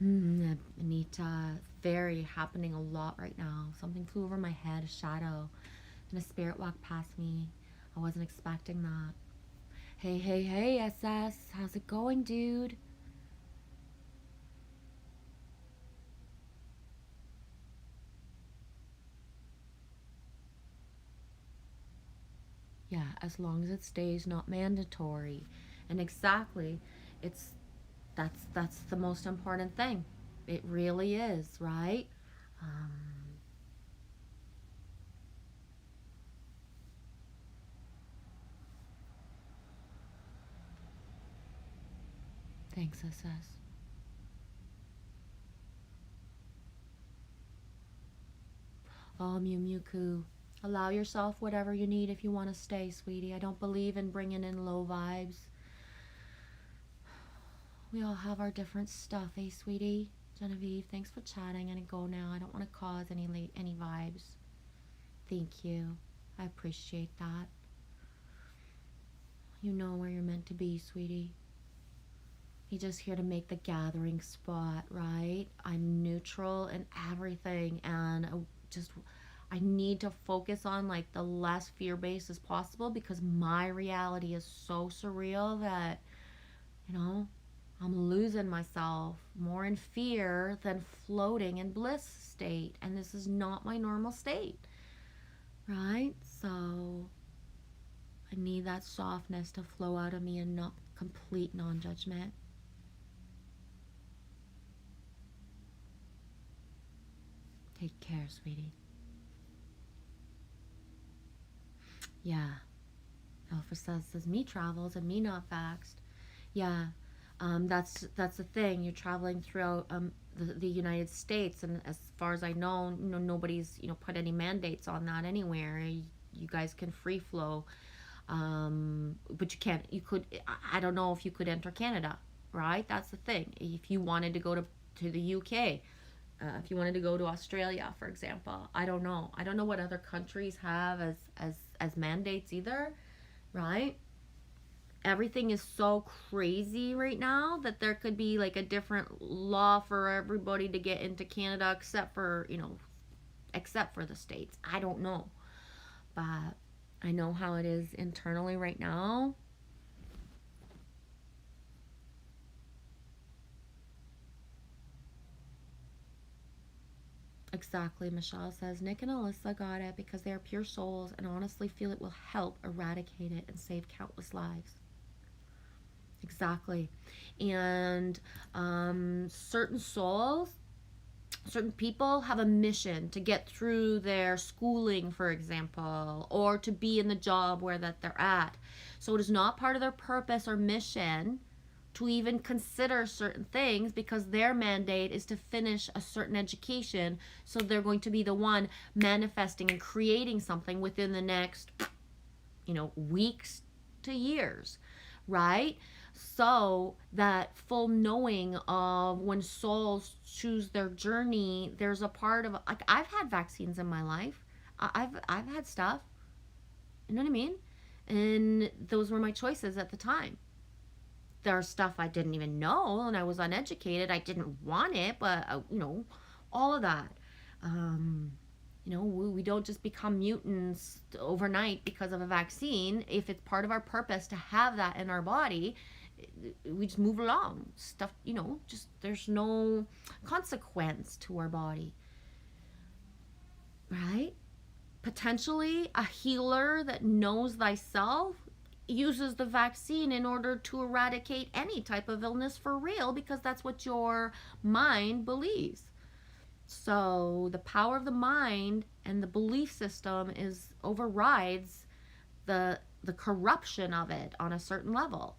Speaker 2: Anita, very happening a lot right now. Something flew over my head, a shadow, and a spirit walked past me. I wasn't expecting that. Hey, SS, how's it going, dude? Yeah, as long as it stays not mandatory. And exactly, that's the most important thing. It really is, right? Thanks, SS. Oh, Mew Mew Coo. Allow yourself whatever you need if you want to stay, sweetie. I don't believe in bringing in low vibes. We all have our different stuff, eh, sweetie? Genevieve, thanks for chatting. I'm gonna go now. I don't want to cause any vibes. Thank you. I appreciate that. You know where you're meant to be, sweetie. You're just here to make the gathering spot, right? I'm neutral in everything, and I need to focus on like the less fear-based as possible, because my reality is so surreal that, I'm losing myself more in fear than floating in bliss state. And this is not my normal state, right? So I need that softness to flow out of me and not complete non-judgment. Take care, sweetie. Yeah. Alpha says me travels and me not vaxxed. Yeah. That's the thing. You're traveling throughout the United States, and as far as I know, nobody's put any mandates on that anywhere. You guys can free flow, but you can't. You could. I don't know if you could enter Canada, right? That's the thing. If you wanted to go to the UK, if you wanted to go to Australia, for example, I don't know. I don't know what other countries have as mandates either, right? Everything is so crazy right now that there could be like a different law for everybody to get into Canada except for the States. I don't know. But I know how it is internally right now. Exactly, Michelle says, Nick and Alyssa got it because they are pure souls and honestly feel it will help eradicate it and save countless lives. Exactly. And certain souls, certain people have a mission to get through their schooling, for example, or to be in the job where that they're at. So it is not part of their purpose or mission to even consider certain things, because their mandate is to finish a certain education. So they're going to be the one manifesting and creating something within the next, weeks to years, right? So that full knowing of when souls choose their journey, there's a part of, like, I've had vaccines in my life. I've had stuff. You know what I mean? And those were my choices at the time. There's stuff I didn't even know and I was uneducated. I didn't want it, but all of that. We don't just become mutants overnight because of a vaccine. If it's part of our purpose to have that in our body, we just move along. Stuff, just there's no consequence to our body. Right? Potentially, a healer that knows thyself uses the vaccine in order to eradicate any type of illness for real, because that's what your mind believes. So the power of the mind and the belief system overrides the corruption of it on a certain level,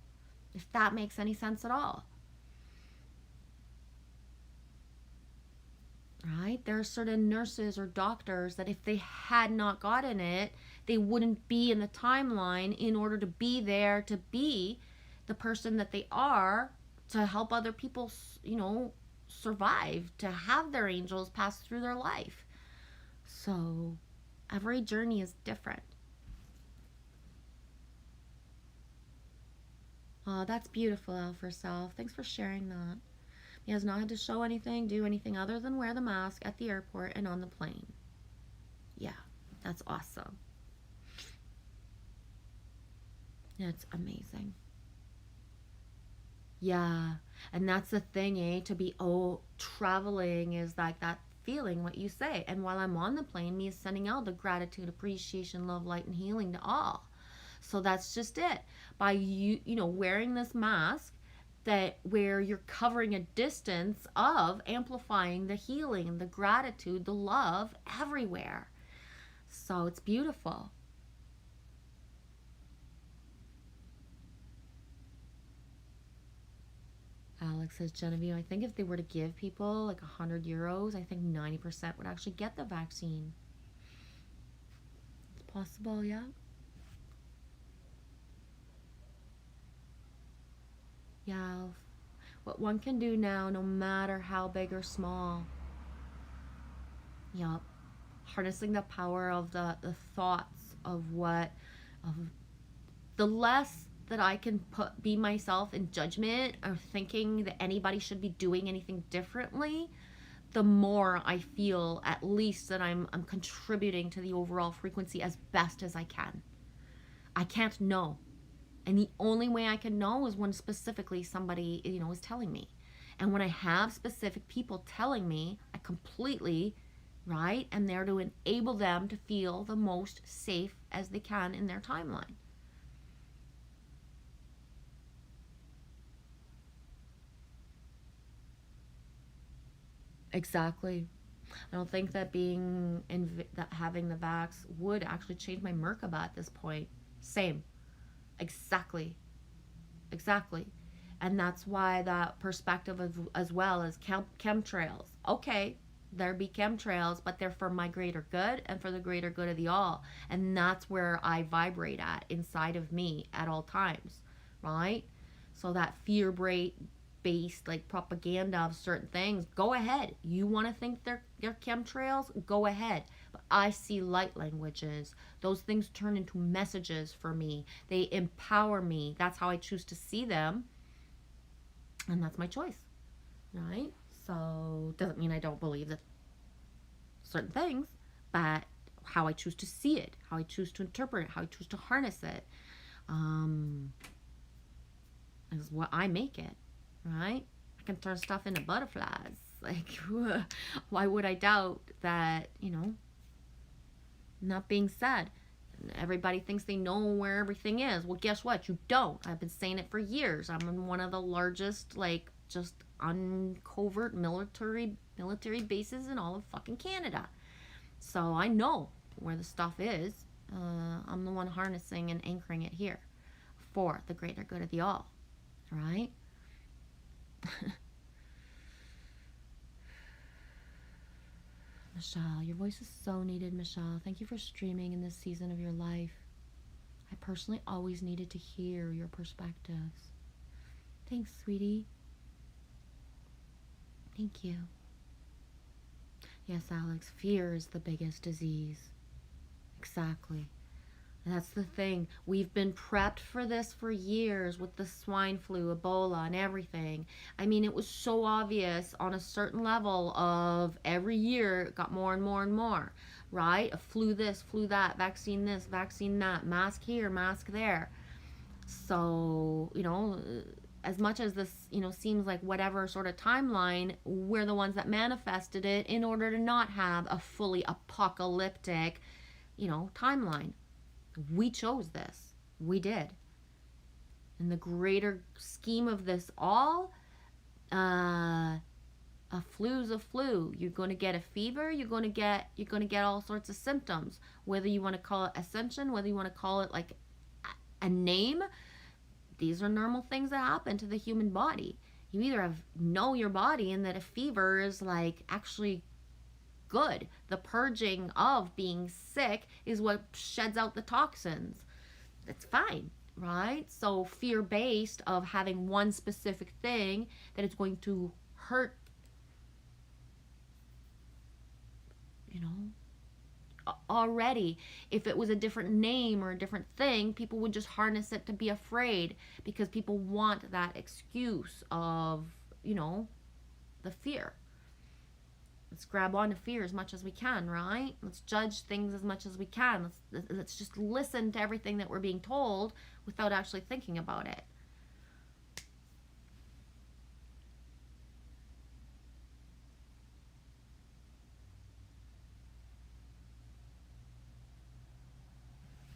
Speaker 2: if that makes any sense at all. Right? There are certain nurses or doctors that if they had not gotten it, they wouldn't be in the timeline in order to be there, to be the person that they are, to help other people, survive, to have their angels pass through their life. So every journey is different. Oh, that's beautiful, Alpha Self. Thanks for sharing that. He has not had to show anything, do anything other than wear the mask at the airport and on the plane. Yeah, that's awesome. It's amazing. Yeah, and that's the thing, to be traveling is like that feeling, what you say. And while I'm on the plane, me is sending out the gratitude, appreciation, love, light, and healing to all. So that's just it. By wearing this mask, where you're covering a distance of amplifying the healing, the gratitude, the love everywhere. So it's beautiful. Alex says, Genevieve, I think if they were to give people like €100, I think 90% would actually get the vaccine. It's possible, yeah. Yeah, what one can do now, no matter how big or small. Yup. Harnessing the power of the thoughts of the less that I can be myself in judgment or thinking that anybody should be doing anything differently, the more I feel at least that I'm contributing to the overall frequency as best as I can. I can't know. And the only way I can know is when specifically somebody, is telling me. And when I have specific people telling me, I completely, right, am there to enable them to feel the most safe as they can in their timeline. Exactly. I don't think that having the vax would actually change my Merkaba at this point. Same. Exactly. And that's why that perspective as well as chemtrails. Okay, there be chemtrails, but they're for my greater good and for the greater good of the all. And that's where I vibrate at inside of me at all times, right? So that fear-based like propaganda of certain things, go ahead. You want to think they're chemtrails? Go ahead. But I see light languages. Those things turn into messages for me. They empower me. That's how I choose to see them. And that's my choice, right? So doesn't mean I don't believe that certain things, but how I choose to see it, how I choose to interpret it, how I choose to harness it, is what I make it, right? I can turn stuff into butterflies. Like, why would I doubt that, not being said? Everybody thinks they know where everything is. Well, guess what? You don't. I've been saying it for years. I'm in one of the largest, just uncovert military bases in all of fucking Canada. So I know where the stuff is. I'm the one harnessing and anchoring it here for the greater good of the all. Right? Michelle, your voice is so needed, Michelle. Thank you for streaming in this season of your life. I personally always needed to hear your perspectives. Thanks, sweetie. Thank you. Yes, Alex, fear is the biggest disease. Exactly. That's the thing. We've been prepped for this for years with the swine flu, Ebola, and everything. I mean, it was so obvious on a certain level of every year it got more and more and more, right? A flu this, flu that, vaccine this, vaccine that, mask here, mask there. So, as much as this, seems like whatever sort of timeline, we're the ones that manifested it in order to not have a fully apocalyptic, timeline. We chose this. We did. In the greater scheme of this all, a flu's a flu. You're going to get a fever. You're going to get all sorts of symptoms. Whether you want to call it ascension, whether you want to call it like a name, these are normal things that happen to the human body. You either know your body and that a fever is like actually good. The purging of being sick is what sheds out the toxins. That's fine, right? So fear-based of having one specific thing that is going to hurt, already. If it was a different name or a different thing, people would just harness it to be afraid because people want that excuse of, the fear. Let's grab on to fear as much as we can, right? Let's judge things as much as we can. Let's just listen to everything that we're being told without actually thinking about it.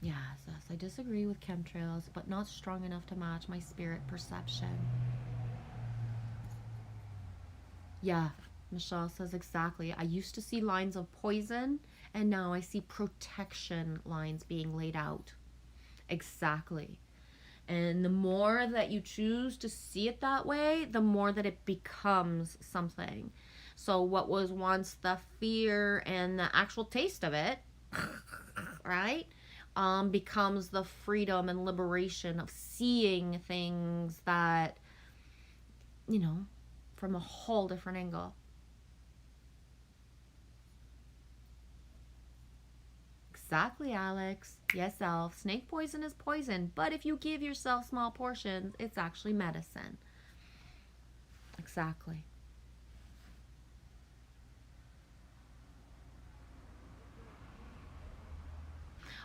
Speaker 2: Yes, I disagree with chemtrails, but not strong enough to match my spirit perception. Yeah. Michelle says exactly. I used to see lines of poison, and now I see protection lines being laid out. Exactly. And the more that you choose to see it that way, the more that it becomes something. So what was once the fear and the actual taste of it, right, becomes the freedom and liberation of seeing things that, from a whole different angle. Exactly, Alex. Yes, Elf. Snake poison is poison, but if you give yourself small portions, it's actually medicine. Exactly.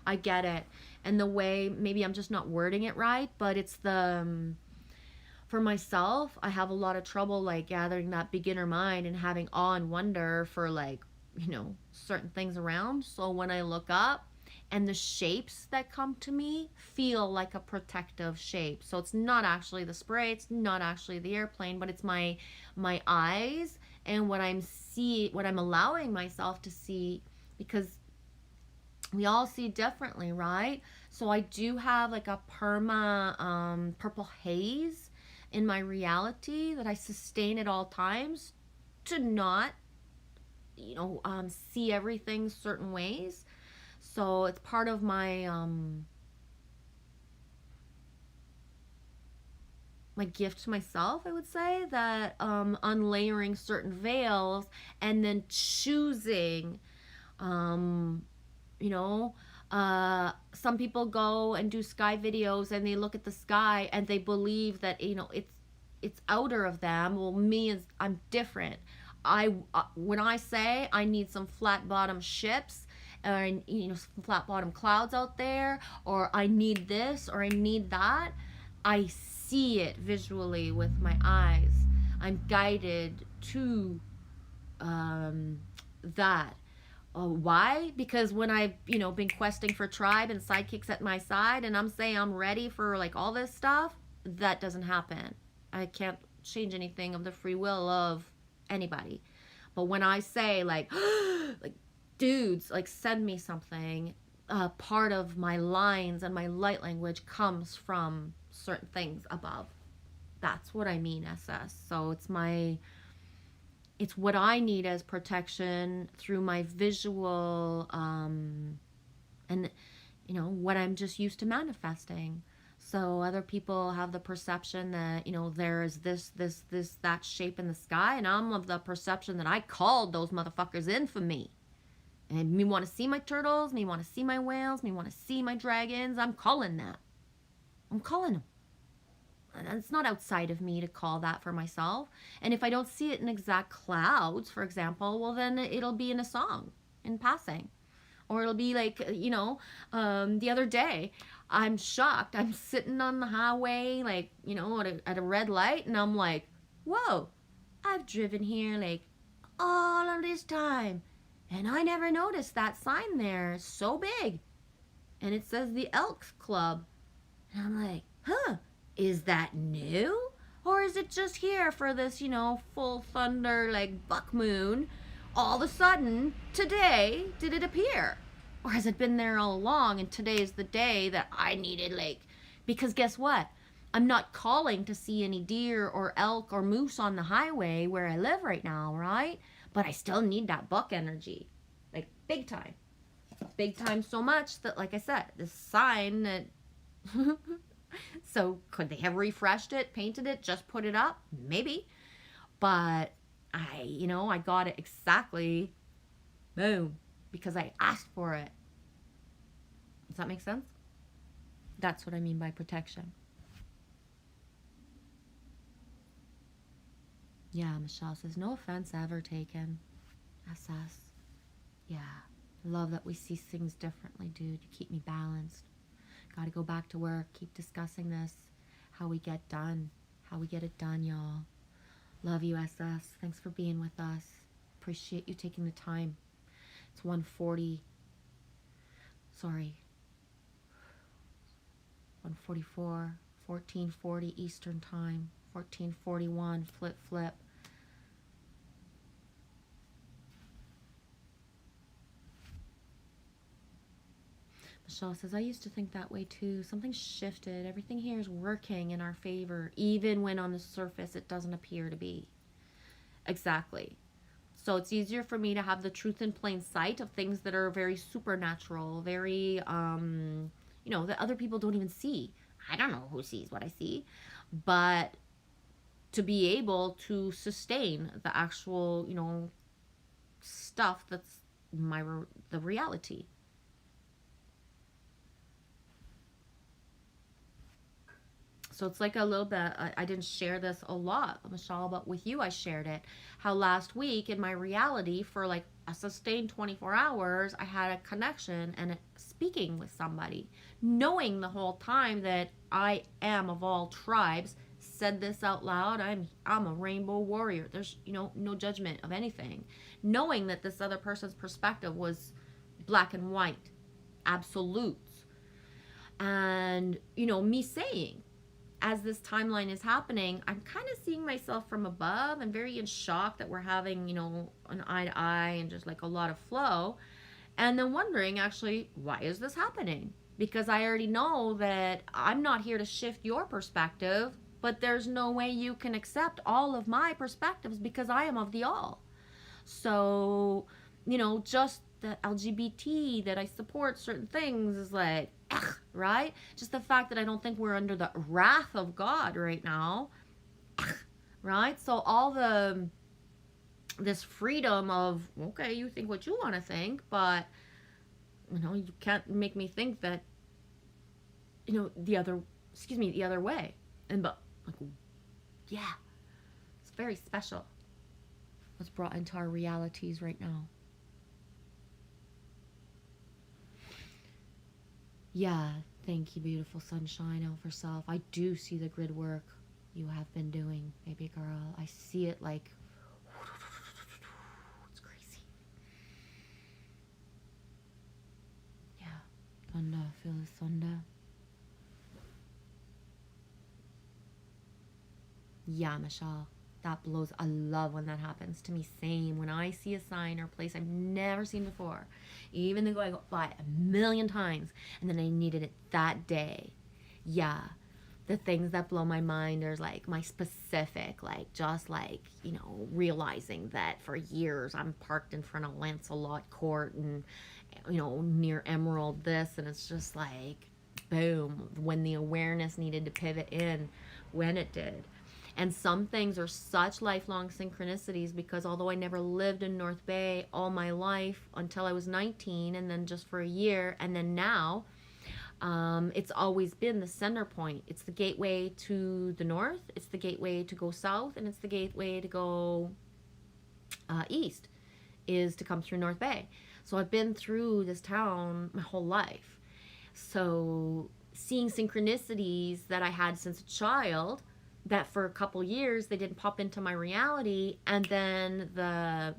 Speaker 2: I get it. And the way, maybe I'm just not wording it right, but it's for myself, I have a lot of trouble like gathering that beginner mind and having awe and wonder for like, certain things around. So when I look up and the shapes that come to me feel like a protective shape. So it's not actually the spray, it's not actually the airplane, but it's my eyes and what I'm allowing myself to see, because we all see differently, right? So I do have like a perma purple haze in my reality that I sustain at all times to not see everything certain ways. So it's part of my my gift to myself, I would say, that unlayering certain veils and then choosing, some people go and do sky videos and they look at the sky and they believe that it's outer of them. Well, I'm different. When I say I need some flat bottom ships, or some flat bottom clouds out there, or I need this or I need that, I see it visually with my eyes. I'm guided to that. Why? Because when I've been questing for tribe and sidekicks at my side and I'm saying I'm ready for like all this stuff, that doesn't happen. I can't change anything of the free will of anybody. But when I say like like dudes, like send me something, part of my lines and my light language comes from certain things above. That's what I mean, SS. So it's what I need as protection through my visual and you know, what I'm just used to manifesting. So other people have the perception that, you know, there is this, that shape in the sky, and I'm of the perception that I called those motherfuckers in for me. And me want to see my turtles, me want to see my whales, me want to see my dragons. I'm calling that. I'm calling them. And it's not outside of me to call that for myself. And if I don't see it in exact clouds, for example, well, then it'll be in a song in passing. Or it'll be like, you know, the other day, I'm shocked. I'm sitting on the highway, like, you know, at a red light, and I'm like, whoa, I've driven here like all of this time, and I never noticed that sign there. It's so big. And it says the Elks Club. And I'm like, huh, is that new? Or is it just here for this, you know, full thunder, like buck moon? All of a sudden, today, did it appear? Or has it been there all along, and today is the day that I needed, like, because guess what? I'm not calling to see any deer or elk or moose on the highway where I live right now, right? But I still need that buck energy, like big time. Big time so much that, like I said, this sign that... So could they have refreshed it, painted it, just put it up? Maybe. But I got it exactly, boom, because I asked for it. Does that make sense? That's what I mean by protection. Yeah, Michelle says, no offense ever taken. SS. Yeah, love that we see things differently, dude. You keep me balanced. Got to go back to work, keep discussing this, how we get done, how we get it done, y'all. Love you, SS. Thanks for being with us. Appreciate you taking the time. It's 1:40. Sorry. 1:44. 14:40 Eastern Time. 14:41. Flip. Michelle says, I used to think that way too. Something shifted. Everything here is working in our favor, even when on the surface it doesn't appear to be. Exactly. So it's easier for me to have the truth in plain sight of things that are very supernatural, very, that other people don't even see. I don't know who sees what I see. But to be able to sustain the actual, stuff that's the reality. So it's like a little bit, I didn't share this a lot, Michelle, but with you I shared it. How last week in my reality for like a sustained 24 hours, I had a connection and speaking with somebody, knowing the whole time that I am of all tribes, said this out loud, I'm a rainbow warrior. There's, no judgment of anything. Knowing that this other person's perspective was black and white, absolutes. And, me saying, as this timeline is happening, I'm kind of seeing myself from above and very in shock that we're having, an eye to eye and just like a lot of flow. And then wondering, actually, why is this happening? Because I already know that I'm not here to shift your perspective, but there's no way you can accept all of my perspectives because I am of the all. So, just the LGBT, that I support certain things is like, right? Just the fact that I don't think we're under the wrath of God right now, right? So all this freedom of, okay, you think what you want to think, but, you can't make me think that, the other way. And, but, like, yeah, it's very special what's brought into our realities right now. Yeah, thank you, beautiful sunshine over self. I do see the grid work you have been doing, baby girl. I see it like, it's crazy. Yeah, thunder, feel the thunder. Yeah, Michelle, that blows. I love when that happens to me. Same, when I see a sign or place I've never seen before, even though I go by 1,000,000 times, and then I needed it that day. Yeah, the things that blow my mind are like my specific, like just like, you know, realizing that for years I'm parked in front of Lancelot Court and, you know, near Emerald this, and it's just like, boom, when the awareness needed to pivot in, when it did. And some things are such lifelong synchronicities, because although I never lived in North Bay all my life until I was 19, and then just for a year, and then now, it's always been the center point. It's the gateway to the north, it's the gateway to go south, and it's the gateway to go east, is to come through North Bay. So I've been through this town my whole life. So seeing synchronicities that I had since a child, that for a couple years they didn't pop into my reality, and then the,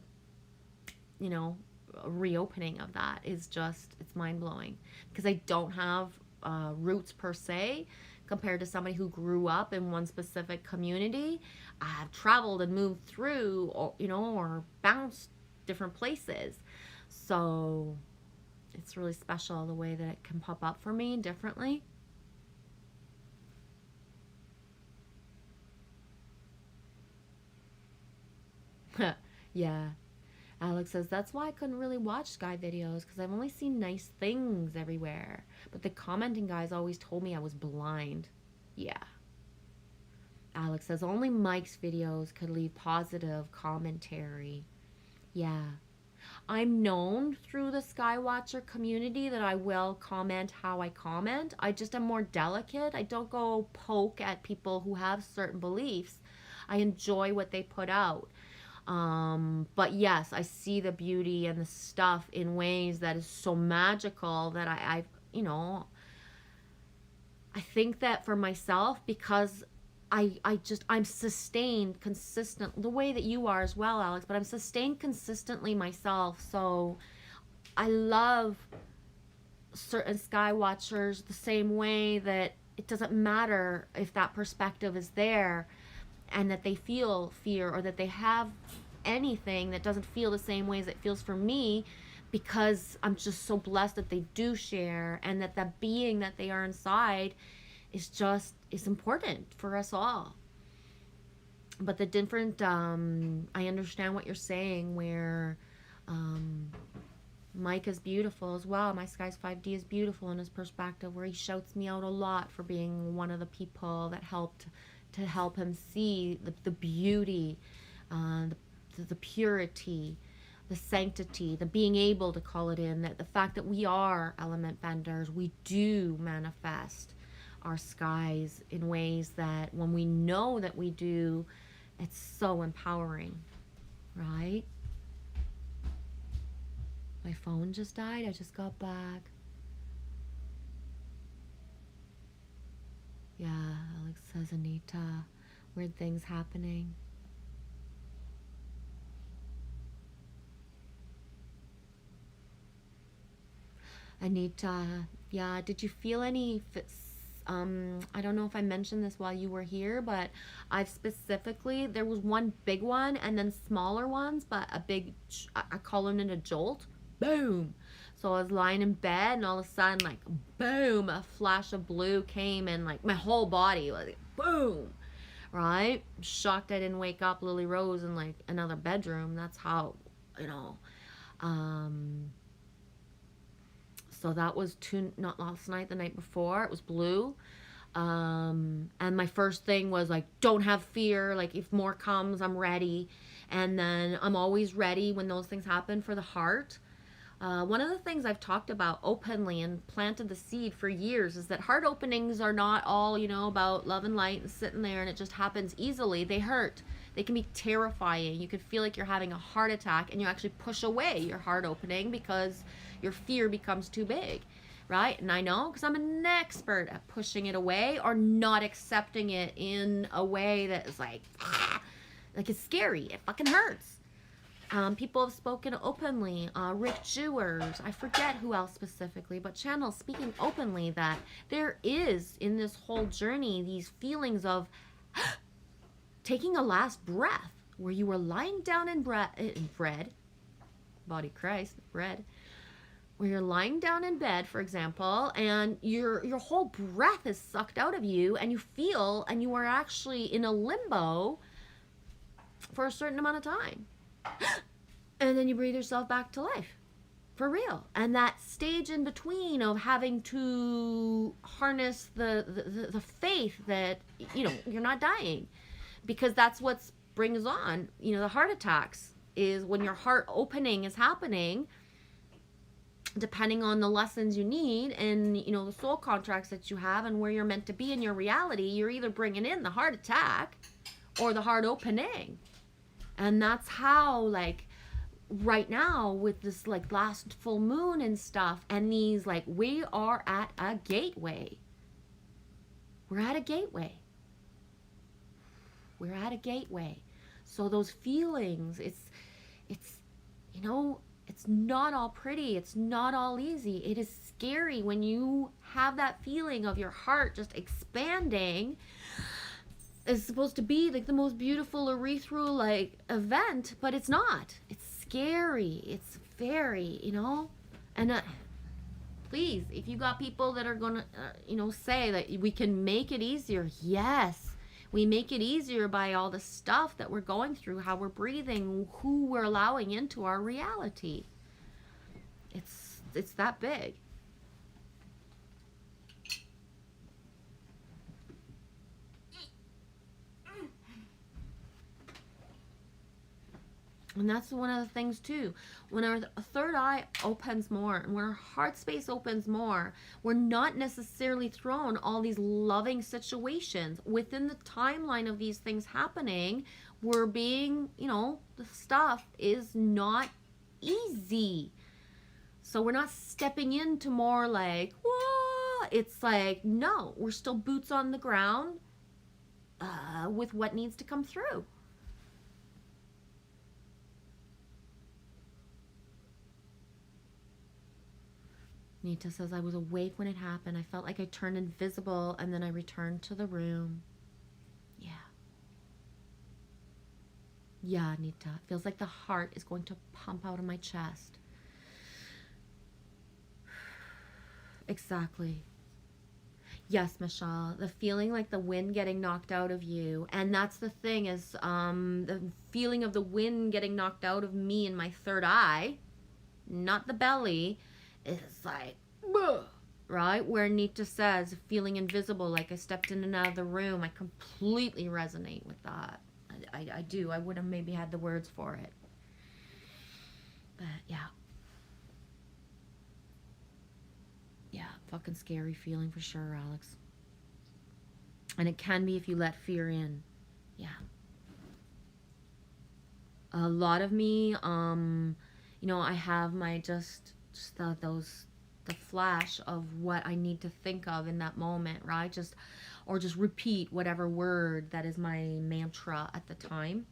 Speaker 2: you know, reopening of that is just, it's mind-blowing, because I don't have roots per se compared to somebody who grew up in one specific community. I have traveled and moved through, or, you know, or bounced different places. So it's really special the way that it can pop up for me differently. Yeah. Alex says, that's why I couldn't really watch Sky videos, because I've only seen nice things everywhere. But the commenting guys always told me I was blind. Yeah. Alex says, only Mike's videos could leave positive commentary. Yeah. I'm known through the Skywatcher community that I will comment how I comment. I just am more delicate. I don't go poke at people who have certain beliefs. I enjoy what they put out. But yes, I see the beauty and the stuff in ways that is so magical that I you know, I think that for myself, because I'm sustained consistent, the way that you are as well, Alex, but I'm sustained consistently myself. So I love certain Skywatchers the same way that it doesn't matter if that perspective is there, and that they feel fear, or that they have anything that doesn't feel the same way as it feels for me, because I'm just so blessed that they do share, and that the being that they are inside is important for us all. But the different, I understand what you're saying, where Mike is beautiful as well. My Skies 5D is beautiful in his perspective, where he shouts me out a lot for being one of the people that helped to help him see the beauty, the purity, the sanctity, the being able to call it in, that the fact that we are element benders, we do manifest our skies in ways that when we know that we do, it's so empowering, right? My phone just died. I just got back. Yeah, Alex says, Anita, weird things happening. Anita, yeah, did you feel any, I don't know if I mentioned this while you were here, but I've specifically, there was one big one and then smaller ones, but a big, I call it a jolt, boom. So I was lying in bed, and all of a sudden, like, boom, a flash of blue came, and like my whole body was like, boom, right? I'm shocked I didn't wake up Lily Rose in like another bedroom. That's how, you know, so that was not last night, the night before. It was blue. And my first thing was like, don't have fear. Like, if more comes, I'm ready. And then I'm always ready when those things happen for the heart. One of the things I've talked about openly and planted the seed for years is that heart openings are not all, you know, about love and light and sitting there and it just happens easily. They hurt. They can be terrifying. You could feel like you're having a heart attack, and you actually push away your heart opening because your fear becomes too big, right? And I know, because I'm an expert at pushing it away or not accepting it in a way that is like it's scary. It fucking hurts. People have spoken openly. Rick Jewers, I forget who else specifically, but channels speaking openly that there is in this whole journey these feelings of taking a last breath, where you were lying down in bread, body Christ, bread, where you're lying down in bed, for example, and your whole breath is sucked out of you, and you feel, and you are actually in a limbo for a certain amount of time. And then you breathe yourself back to life. For real. And that stage in between of having to harness the faith that, you know, you're not dying. Because that's what brings on, you know, the heart attacks, is when your heart opening is happening, depending on the lessons you need and, you know, the soul contracts that you have and where you're meant to be in your reality, you're either bringing in the heart attack or the heart opening. And that's how, like, right now with this, like, last full moon and stuff, and these, like, we are at a gateway. We're at a gateway. We're at a gateway. So those feelings, it's, you know, it's not all pretty. It's not all easy. It is scary when you have that feeling of your heart just expanding. It's supposed to be like the most beautiful urethral, like, event, but it's not. It's scary. It's very, you know, and please, if you got people that are gonna, you know, say that we can make it easier, yes. We make it easier by all the stuff that we're going through, how we're breathing, who we're allowing into our reality. It's that big. And that's one of the things too. When our third eye opens more, and when our heart space opens more, we're not necessarily thrown all these loving situations. Within the timeline of these things happening, we're being, you know, the stuff is not easy. So we're not stepping into more like, whoa. It's like, no, we're still boots on the ground with what needs to come through. Nita says, I was awake when it happened. I felt like I turned invisible, and then I returned to the room. Yeah. Yeah, Nita. It feels like the heart is going to pump out of my chest. Exactly. Yes, Michelle. The feeling like the wind getting knocked out of you. And that's the thing is the feeling of the wind getting knocked out of me in my third eye, not the belly. It's like, right? Where Nita says, feeling invisible, like I stepped in and out of the room. I completely resonate with that. I do. I would have maybe had the words for it. But yeah. Yeah, fucking scary feeling for sure, Alex. And it can be if you let fear in. Yeah. A lot of me, you know, I have my just the flash of what I need to think of in that moment, right? Or just repeat whatever word that is my mantra at the time.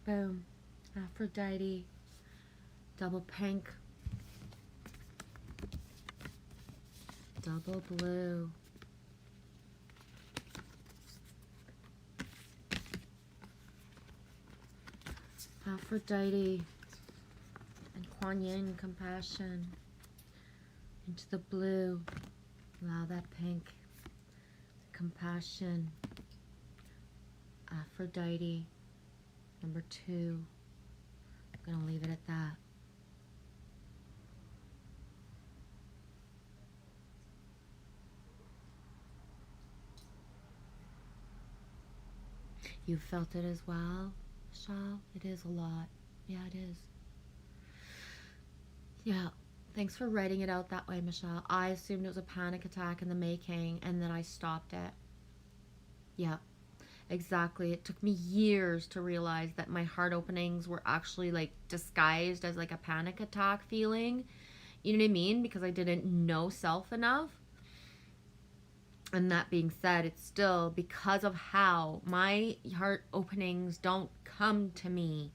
Speaker 2: Boom. Aphrodite. Double pink. Double blue. Aphrodite. And Kuan Yin, compassion. Into the blue. Allow that pink. Compassion. Aphrodite. Number 2. I'm going to leave it at that. You felt it as well, Michelle? It is a lot. Yeah, it is. Yeah. Thanks for writing it out that way, Michelle. I assumed it was a panic attack in the making, and then I stopped it. Yeah, exactly. It took me years to realize that my heart openings were actually like disguised as like a panic attack feeling. You know what I mean? Because I didn't know self enough. And that being said, it's still because of how my heart openings don't come to me.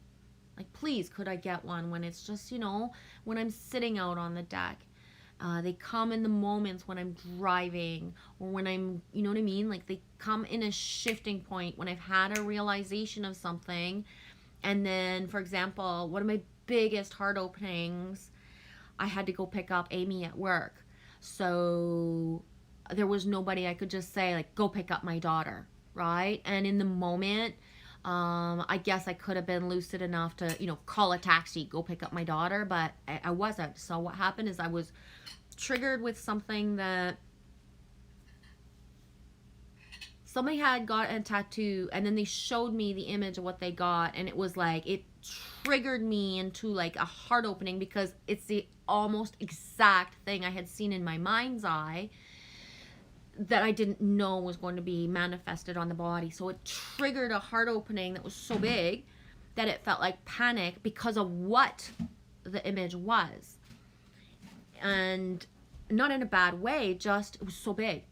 Speaker 2: Like, please, could I get one when it's just, you know, when I'm sitting out on the deck? They come in the moments when I'm driving or when I'm, you know what I mean? Like, they come in a shifting point when I've had a realization of something. And then, for example, one of my biggest heart openings, I had to go pick up Amy at work. So there was nobody I could just say, like, go pick up my daughter, right? And in the moment, I guess I could have been lucid enough to, you know, call a taxi, go pick up my daughter, but I wasn't. So what happened is I was triggered with something that somebody had got a tattoo, and then they showed me the image of what they got, and it was like, it triggered me into like a heart opening because it's the almost exact thing I had seen in my mind's eye that I didn't know was going to be manifested on the body. So it triggered a heart opening that was so big that it felt like panic because of what the image was. And not in a bad way, just it was so big.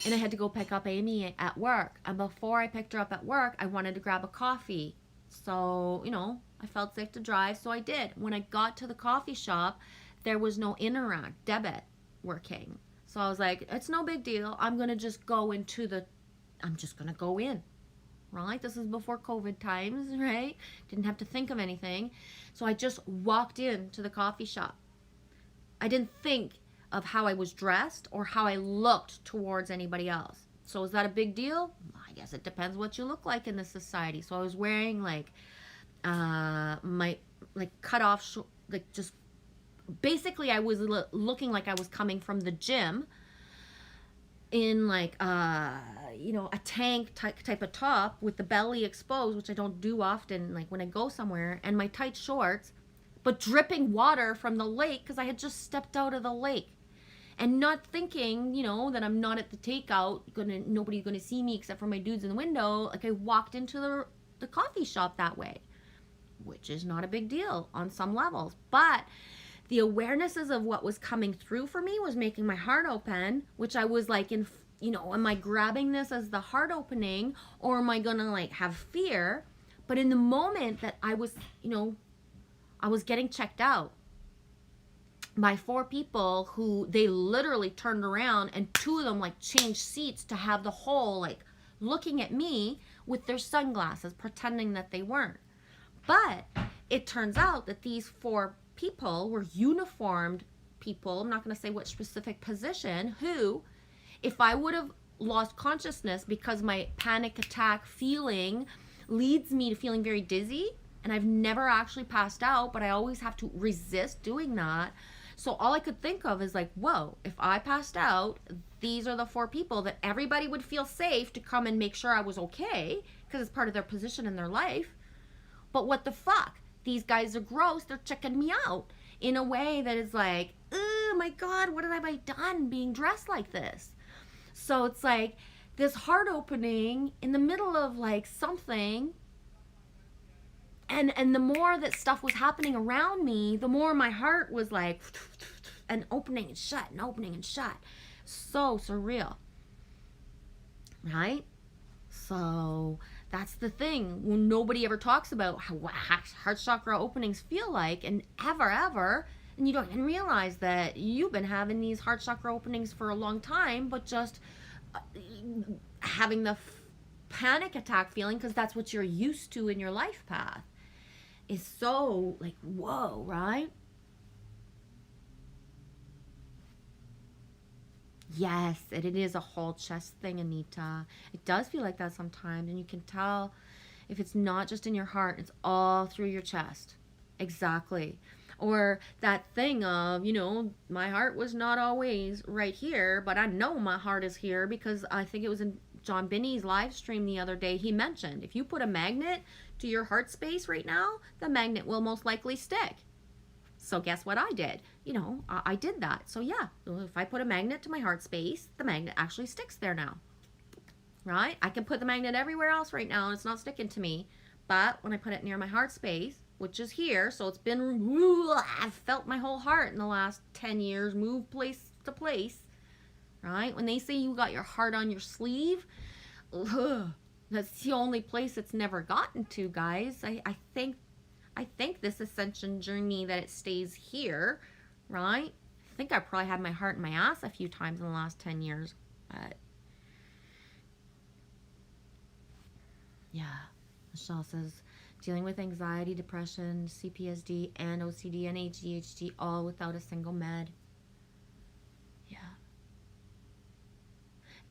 Speaker 2: And I had to go pick up Amy at work. And before I picked her up at work, I wanted to grab a coffee. So, you know, I felt safe to drive, so I did. When I got to the coffee shop, there was no Interact debit working. So I was like, it's no big deal. I'm going to just go into I'm just going to go in, right? This is before COVID times, right? Didn't have to think of anything. So I just walked into the coffee shop. I didn't think of how I was dressed or how I looked towards anybody else. So is that a big deal? I guess it depends what you look like in this society. So I was wearing like my like cut off, like just basically I was looking like I was coming from the gym in like you know, a tank type of top with the belly exposed, which I don't do often, like when I go somewhere, and my tight shorts, but dripping water from the lake because I had just stepped out of the lake. And not thinking, you know, that I'm not at the takeout, nobody's gonna see me except for my dudes in the window. Like I walked into the coffee shop that way, which is not a big deal on some levels. But the awarenesses of what was coming through for me was making my heart open, which I was like, you know, am I grabbing this as the heart opening, or am I gonna like have fear? But in the moment that I was, you know, I was getting checked out by 4 people who they literally turned around, and 2 of them like changed seats to have the whole like looking at me with their sunglasses pretending that they weren't. But it turns out that these 4 people were uniformed people, I'm not going to say which specific position, who, if I would have lost consciousness because my panic attack feeling leads me to feeling very dizzy, and I've never actually passed out, but I always have to resist doing that. So all I could think of is like, whoa, if I passed out, these are the 4 people that everybody would feel safe to come and make sure I was okay because it's part of their position in their life. But what the fuck? These guys are gross. They're checking me out in a way that is like, oh my God, what have I done being dressed like this? So it's like this heart opening in the middle of like something. And the more that stuff was happening around me, the more my heart was like, and opening and shut and opening and shut. So surreal. Right? So that's the thing. When nobody ever talks about what heart chakra openings feel like, and ever, and you don't even realize that you've been having these heart chakra openings for a long time, but just having the panic attack feeling because that's what you're used to in your life path is so like, whoa, right? Yes, it is a whole chest thing, Anita. It does feel like that sometimes, and you can tell if it's not just in your heart, it's all through your chest. Exactly. Or that thing of, my heart was not always right here, but I know my heart is here because I think it was in John Binney's live stream the other day. He mentioned if you put a magnet to your heart space right now, the magnet will most likely stick. So guess what I did? I did that. So yeah, if I put a magnet to my heart space, the magnet actually sticks there now. Right? I can put the magnet everywhere else right now and it's not sticking to me. But when I put it near my heart space, which is here, so it's been, I've felt my whole heart in the last 10 years move place to place. Right? When they say you got your heart on your sleeve, that's the only place it's never gotten to, guys. I think this ascension journey that it stays here, right? I think I probably had my heart in my ass a few times in the last 10 years. But yeah, Michelle says, dealing with anxiety, depression, CPSD, and OCD and ADHD, all without a single med. Yeah.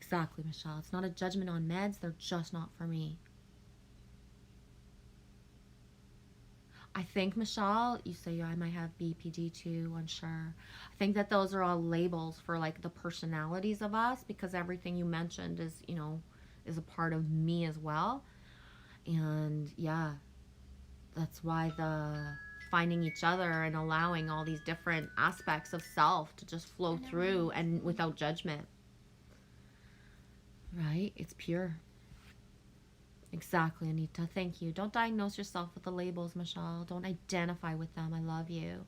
Speaker 2: Exactly, Michelle. It's not a judgment on meds. They're just not for me. I think, Michelle, you say I might have BPD too, unsure. I think that those are all labels for like the personalities of us, because everything you mentioned is, is a part of me as well. And yeah, that's why the finding each other and allowing all these different aspects of self to just flow through and without judgment. Right? It's pure. Exactly, Anita. Thank you. Don't diagnose yourself with the labels, Michelle. Don't identify with them. I love you.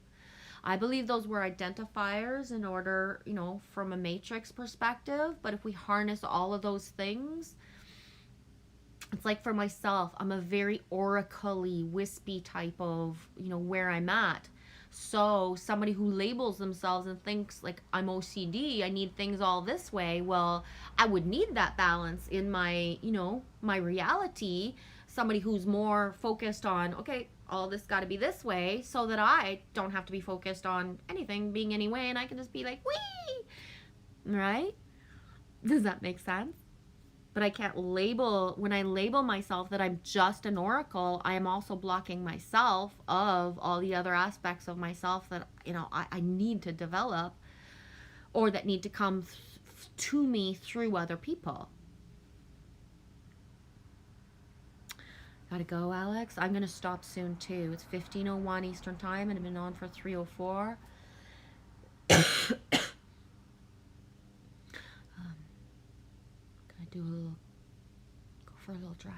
Speaker 2: I believe those were identifiers in order, from a matrix perspective. But if we harness all of those things, it's like for myself, I'm a very oracle-y, wispy type of, where I'm at. So somebody who labels themselves and thinks like I'm OCD, I need things all this way. Well, I would need that balance in my, my reality. Somebody who's more focused on, okay, all this got to be this way, so that I don't have to be focused on anything being any way, and I can just be like, wee, right? Does that make sense? But I can't when I label myself that I'm just an oracle, I am also blocking myself of all the other aspects of myself that, I need to develop, or that need to come to me through other people. Gotta go, Alex. I'm gonna stop soon too. It's 15:01 Eastern time and I've been on for 3:04. Go for a little drive.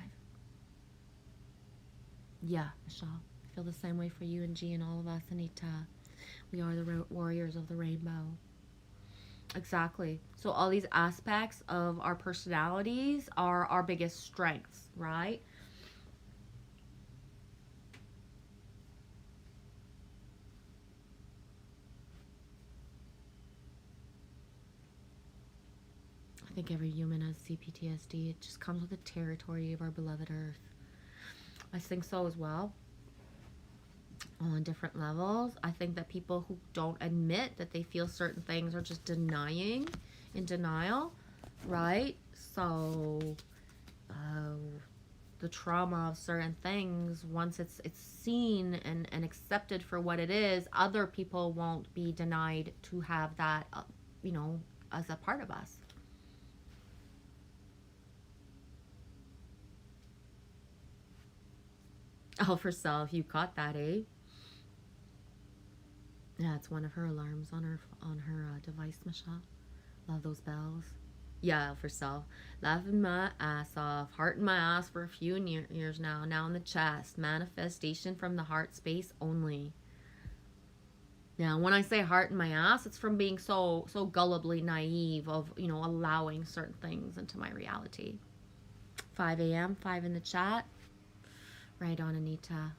Speaker 2: Yeah, Michelle, I feel the same way for you and G and all of us, Anita. We are the warriors of the rainbow. Exactly. So all these aspects of our personalities are our biggest strengths, right? I think every human has CPTSD. It just comes with the territory of our beloved Earth. I think so as well. On different levels. I think that people who don't admit that they feel certain things are just in denial, right? So the trauma of certain things, once it's seen and accepted for what it is, other people won't be denied to have that, as a part of us. Oh, for self, you caught that, eh? Yeah, it's one of her alarms on her device, Michelle. Love those bells. Yeah, for self. Laughing my ass off. Heart in my ass for a few years now. Now in the chest. Manifestation from the heart space only. Yeah, when I say heart in my ass, it's from being so gullibly naive of, allowing certain things into my reality. 5 a.m., 5 in the chat. Right on, Anita.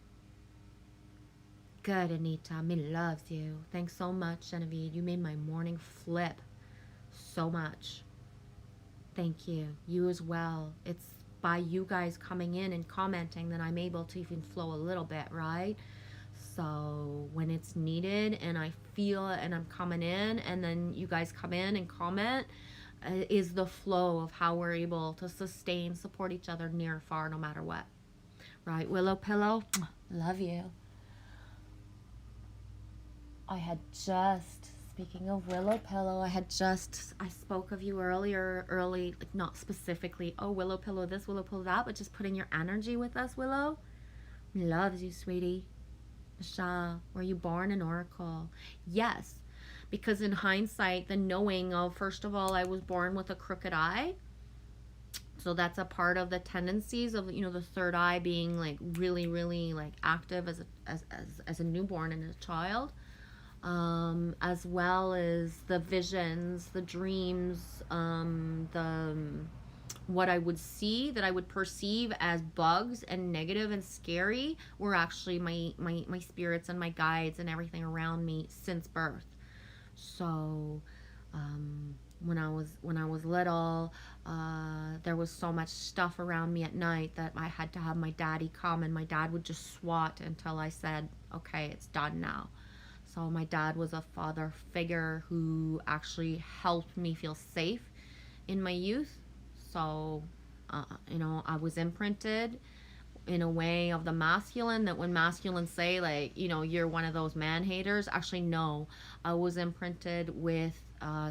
Speaker 2: Good, Anita. Me loves you. Thanks so much, Genevieve. You made my morning flip so much. Thank you. You as well. It's by you guys coming in and commenting that I'm able to even flow a little bit, right? So when it's needed and I feel it and I'm coming in and then you guys come in and comment, is the flow of how we're able to sustain, support each other near or far, no matter what. Right, Willow Pillow, love you. I had just, speaking of Willow Pillow, I spoke of you early, like not specifically, oh, Willow Pillow this, Willow Pillow that, but just putting your energy with us, Willow. Loves you, sweetie. Michelle, were you born an oracle? Yes, because in hindsight, the knowing of, first of all, I was born with a crooked eye. So that's a part of the tendencies of, you know, the third eye being like really, really like active as a newborn and a child. As well as the visions, the dreams, what I would see that I would perceive as bugs and negative and scary were actually my spirits and my guides and everything around me since birth. So when I was little, there was so much stuff around me at night that I had to have my daddy come, and my dad would just swat until I said, okay, it's done now. So my dad was a father figure who actually helped me feel safe in my youth. So, you know, I was imprinted in a way of the masculine, that when masculines say, like, you know, you're one of those man haters, actually no, I was imprinted with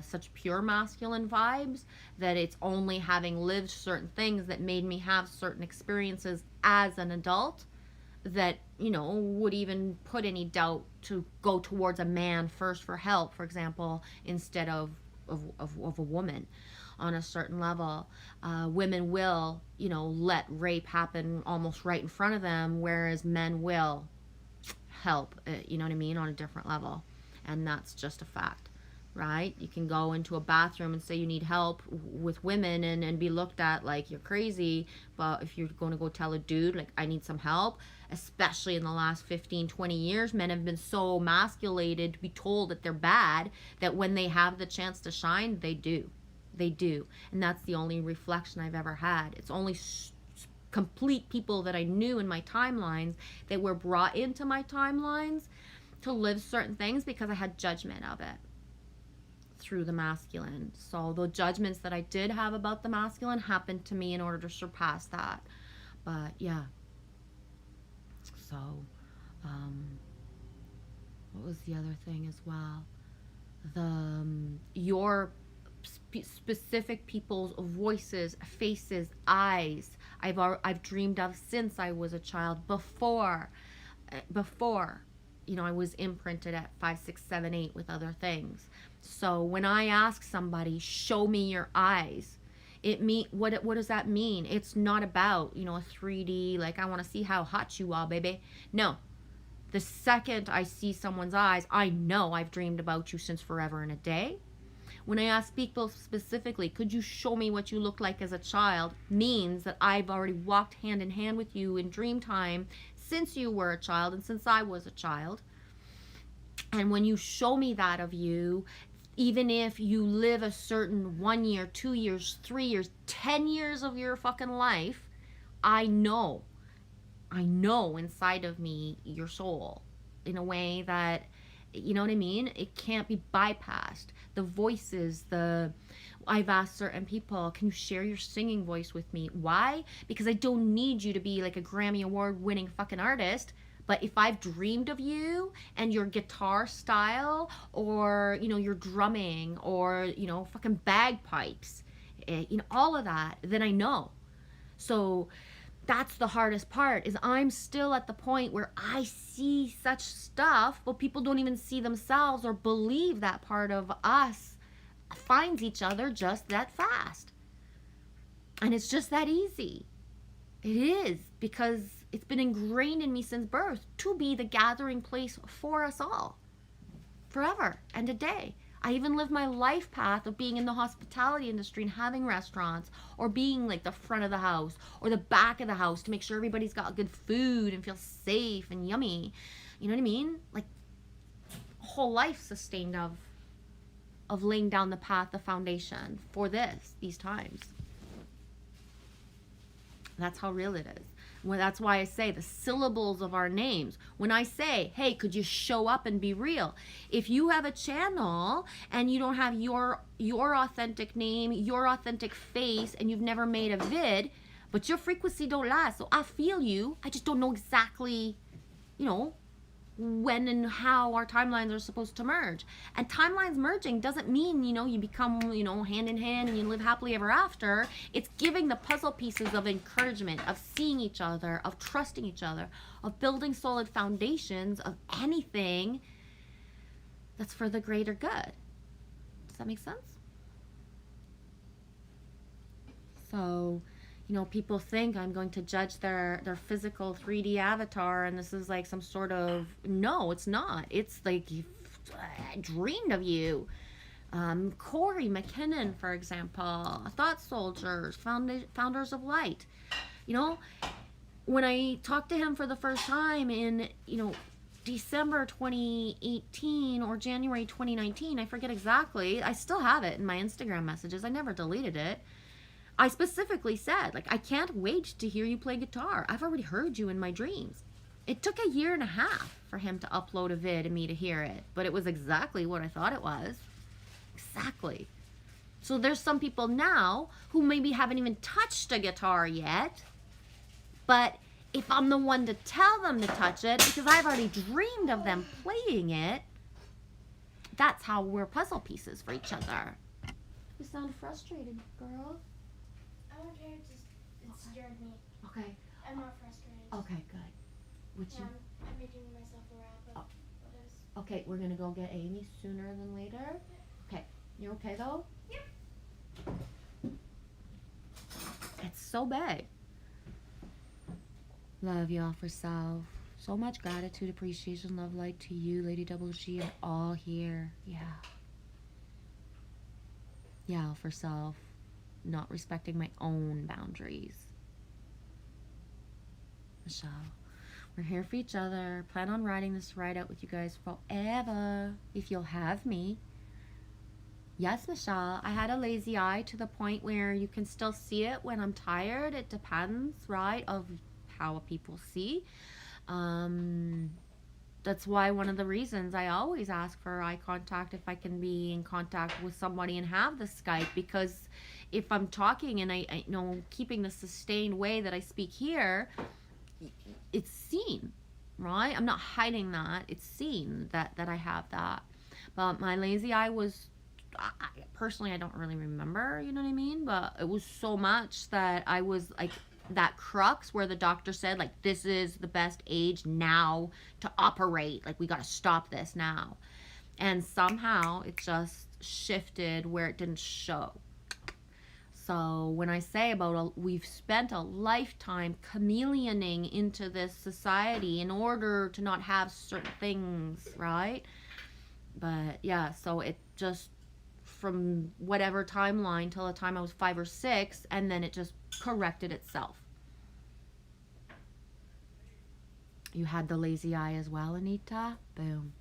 Speaker 2: such pure masculine vibes that it's only having lived certain things that made me have certain experiences as an adult that, you know, would even put any doubt to go towards a man first for help, for example, instead of a woman. On a certain level, women will, you know, let rape happen almost right in front of them, whereas men will help, you know what I mean, on a different level. And that's just a fact, right? You can go into a bathroom and say you need help with women and be looked at like you're crazy. But if you're going to go tell a dude, like, I need some help, especially in the last 15, 20 years, men have been so emasculated to be told that they're bad, that when they have the chance to shine, they do. They do. And that's the only reflection I've ever had. It's only complete people that I knew in my timelines that were brought into my timelines to live certain things because I had judgment of it through the masculine. So the judgments that I did have about the masculine happened to me in order to surpass that. But yeah. So, what was the other thing as well? Your specific people's voices, faces, eyes, I've dreamed of since I was a child, before, you know, I was imprinted at 5, 6, 7, 8 with other things. So when I ask somebody, show me your eyes, what does that mean? It's not about, you know, a 3D, like, I want to see how hot you are, baby. No. The second I see someone's eyes, I know I've dreamed about you since forever and a day. When I ask people specifically, could you show me what you looked like as a child, means that I've already walked hand in hand with you in dream time since you were a child and since I was a child. And when you show me that of you, even if you live a certain 1 year, 2 years, 3 years, 10 years of your fucking life, I know inside of me your soul in a way that, you know what I mean? It can't be bypassed. The voices, I've asked certain people, can you share your singing voice with me? Why? Because I don't need you to be like a Grammy Award winning fucking artist. But if I've dreamed of you and your guitar style, or, you know, your drumming, or, you know, fucking bagpipes, you know, all of that, then I know. So that's the hardest part, is I'm still at the point where I see such stuff, but people don't even see themselves or believe that part of us finds each other just that fast. And it's just that easy. It is, because it's been ingrained in me since birth to be the gathering place for us all, forever and a day. I even lived my life path of being in the hospitality industry and having restaurants, or being like the front of the house or the back of the house to make sure everybody's got good food and feels safe and yummy. You know what I mean? Like, whole life sustained of laying down the path, the foundation for these times. That's how real it is. Well, that's why I say the syllables of our names. When I say, hey, could you show up and be real? If you have a channel and you don't have your authentic name, your authentic face, and you've never made a vid, but your frequency don't lie. So I feel you. I just don't know exactly, you know, when and how our timelines are supposed to merge. And timelines merging doesn't mean, you become, hand in hand and you live happily ever after. It's giving the puzzle pieces of encouragement, of seeing each other, of trusting each other, of building solid foundations of anything that's for the greater good. Does that make sense? So, people think I'm going to judge their physical 3D avatar, and this is like some sort of, no, it's not. It's like, I dreamed of you. Corey McKinnon, for example, Thought Soldiers, Founders of Light. When I talked to him for the first time in, December 2018 or January 2019, I forget exactly. I still have it in my Instagram messages. I never deleted it. I specifically said, I can't wait to hear you play guitar. I've already heard you in my dreams. It took a year and a half for him to upload a vid and me to hear it, but it was exactly what I thought it was. Exactly. So there's some people now who maybe haven't even touched a guitar yet, but if I'm the one to tell them to touch it, because I've already dreamed of them playing it, that's how we're puzzle pieces for each other. You sound frustrated, girl.
Speaker 3: I don't care. It scared me.
Speaker 2: Okay.
Speaker 3: I'm not frustrated.
Speaker 2: Okay, good. Would you?
Speaker 3: I'm making myself a wrap up.
Speaker 2: Okay, we're gonna go get Amy sooner than later. Okay, you're okay though?
Speaker 3: Yep.
Speaker 2: It's so big. Love y'all for self. So much gratitude, appreciation, love, light to you, Lady Double G, and all here. Yeah. Yeah, for self. Not respecting my own boundaries. Michelle, we're here for each other. Plan on riding this ride out with you guys forever, if you'll have me. Yes, Michelle, I had a lazy eye to the point where you can still see it when I'm tired. It depends, right, of how people see. That's why one of the reasons I always ask for eye contact if I can be in contact with somebody and have the Skype, because if I'm talking and I keeping the sustained way that I speak here, it's seen, right? I'm not hiding that. It's seen that I have that. But my lazy eye was, personally, I don't really remember, you know what I mean? But it was so much that I was like, that crux where the doctor said, this is the best age now to operate. We got to stop this now. And somehow it just shifted where it didn't show. So when I say about we've spent a lifetime chameleoning into this society in order to not have certain things, right? But yeah, so it just, from whatever timeline till the time I was 5 or 6, and then it just corrected itself. You had the lazy eye as well, Anita? Boom.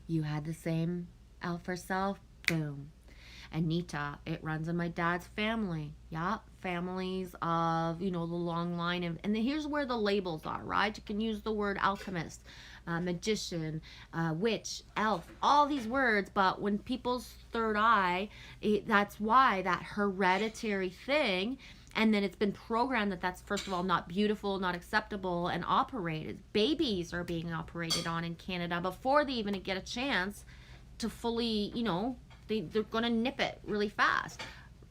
Speaker 2: You had the same L for self? Boom. Anita, it runs in my dad's family. Yeah, families of, the long line of, and then here's where the labels are, right? You can use the word alchemist, magician, witch, elf, all these words, but when people's third eye, that's why that hereditary thing, and then it's been programmed that that's, first of all, not beautiful, not acceptable, and operated. Babies are being operated on in Canada before they even get a chance to fully, they're going to nip it really fast,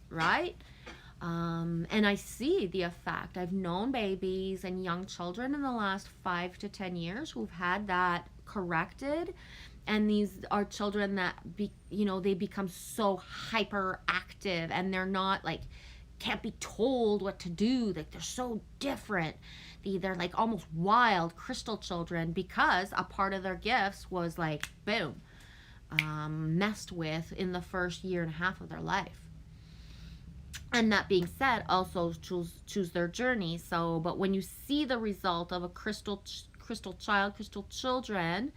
Speaker 2: right? And I see the effect. I've known babies and young children in the last 5 to 10 years who've had that corrected. And these are children that, they become so hyperactive, and they're not can't be told what to do. They're so different. They're almost wild crystal children, because a part of their gifts was boom, messed with in the first year and a half of their life. And that being said, also choose their journey. So, but when you see the result of a crystal children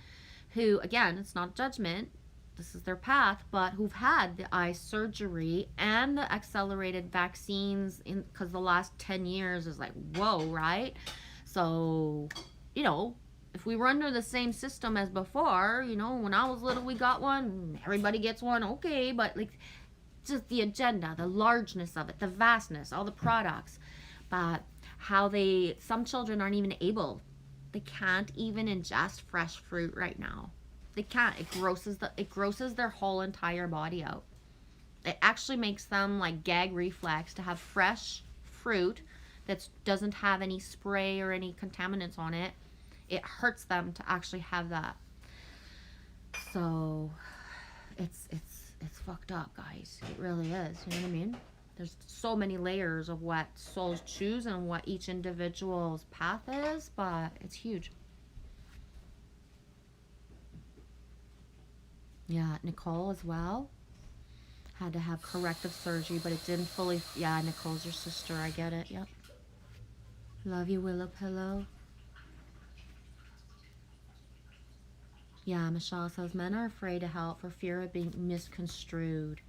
Speaker 2: who, again, it's not judgment, this is their path, but who've had the eye surgery and the accelerated vaccines because the last 10 years is whoa, right? So, if we were under the same system as before, when I was little, we got one, everybody gets one, okay, but just the agenda, the largeness of it, the vastness, all the products, but how some children aren't even able They can't even ingest fresh fruit right now. They can't. It grosses their whole entire body out. It actually makes them like gag reflex to have fresh fruit that doesn't have any spray or any contaminants on it. It hurts them to actually have that. So it's fucked up, guys. It really is. You know what I mean? There's so many layers of what souls choose and what each individual's path is, but it's huge. Yeah, Nicole as well. Had to have corrective surgery, but it didn't fully... Yeah, Nicole's your sister. I get it. Yep. Love you, Willow Pillow. Yeah, Michelle says, men are afraid to help for fear of being misconstrued.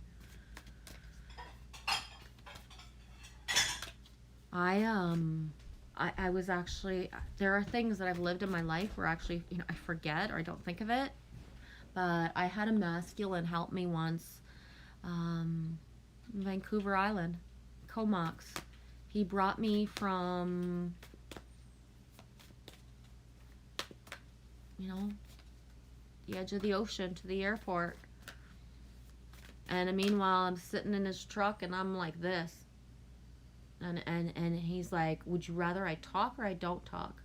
Speaker 2: I was actually... There are things that I've lived in my life where actually, you know, I forget or I don't think of it. But I had a masculine help me once. Vancouver Island, Comox. He brought me from, you know, the edge of the ocean to the airport. And meanwhile, I'm sitting in his truck and I'm like this. And he's like, would you rather I talk or I don't talk?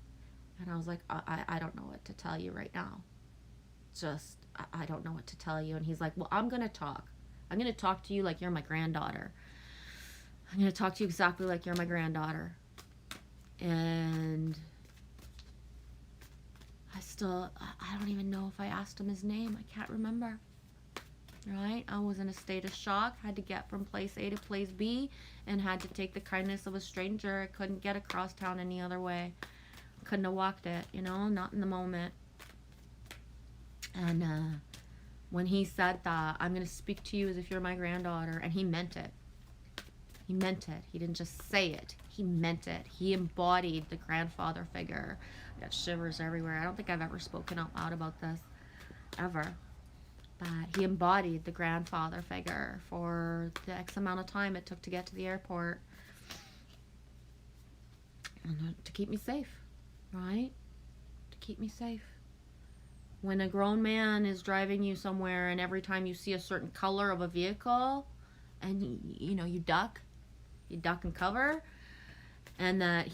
Speaker 2: And I was like, I don't know what to tell you right now. Just, I don't know what to tell you. And he's like, well, I'm going to talk. I'm going to talk to you like you're my granddaughter. I'm going to talk to you exactly like you're my granddaughter. And I don't even know if I asked him his name. I can't remember. Right? I was in a state of shock. Had to get from place A to place B and had to take the kindness of a stranger. I couldn't get across town any other way. Couldn't have walked it, you know, not in the moment. And when he said that, I'm going to speak to you as if you're my granddaughter, and he meant it. He meant it. He didn't just say it. He meant it. He embodied the grandfather figure. I got shivers everywhere. I don't think I've ever spoken out loud about this, ever. But he embodied the grandfather figure for the X amount of time it took to get to the airport. And to keep me safe, right? To keep me safe. When a grown man is driving you somewhere and every time you see a certain color of a vehicle and you know, you duck and cover, and that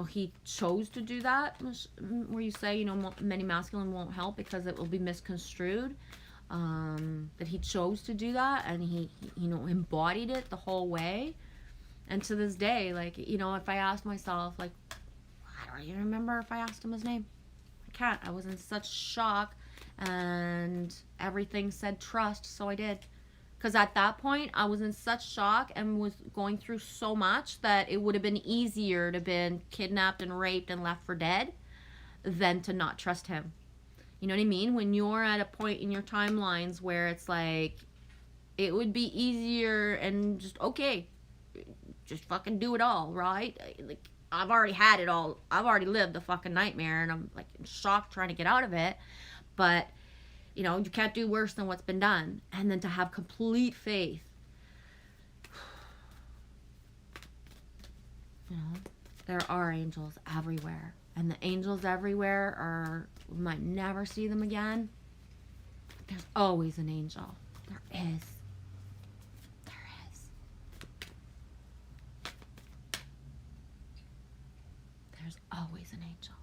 Speaker 2: he chose to do that, where you say, you know, many masculine won't help because it will be misconstrued, that he chose to do that and he you know, embodied it the whole way. And to this day, like, you know, if I asked myself, like, I don't even remember if I asked him his name. I can't. I was in such shock and everything said trust, so I did. Because at that point, I was in such shock and was going through so much that it would have been easier to have been kidnapped and raped and left for dead than to not trust him. You know what I mean? When you're at a point in your timelines where it's like, it would be easier and just, okay, just fucking do it all, right? Like, I've already had it all. I've already lived the fucking nightmare and I'm like in shock trying to get out of it. But, you know, you can't do worse than what's been done. And then to have complete faith. You know, there are angels everywhere. And the angels everywhere are, we might never see them again. But there's always an angel. There is. There is. There's always an angel.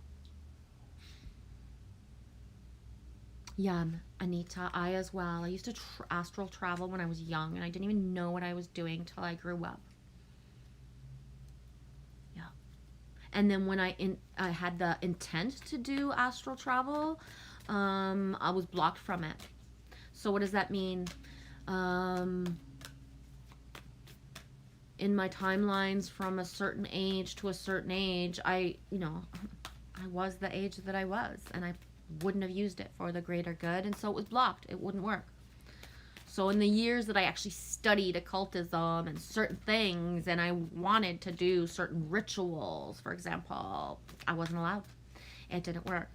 Speaker 2: Yum, Anita, I as well. I used to astral travel when I was young, and I didn't even know what I was doing till I grew up. Yeah. And then when I had the intent to do astral travel, I was blocked from it. So what does that mean? In my timelines from a certain age to a certain age, I was the age that I was, and I wouldn't have used it for the greater good, and so it was blocked. It wouldn't work. So in the years that I actually studied occultism and certain things, and I wanted to do certain rituals, for example, I wasn't allowed. It didn't work.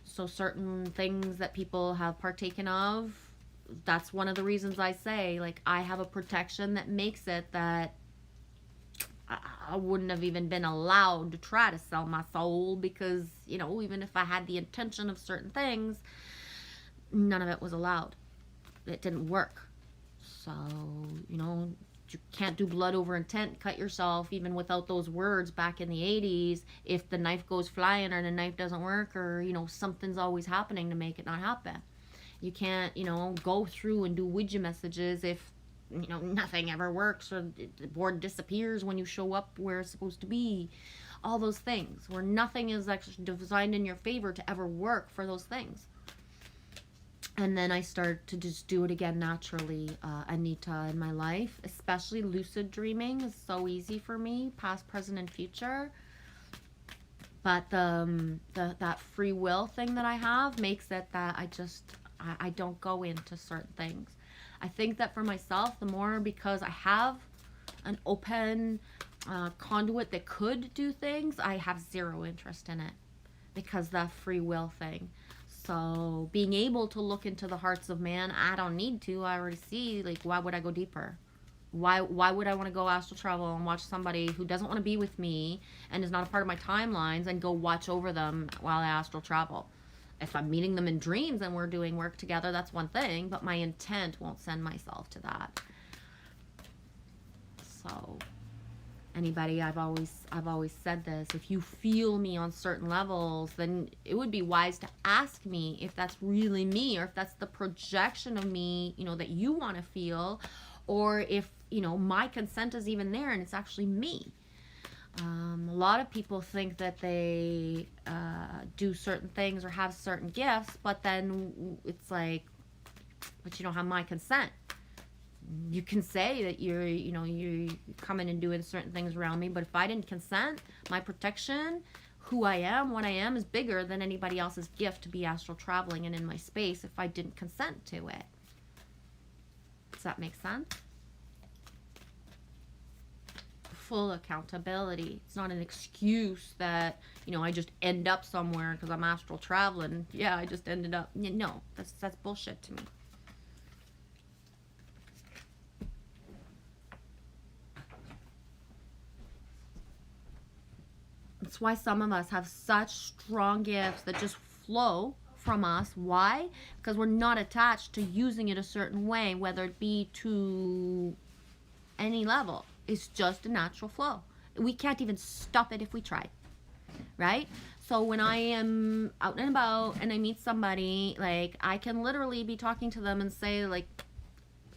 Speaker 2: So certain things that people have partaken of, that's one of the reasons I say, like, I have a protection that makes it that I wouldn't have even been allowed to try to sell my soul because, you know, even if I had the intention of certain things, none of it was allowed. It didn't work. So, you know, you can't do blood over intent, cut yourself, even without those words back in the 80s. If the knife goes flying or the knife doesn't work, or, you know, something's always happening to make it not happen. You can't, you know, go through and do Ouija messages if, you know, nothing ever works, or the board disappears when you show up where it's supposed to be. All those things where nothing is actually designed in your favor to ever work for those things. And then I started to just do it again naturally, Anita, in my life. Especially lucid dreaming is so easy for me, past, present, and future. But that free will thing that I have makes it that I don't go into certain things. I think that for myself, the more, because I have an open conduit that could do things, I have zero interest in it because that free will thing. So being able to look into the hearts of man, I don't need to. I already see, like, why would I go deeper? Why would I want to go astral travel and watch somebody who doesn't want to be with me and is not a part of my timelines and go watch over them while I astral travel? If I'm meeting them in dreams and we're doing work together, that's one thing, but my intent won't send myself to that. So anybody, I've always said this, if you feel me on certain levels, then it would be wise to ask me if that's really me, or if that's the projection of me, you know, that you want to feel, or if, you know, my consent is even there and it's actually me. A lot of people think that they do certain things or have certain gifts, but then it's like, but you don't have my consent. You can say that you're coming and doing certain things around me, but if I didn't consent, my protection, who I am, what I am, is bigger than anybody else's gift to be astral traveling and in my space if I didn't consent to it. Does that make sense? Full accountability. It's not an excuse that, you know, I just end up somewhere because I'm astral traveling. Yeah, I just ended up. No, that's bullshit to me. That's why some of us have such strong gifts that just flow from us. Why? Because we're not attached to using it a certain way, whether it be to any level. It's just a natural flow. We can't even stop it if we try, right? So when I am out and about and I meet somebody, like, I can literally be talking to them and say, like,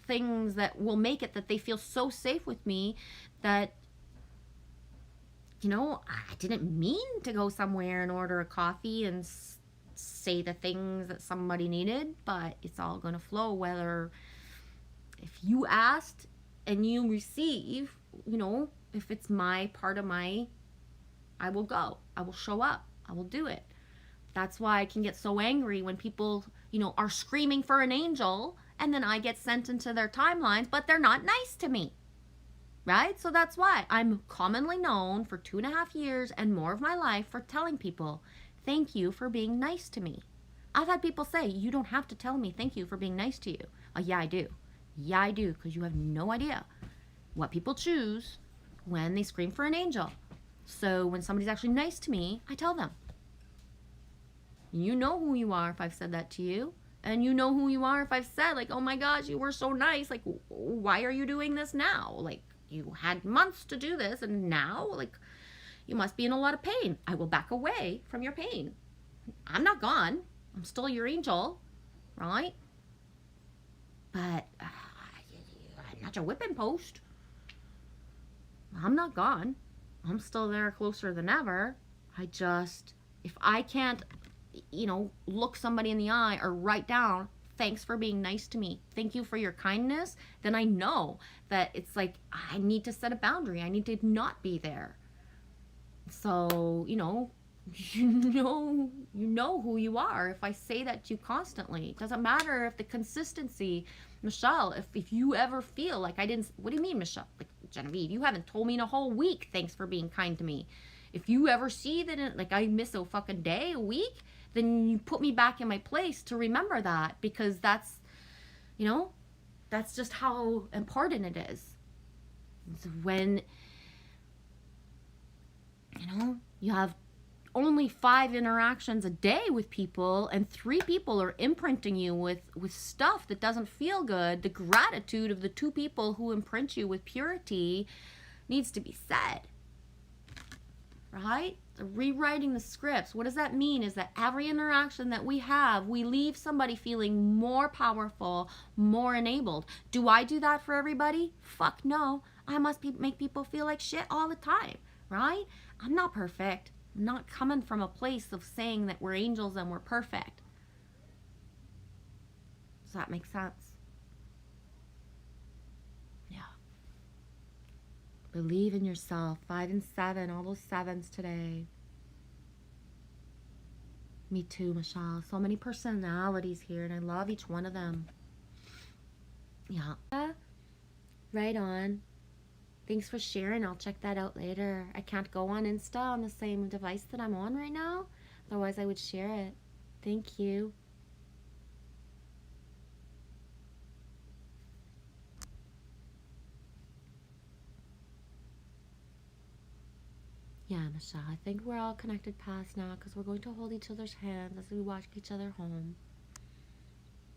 Speaker 2: things that will make it that they feel so safe with me that, you know, I didn't mean to go somewhere and order a coffee and say the things that somebody needed, but it's all going to flow. Whether if you asked and you receive, you know, if it's my part of my, I will go, I will show up, I will do it. That's why I can get so angry when people, you know, are screaming for an angel and then I get sent into their timelines, but they're not nice to me. Right? So that's why I'm commonly known for 2.5 years and more of my life for telling people, thank you for being nice to me. I've had people say, you don't have to tell me thank you for being nice to you. Oh, yeah, I do. Yeah, I do, because you have no idea what people choose when they scream for an angel. So when somebody's actually nice to me, I tell them. You know who you are if I've said that to you. And you know who you are if I've said, like, oh my gosh, you were so nice. Like, why are you doing this now? Like, you had months to do this, and now, like, you must be in a lot of pain. I will back away from your pain. I'm not gone. I'm still your angel, right? But I'm not your whipping post. I'm not gone. I'm still there, closer than ever. If I can't, you know, look somebody in the eye or write down, thanks for being nice to me, thank you for your kindness, then I know that it's like, I need to set a boundary. I need to not be there. So, you know who you are. If I say that to you constantly, it doesn't matter if the consistency, Michelle, if you ever feel like I didn't, what do you mean, Michelle? Like, Genevieve, you haven't told me in a whole week, thanks for being kind to me. If you ever see that, like, I miss a fucking day, a week, then you put me back in my place to remember that, because that's, you know, that's just how important it is. It's when You have only 5 interactions a day with people, and 3 people are imprinting you with stuff that doesn't feel good. The gratitude of the 2 people who imprint you with purity needs to be said, right? So rewriting the scripts. What does that mean? Is that every interaction that we have, we leave somebody feeling more powerful, more enabled. Do I do that for everybody? Fuck no. I must make people feel like shit all the time, right? I'm not perfect. I'm not coming from a place of saying that we're angels and we're perfect. Does that make sense? Yeah. Believe in yourself. 5 and 7, all those 7s today. Me too, Michelle. So many personalities here, and I love each one of them. Yeah. Right on. Thanks for sharing. I'll check that out later. I can't go on Insta on the same device that I'm on right now. Otherwise, I would share it. Thank you. Yeah, Michelle, I think we're all connected past now because we're going to hold each other's hands as we walk each other home.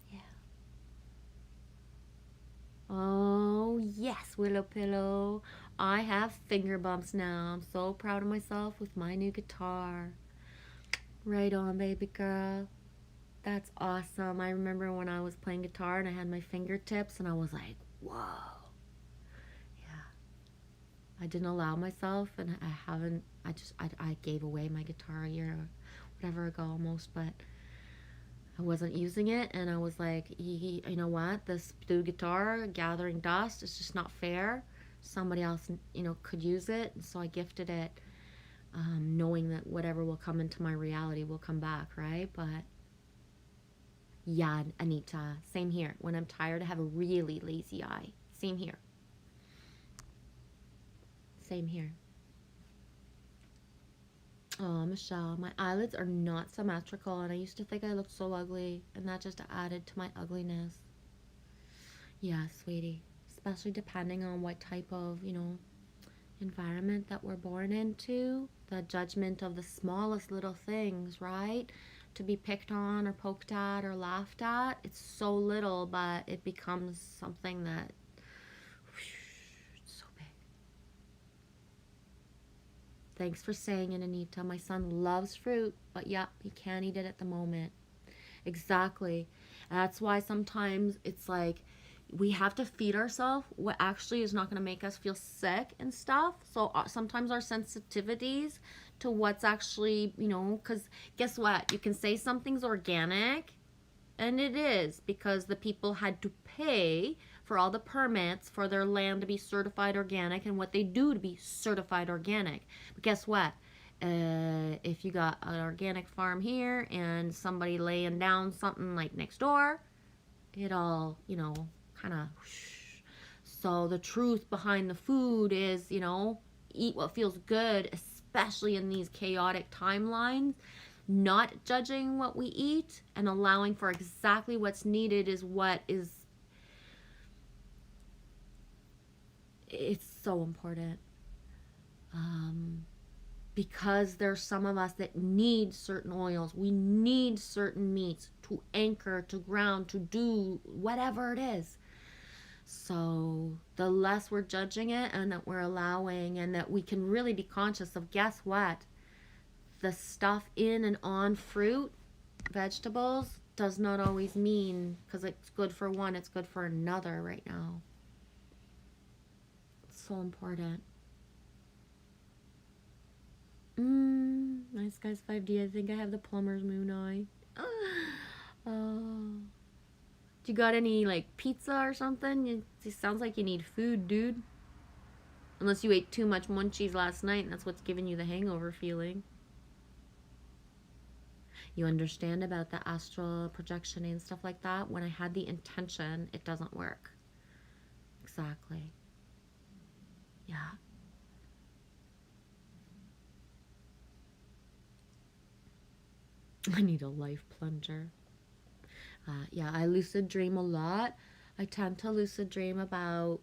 Speaker 2: Yeah. Oh, yes, Willow Pillow. I have finger bumps now. I'm so proud of myself with my new guitar. Right on, baby girl. That's awesome. I remember when I was playing guitar and I had my fingertips and I was like, whoa. Yeah. I didn't allow myself, and I gave away my guitar a year or whatever ago almost, but I wasn't using it, and I was like, you know what, this blue guitar gathering dust is just not fair. Somebody else, could use it, and so I gifted it, knowing that whatever will come into my reality will come back, right? But yeah, Anita, same here. When I'm tired, I have a really lazy eye. Same here. Same here. Oh, Michelle, my eyelids are not symmetrical, and I used to think I looked so ugly, and that just added to my ugliness. Yeah, sweetie. Especially depending on what type of, environment that we're born into. The judgment of the smallest little things, right? To be picked on or poked at or laughed at. It's so little, but it becomes something that so big. Thanks for saying it, Anita. My son loves fruit, but yeah, he can't eat it at the moment. Exactly. That's why sometimes it's like we have to feed ourselves what actually is not going to make us feel sick and stuff. So sometimes our sensitivities to what's actually, because guess what? You can say something's organic, and it is, because the people had to pay for all the permits for their land to be certified organic and what they do to be certified organic. But guess what? If you got an organic farm here and somebody laying down something like next door, it all, kind of. So the truth behind the food is, eat what feels good, especially in these chaotic timelines. Not judging what we eat and allowing for exactly what's needed is what is. It's so important. Because there's some of us that need certain oils. We need certain meats to anchor, to ground, to do whatever it is. So the less we're judging it and that we're allowing, and that we can really be conscious of, guess what? The stuff in and on fruit, vegetables, does not always mean because it's good for one, it's good for another right now. It's so important. Nice guys 5D. I think I have the plumber's moon eye. Oh. Do you got any pizza or something? It sounds like you need food, dude. Unless you ate too much munchies last night and that's what's giving you the hangover feeling. You understand about the astral projection and stuff like that? When I had the intention, it doesn't work. Exactly. Yeah. I need a life plunger. Yeah, I lucid dream a lot. I tend to lucid dream about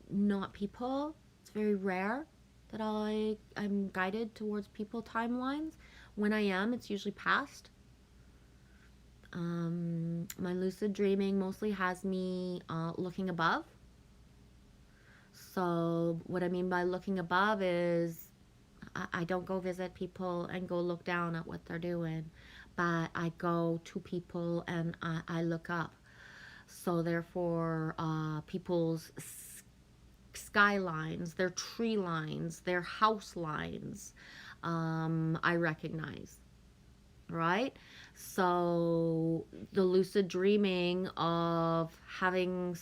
Speaker 2: not people. It's very rare that I'm guided towards people timelines. When I am, it's usually past. My lucid dreaming mostly has me looking above. So what I mean by looking above is I don't go visit people and go look down at what they're doing, but I go to people and I look up. So therefore, people's skylines, their tree lines, their house lines, I recognize, right? So the lucid dreaming of having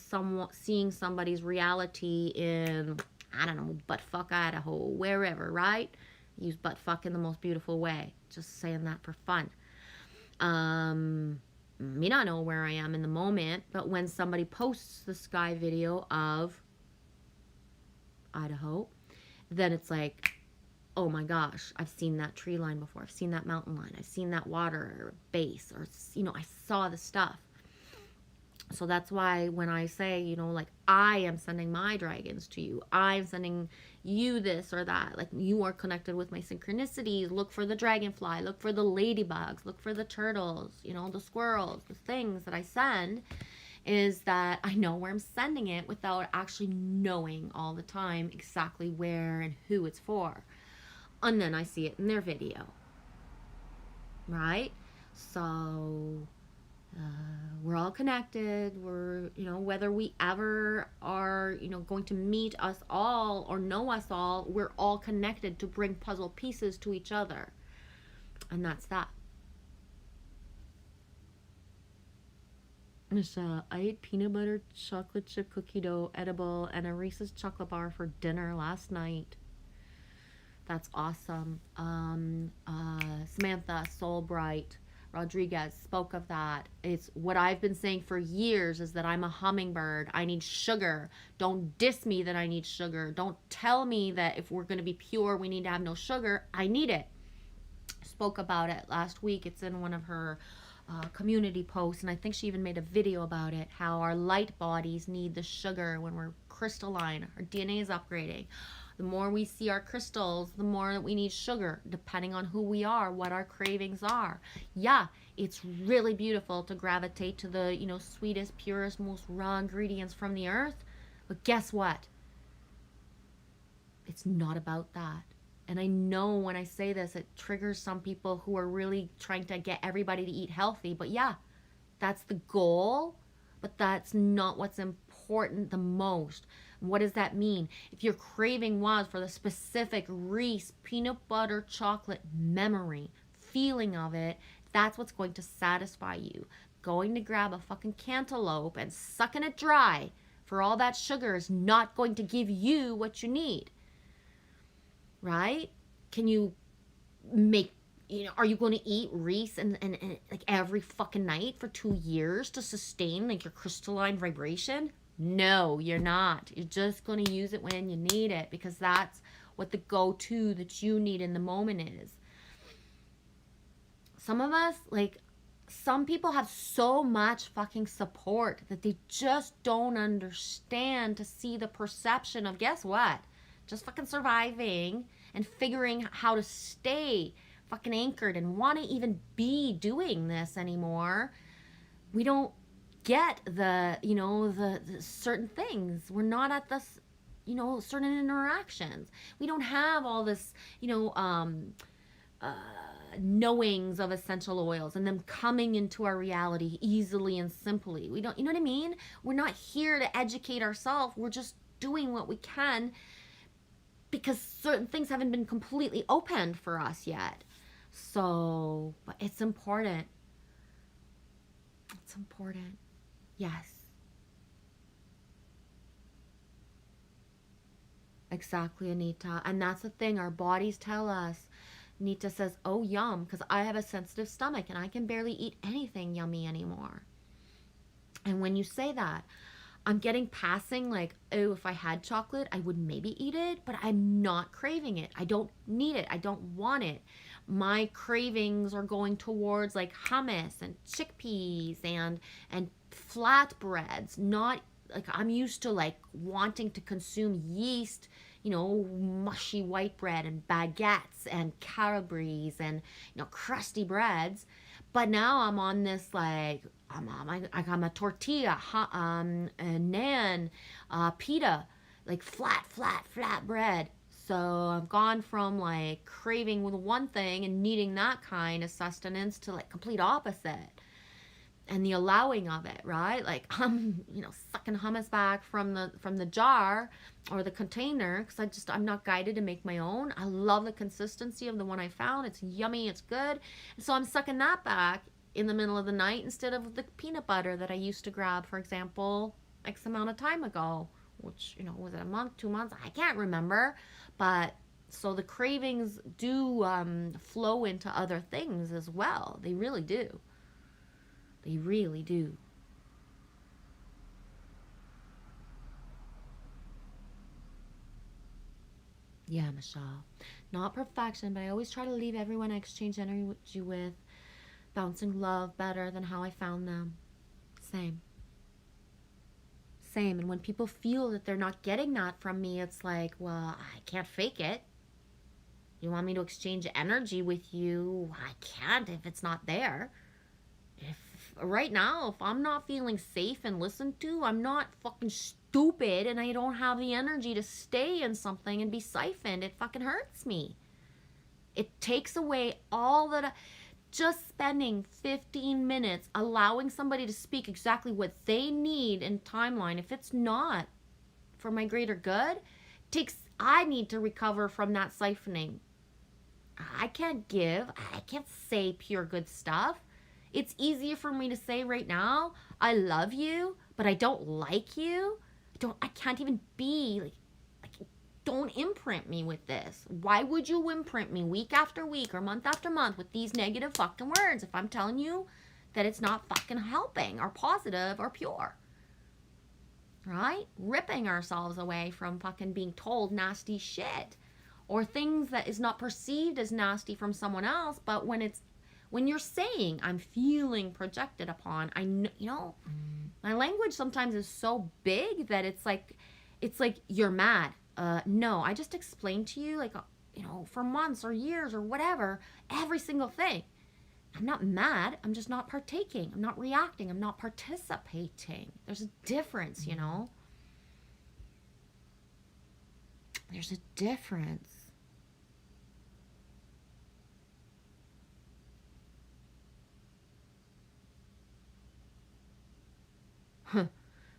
Speaker 2: seeing somebody's reality in, I don't know, buttfuck Idaho, wherever, right? Use buttfuck in the most beautiful way. Just saying that for fun. May not know where I am in the moment, but when somebody posts the sky video of Idaho, then it's like, oh my gosh, I've seen that tree line before. I've seen that mountain line. I've seen that water base, or, you know, I saw the stuff. So that's why when I say, you know, like, I am sending my dragons to you, I'm sending you this or that, like, you are connected with my synchronicities. Look for the dragonfly, look for the ladybugs, look for the turtles, you know, the squirrels, the things that I send, is that I know where I'm sending it without actually knowing all the time exactly where and who it's for. And then I see it in their video, right? So we're all connected. We're, you know, whether we ever are, you know, going to meet us all or know us all, we're all connected to bring puzzle pieces to each other. And that's that. I ate peanut butter chocolate chip cookie dough edible and a Reese's chocolate bar for dinner last night. That's awesome. Samantha Soulbright Rodriguez spoke of that. It's what I've been saying for years, is that I'm a hummingbird. I need sugar. Don't diss me that I need sugar. Don't tell me that if we're going to be pure, we need to have no sugar. I need it. Spoke about it last week. It's in one of her community posts, and I think she even made a video about it, how our light bodies need the sugar when we're crystalline. Our DNA is upgrading. The more we see our crystals, the more that we need sugar, depending on who we are, what our cravings are. Yeah, it's really beautiful to gravitate to the, you know, sweetest, purest, most raw ingredients from the earth. But guess what? It's not about that. And I know when I say this, it triggers some people who are really trying to get everybody to eat healthy. But yeah, that's the goal, but that's not what's important the most. What does that mean? If your craving was for the specific Reese peanut butter chocolate memory, feeling of it, that's what's going to satisfy you. Going to grab a fucking cantaloupe and sucking it dry for all that sugar is not going to give you what you need. Right? Can you make, you know, are you going to eat Reese and like every fucking night for 2 years to sustain like your crystalline vibration? No, you're not. You're just going to use it when you need it, because that's what the go-to that you need in the moment is. Some of us, like, some people have so much fucking support that they just don't understand to see the perception of, guess what? Just fucking surviving and figuring how to stay fucking anchored and want to even be doing this anymore. We don't get the, you know, the certain things. We're not at this, you know, certain interactions. We don't have all this, you know, knowings of essential oils and them coming into our reality easily and simply. We don't, you know what I mean? We're not here to educate ourselves. We're just doing what we can because certain things haven't been completely opened for us yet. So, but it's important. It's important. Yes. Exactly, Anita. And that's the thing. Our bodies tell us. Anita says, oh, yum, because I have a sensitive stomach and I can barely eat anything yummy anymore. And when you say that, I'm getting passing like, oh, if I had chocolate, I would maybe eat it, but I'm not craving it. I don't need it. I don't want it. My cravings are going towards like hummus and chickpeas and flatbreads. Not like I'm used to like wanting to consume yeast, mushy white bread and baguettes and carabries and, crusty breads. But now I'm on this, like, I'm a tortilla, a naan, pita, like flat bread. So I've gone from like craving with one thing and needing that kind of sustenance to like complete opposite. And the allowing of it, right? Like I'm, sucking hummus back from the jar or the container because I'm not guided to make my own. I love the consistency of the one I found. It's yummy, it's good. And so I'm sucking that back in the middle of the night instead of the peanut butter that I used to grab, for example, X amount of time ago, which, was it a month, 2 months? I can't remember. But so the cravings do flow into other things as well. They really do. They really do. Yeah, Michelle. Not perfection, but I always try to leave everyone I exchange energy with bouncing love better than how I found them. Same. And when people feel that they're not getting that from me, it's like, well, I can't fake it. You want me to exchange energy with you? I can't if it's not there. Right now, if I'm not feeling safe and listened to, I'm not fucking stupid and I don't have the energy to stay in something and be siphoned. It fucking hurts me. It takes away all that. Just spending 15 minutes allowing somebody to speak exactly what they need in timeline, if it's not for my greater good, I need to recover from that siphoning. I can't say pure good stuff. It's easier for me to say right now, I love you, but I don't like you. I can't even be like, don't imprint me with this. Why would you imprint me week after week or month after month with these negative fucking words if I'm telling you that it's not fucking helping or positive or pure? Right? Ripping ourselves away from fucking being told nasty shit or things that is not perceived as nasty from someone else, but when you're saying I'm feeling projected upon, I know, my language sometimes is so big that it's like you're mad. No, I just explained to you, like, for months or years or whatever, every single thing. I'm not mad. I'm just not partaking. I'm not reacting. I'm not participating. There's a difference, There's a difference.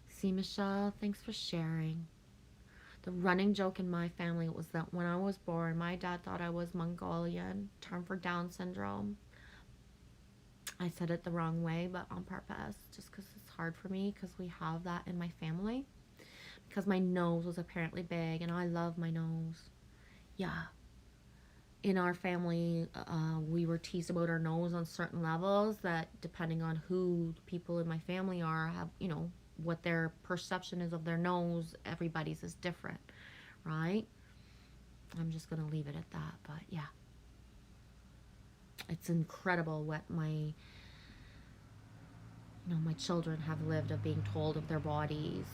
Speaker 2: See, Michelle, thanks for sharing. The running joke in my family was that when I was born, my dad thought I was Mongolian, term for Down syndrome. I said it the wrong way, but on purpose, just because it's hard for me, because we have that in my family. Because my nose was apparently big, and I love my nose. Yeah. In our family, we were teased about our nose on certain levels that, depending on who people in my family are, have, what their perception is of their nose, everybody's is different, right? I'm just going to leave it at that, but yeah. It's incredible what my children have lived of being told of their bodies.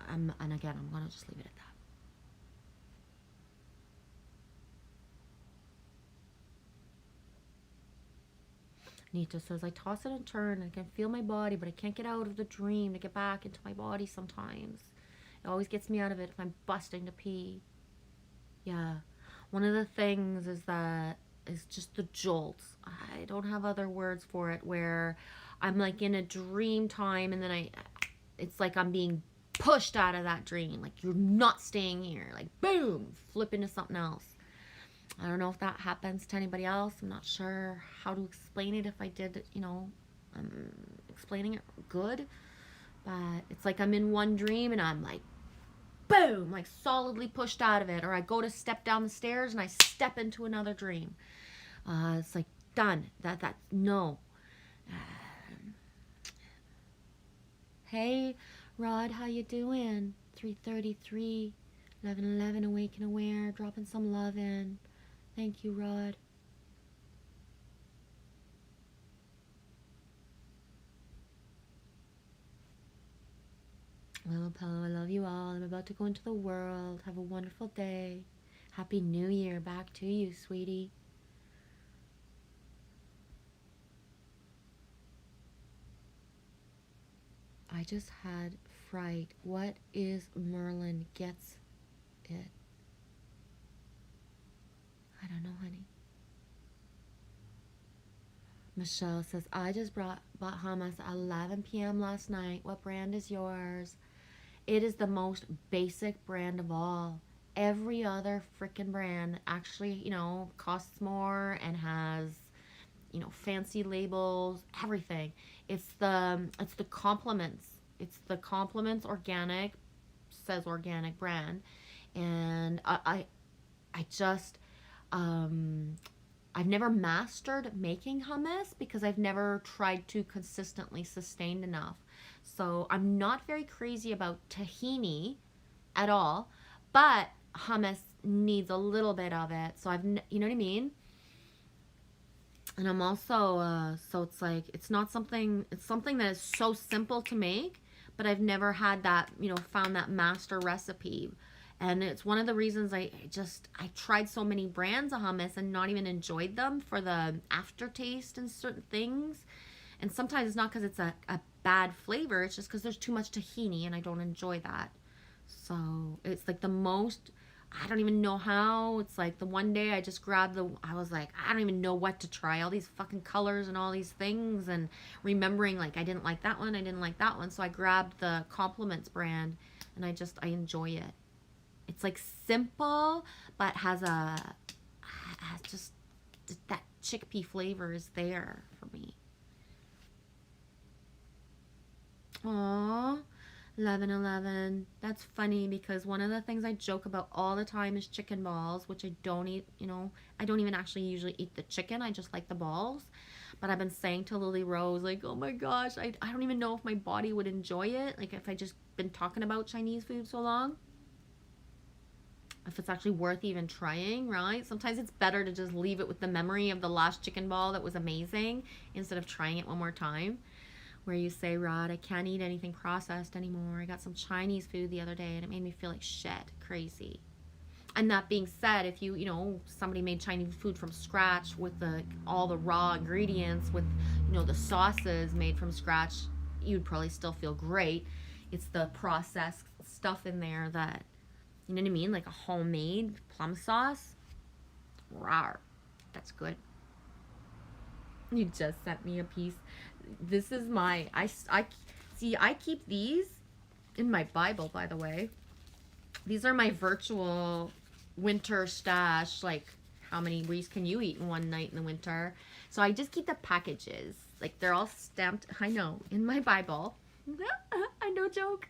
Speaker 2: And again, I'm going to just leave it at that. Nita says, I toss it and turn. I can feel my body, but I can't get out of the dream to get back into my body sometimes. It always gets me out of it if I'm busting to pee. Yeah. One of the things is just the jolts. I don't have other words for it, where I'm like in a dream time and then it's like I'm being pushed out of that dream. Like, you're not staying here. Like, boom, flip into something else. I don't know if that happens to anybody else. I'm not sure how to explain it if I did, explaining it good. But it's like I'm in one dream and I'm like, boom, like solidly pushed out of it. Or I go to step down the stairs and I step into another dream. It's like, done. No. Hey, Rod, how you doing? 3:33, 11:11, awake and aware, dropping some love in. Thank you, Rod. Little pillow, I love you all. I'm about to go into the world. Have a wonderful day. Happy New Year. Back to you, sweetie. I just had fright. What is Merlin? Gets it. I don't know, honey. Michelle says, I just bought hummus at 11 p.m. last night. What brand is yours? It is the most basic brand of all. Every other freaking brand actually, you know, costs more and has, you know, fancy labels, everything. It's the Compliments. It's the Compliments organic, says organic brand. And I just, I've never mastered making hummus because I've never tried to consistently sustain enough. So I'm not very crazy about tahini at all, but hummus needs a little bit of it. So you know what I mean? And I'm also, so it's like, it's something that is so simple to make, but I've never had that, you know, found that master recipe. And it's one of the reasons I tried so many brands of hummus and not even enjoyed them for the aftertaste and certain things. And sometimes it's not because it's a bad flavor. It's just because there's too much tahini and I don't enjoy that. So it's like the most, I don't even know how. It's like the one day I just grabbed I was like, I don't even know what to try. All these fucking colors and all these things. And remembering like I didn't like that one. I didn't like that one. So I grabbed the Compliments brand and I enjoy it. It's like simple, but has just that chickpea flavor is there for me. Aww, 11:11. That's funny because one of the things I joke about all the time is chicken balls, which I don't eat. You know, I don't even actually usually eat the chicken. I just like the balls. But I've been saying to Lily Rose, like, oh my gosh, I don't even know if my body would enjoy it. Like if I just been talking about Chinese food so long. If it's actually worth even trying, right? Sometimes it's better to just leave it with the memory of the last chicken ball that was amazing instead of trying it one more time. Where you say, Rod, I can't eat anything processed anymore. I got some Chinese food the other day and it made me feel like shit, crazy. And that being said, if you know, somebody made Chinese food from scratch with all the raw ingredients, with, you know, the sauces made from scratch, you'd probably still feel great. It's the processed stuff in there that, you know what I mean? Like a homemade plum sauce. Rawr. That's good. You just sent me a piece. This is my, I keep these in my Bible, by the way. These are my virtual winter stash. Like, how many Reese can you eat in one night in the winter? So I just keep the packages. Like, they're all stamped, I know, in my Bible. I know, joke.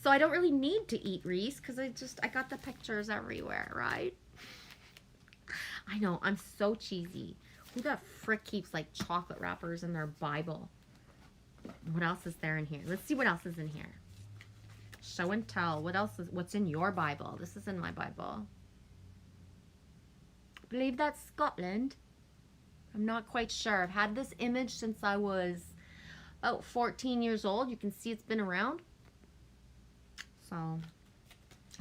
Speaker 2: So I don't really need to eat Reese because I got the pictures everywhere, right? I know, I'm so cheesy. Who the frick keeps like chocolate wrappers in their Bible? What else is there in here? Let's see what else is in here. Show and tell. What's in your Bible? This is in my Bible. I believe that's Scotland. I'm not quite sure. I've had this image since I was about 14 years old. You can see it's been around. So,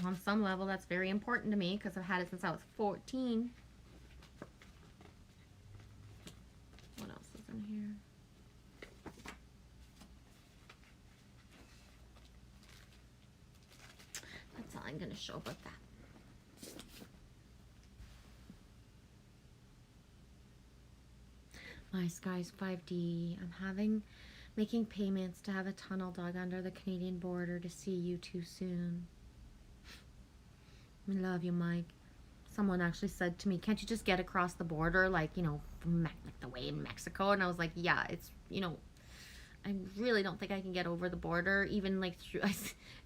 Speaker 2: on some level, that's very important to me because I've had it since I was 14. What else is in here? That's all I'm going to show about that. My Skies 5D. I'm making payments to have a tunnel dug under the Canadian border to see you too soon. I love you, Mike. Someone actually said to me, can't you just get across the border, like, you know, from like the way in Mexico? And I was like, yeah, it's, you know, I really don't think I can get over the border, even like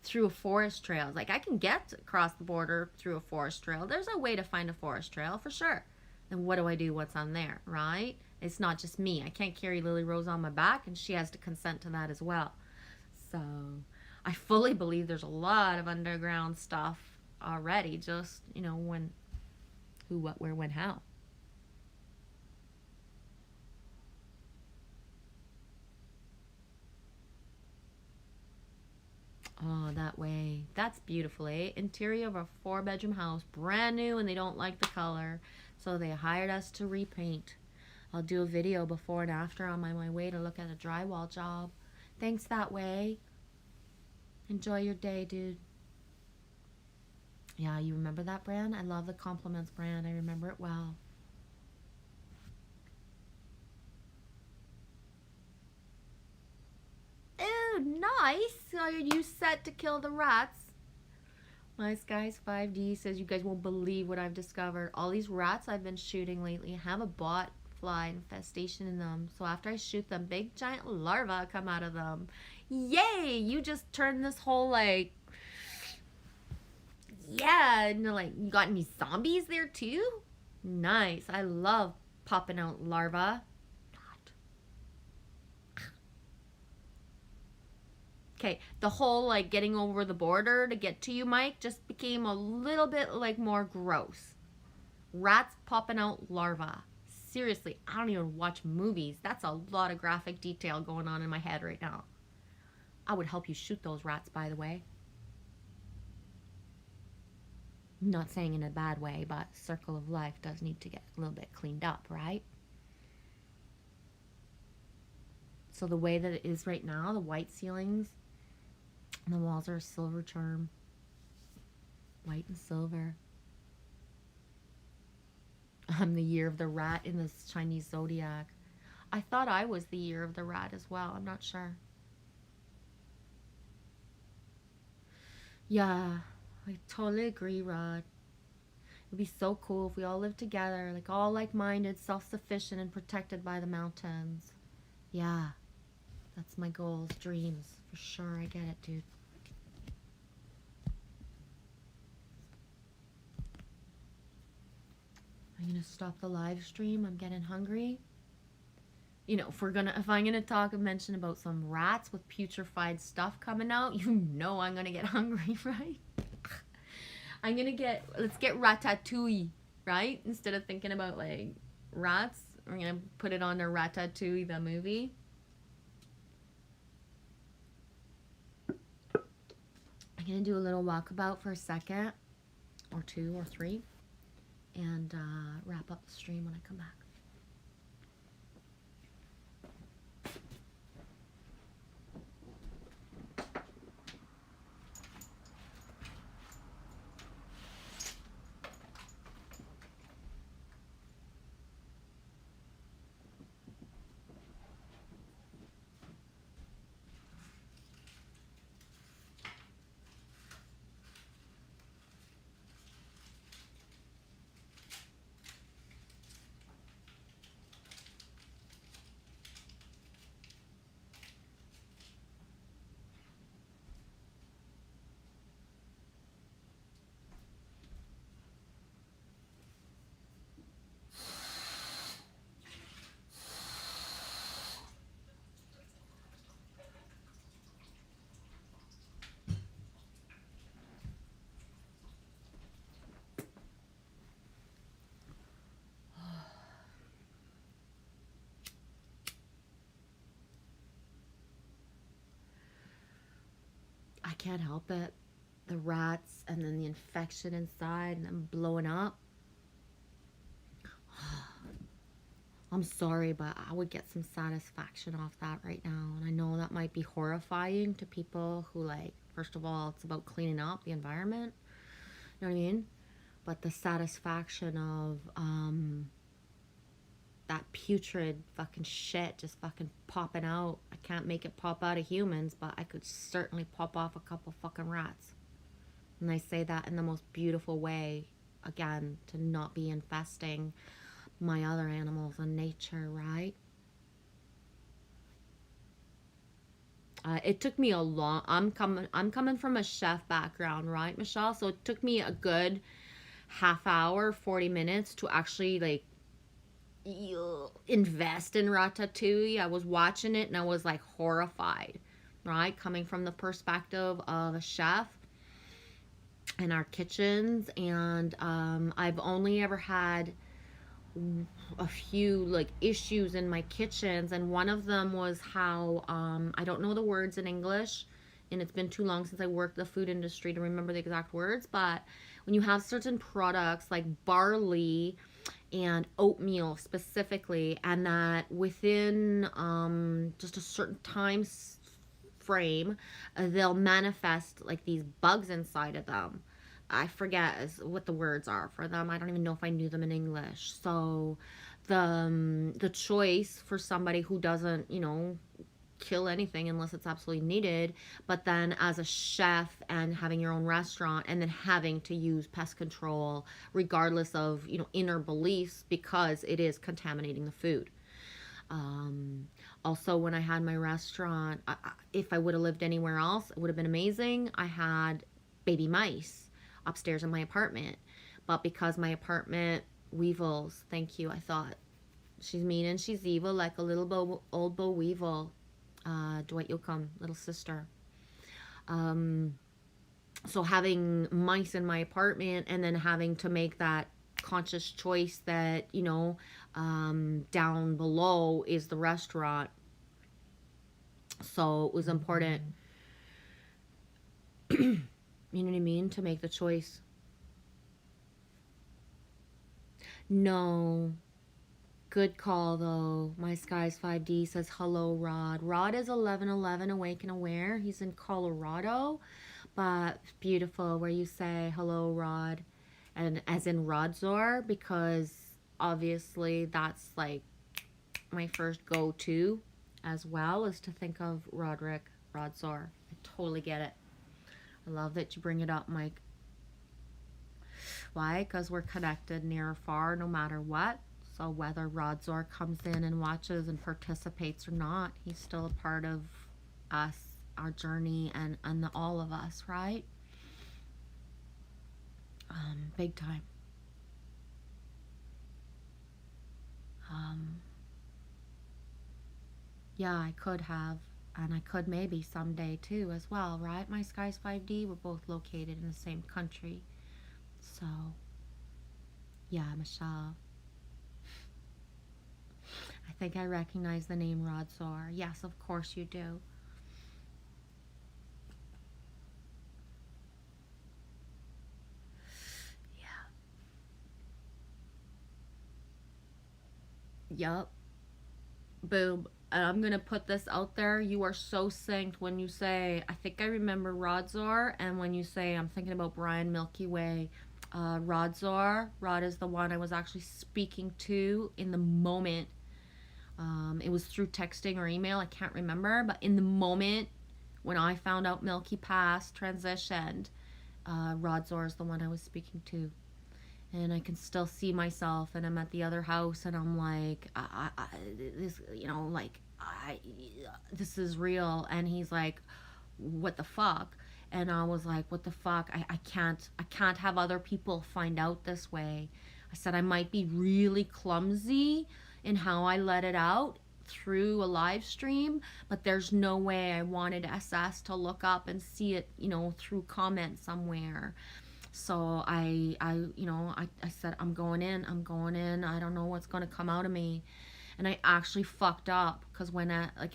Speaker 2: through a forest trail. Like, I can get across the border through a forest trail. There's a way to find a forest trail for sure. Then what do I do? What's on there, right? It's not just me. I can't carry Lily Rose on my back, and she has to consent to that as well. So I fully believe there's a lot of underground stuff already, just, you know, when, who, what, where, when, how. Oh, that way. That's beautiful, eh? Interior of a 4-bedroom house, brand new, and they don't like the color. So they hired us to repaint. I'll do a video before and after on my way to look at a drywall job. Thanks that way. Enjoy your day, dude. Yeah, you remember that brand? I love the Compliments brand. I remember it well. Ooh, nice. Are you set to kill the rats? Nice Guys 5D says, you guys won't believe what I've discovered. All these rats I've been shooting lately have a bot fly infestation in them. So after I shoot them, big giant larvae come out of them. Yay! You just turned this whole like, yeah, and like, you got any zombies there too? Nice. I love popping out larvae. Okay, the whole like getting over the border to get to you, Mike, just became a little bit like more gross. Rats popping out larvae. Seriously, I don't even watch movies. That's a lot of graphic detail going on in my head right now. I would help you shoot those rats, by the way. Not saying in a bad way, but Circle of Life does need to get a little bit cleaned up, right? So the way that it is right now, the white ceilings, and the walls are a silver charm. White and silver. I'm the year of the rat in this Chinese zodiac. I thought I was the year of the rat as well. I'm not sure. Yeah, I totally agree, Rod. It'd be so cool if we all lived together, like all like-minded, self-sufficient, and protected by the mountains. Yeah, that's my goals, dreams. For sure, I get it, dude. I'm gonna stop the live stream. I'm getting hungry. You know, if I'm gonna talk and mention about some rats with putrefied stuff coming out, you know I'm gonna get hungry, right? Let's get ratatouille, right? Instead of thinking about like rats, we're gonna put it on to Ratatouille, the movie. I'm gonna do a little walkabout for a second, or 2 or 3, and wrap up the stream when I come back. I can't help it. The rats and then the infection inside and them blowing up. I'm sorry, but I would get some satisfaction off that right now. And I know that might be horrifying to people who, like, first of all, it's about cleaning up the environment. You know what I mean? But the satisfaction of that putrid fucking shit just fucking popping out. I can't make it pop out of humans, but I could certainly pop off a couple fucking rats. And I say that in the most beautiful way, again, to not be infesting my other animals in nature, right? It took me a long, I'm coming from a chef background, right, Michelle? So it took me a good half hour, 40 minutes to actually, like, invest in Ratatouille. I was watching it and I was like horrified, right? Coming from the perspective of a chef in our kitchens, and I've only ever had a few like issues in my kitchens, and one of them was how I don't know the words in English. and it's been too long since I worked the food industry to remember the exact words, but when you have certain products like barley and oatmeal specifically, and that within just a certain time frame, they'll manifest like these bugs inside of them. I forget what the words are for them. I don't even know if I knew them in English. So the choice for somebody who doesn't, you know, kill anything unless it's absolutely needed, but then as a chef and having your own restaurant and then having to use pest control regardless of, you know, inner beliefs because it is contaminating the food. Also, when I had my restaurant, if I would have lived anywhere else, it would have been amazing. I had baby mice upstairs in my apartment, but because my apartment weevils, thank you, I thought she's mean and she's evil like a little old boll weevil. Dwight Yoakam, little sister. So having mice in my apartment and then having to make that conscious choice that, you know, down below is the restaurant. So it was important, you know what I mean, to make the choice. No. Good call, though. My Skies 5D says, hello, Rod. Rod is 1111 Awake and Aware. He's in Colorado. But beautiful where you say, hello, Rod. And as in Rodzor, because obviously that's like my first go-to as well, is to think of Roderick Rodzor. I totally get it. I love that you bring it up, Mike. Why? Because we're connected near or far no matter what. So whether Rodzor comes in and watches and participates or not, he's still a part of us, our journey, and all of us, right? Big time. Yeah, I could have, and I could maybe someday too as well, right? My Skies 5D, we're both located in the same country. So, yeah, Michelle. I think I recognize the name Rodzor. Yes, of course you do. Yeah. Yep. Boom. And I'm going to put this out there. You are so synced when you say, I think I remember Rodzor, and when you say, I'm thinking about Brian Milky Way. Rodzor. Rod is the one I was actually speaking to in the moment. It was through texting or email, I can't remember, but in the moment when I found out Milky passed, transitioned, Rodzor is the one I was speaking to. And I can still see myself, and I'm at the other house, and I'm like, this, you know, like, this is real. And he's like, what the fuck? And I was like, what the fuck? I can't have other people find out this way. I said, I might be really clumsy in how I let it out through a live stream, but there's no way I wanted SS to look up and see it, you know, through comments somewhere. So I said, I'm going in, I don't know what's going to come out of me. And I actually fucked up, because when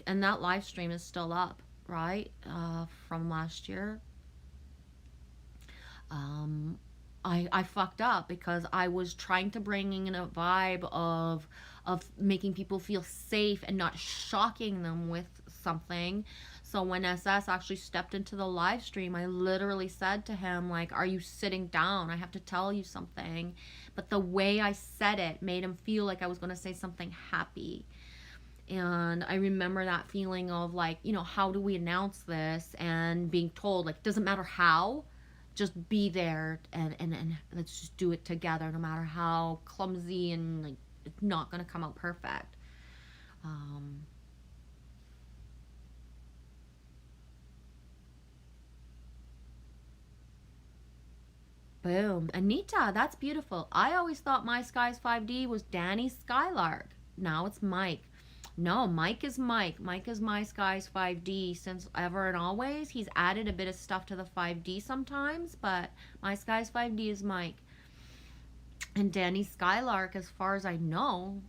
Speaker 2: and that live stream is still up, right? From last year. I fucked up because I was trying to bring in a vibe of making people feel safe and not shocking them with something. So when SS actually stepped into the live stream, I literally said to him, like, are you sitting down? I have to tell you something. But the way I said it made him feel like I was going to say something happy. And I remember that feeling of, like, you know, how do we announce this? And being told, like, doesn't matter how, just be there and let's just do it together, no matter how clumsy and, like, it's not going to come out perfect. Boom. Anita, that's beautiful. I always thought My Skies 5D was Danny Skylark. Now it's Mike. No, Mike is Mike. Mike is My Skies 5D since ever and always. He's added a bit of stuff to the 5D sometimes, but My Skies 5D is Mike. And Danny Skylark, as far as I know,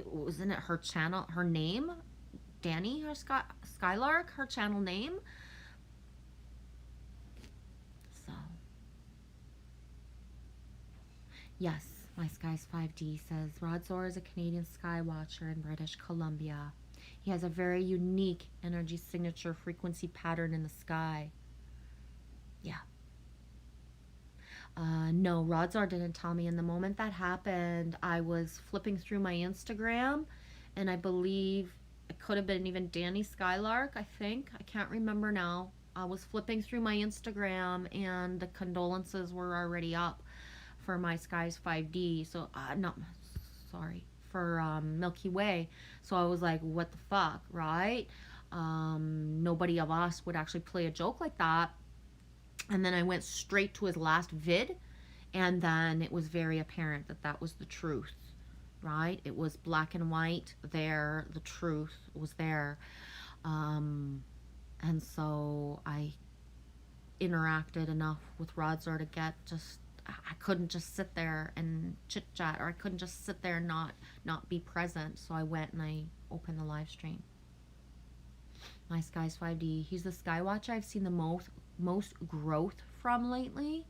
Speaker 2: wasn't it her channel, her name? Danny, her Skylark, her channel name. So, yes, My Skies 5D says, Rod Zor is a Canadian sky watcher in British Columbia. He has a very unique energy signature frequency pattern in the sky. Yeah. No, Rod Zor didn't tell me. In the moment that happened, I was flipping through my Instagram, and I believe it could have been even Danny Skylark, I think. I can't remember now. I was flipping through my Instagram, and the condolences were already up for My Skies 5D. So, for Milky Way. So I was like, what the fuck, right? Nobody of us would actually play a joke like that. And then I went straight to his last vid, and then it was very apparent that that was the truth, right? It was black and white there. The truth was there. And so I interacted enough with Rod Zor to get just, I couldn't just sit there and chit chat, or I couldn't just sit there and not be present. So I went and I opened the live stream. My Skies 5D. He's the sky watcher I've seen the most growth from lately.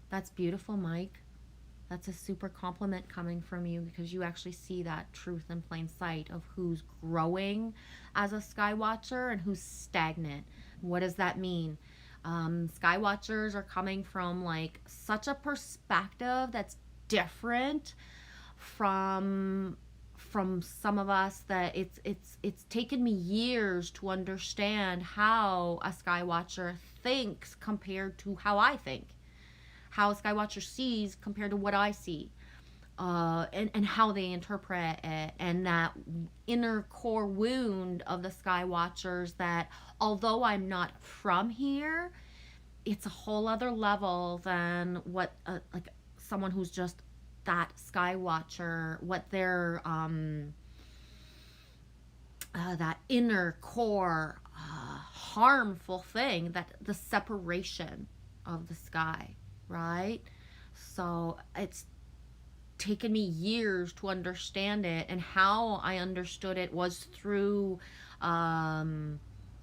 Speaker 2: That's beautiful, Mike. That's a super compliment coming from you, because you actually see that truth in plain sight of who's growing as a sky watcher and who's stagnant. What does that mean? Sky watchers are coming from like such a perspective that's different from some of us, that it's taken me years to understand how a sky watcher thinks compared to how I think, how a sky watcher sees compared to what I see, and how they interpret it, and that inner core wound of the sky watchers that, although I'm not from here, it's a whole other level than what like someone who's just that sky watcher, what their that inner core harmful thing, that the separation of the sky, right? So it's taken me years to understand it, and how I understood it was through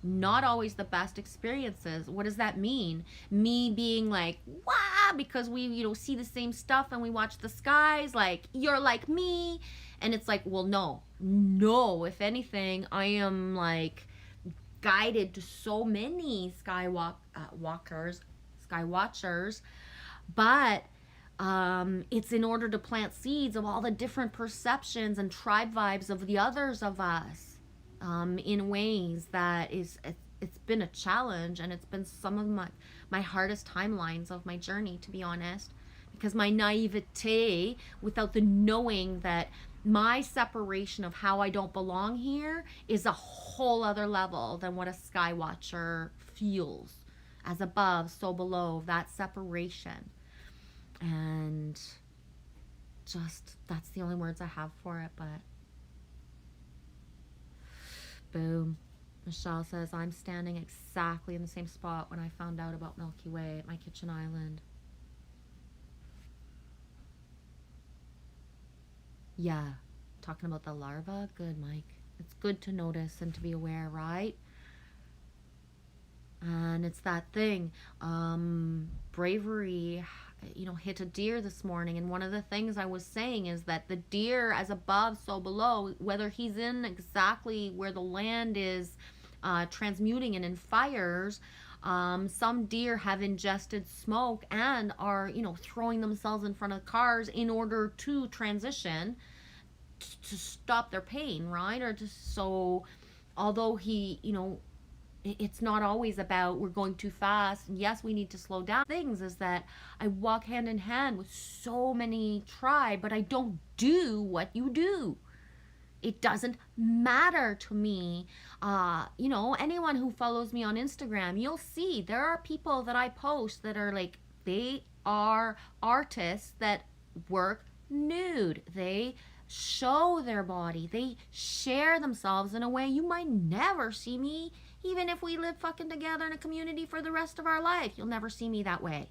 Speaker 2: not always the best experiences. What does that mean? Me being like, wow, because we, see the same stuff and we watch the skies, like, you're like me. And it's like, well, no, if anything, I am like guided to so many sky watchers, but it's in order to plant seeds of all the different perceptions and tribe vibes of the others of us. In ways that it's been a challenge, and it's been some of my hardest timelines of my journey, to be honest, because my naivete, without the knowing that my separation of how I don't belong here is a whole other level than what a sky watcher feels, as above, so below, that separation. And just, that's the only words I have for it, but boom. Michelle says, I'm standing exactly in the same spot when I found out about Milky Way at my kitchen island. Yeah, talking about the larva. Good, Mike. It's good to notice and to be aware, right? And it's that thing. Bravery, hit a deer this morning, and one of the things I was saying is that the deer, as above, so below, whether he's in exactly where the land is transmuting and in fires, some deer have ingested smoke and are, throwing themselves in front of cars in order to transition to stop their pain, right? Or just so, although he, it's not always about we're going too fast, and yes, we need to slow down. Things is that I walk hand in hand with so many tribe, but I don't do what you do. It doesn't matter to me. Anyone who follows me on Instagram, you'll see there are people that I post that are like, they are artists that work nude. They show their body. They share themselves in a way you might never see me. Even if we live fucking together in a community for the rest of our life, you'll never see me that way.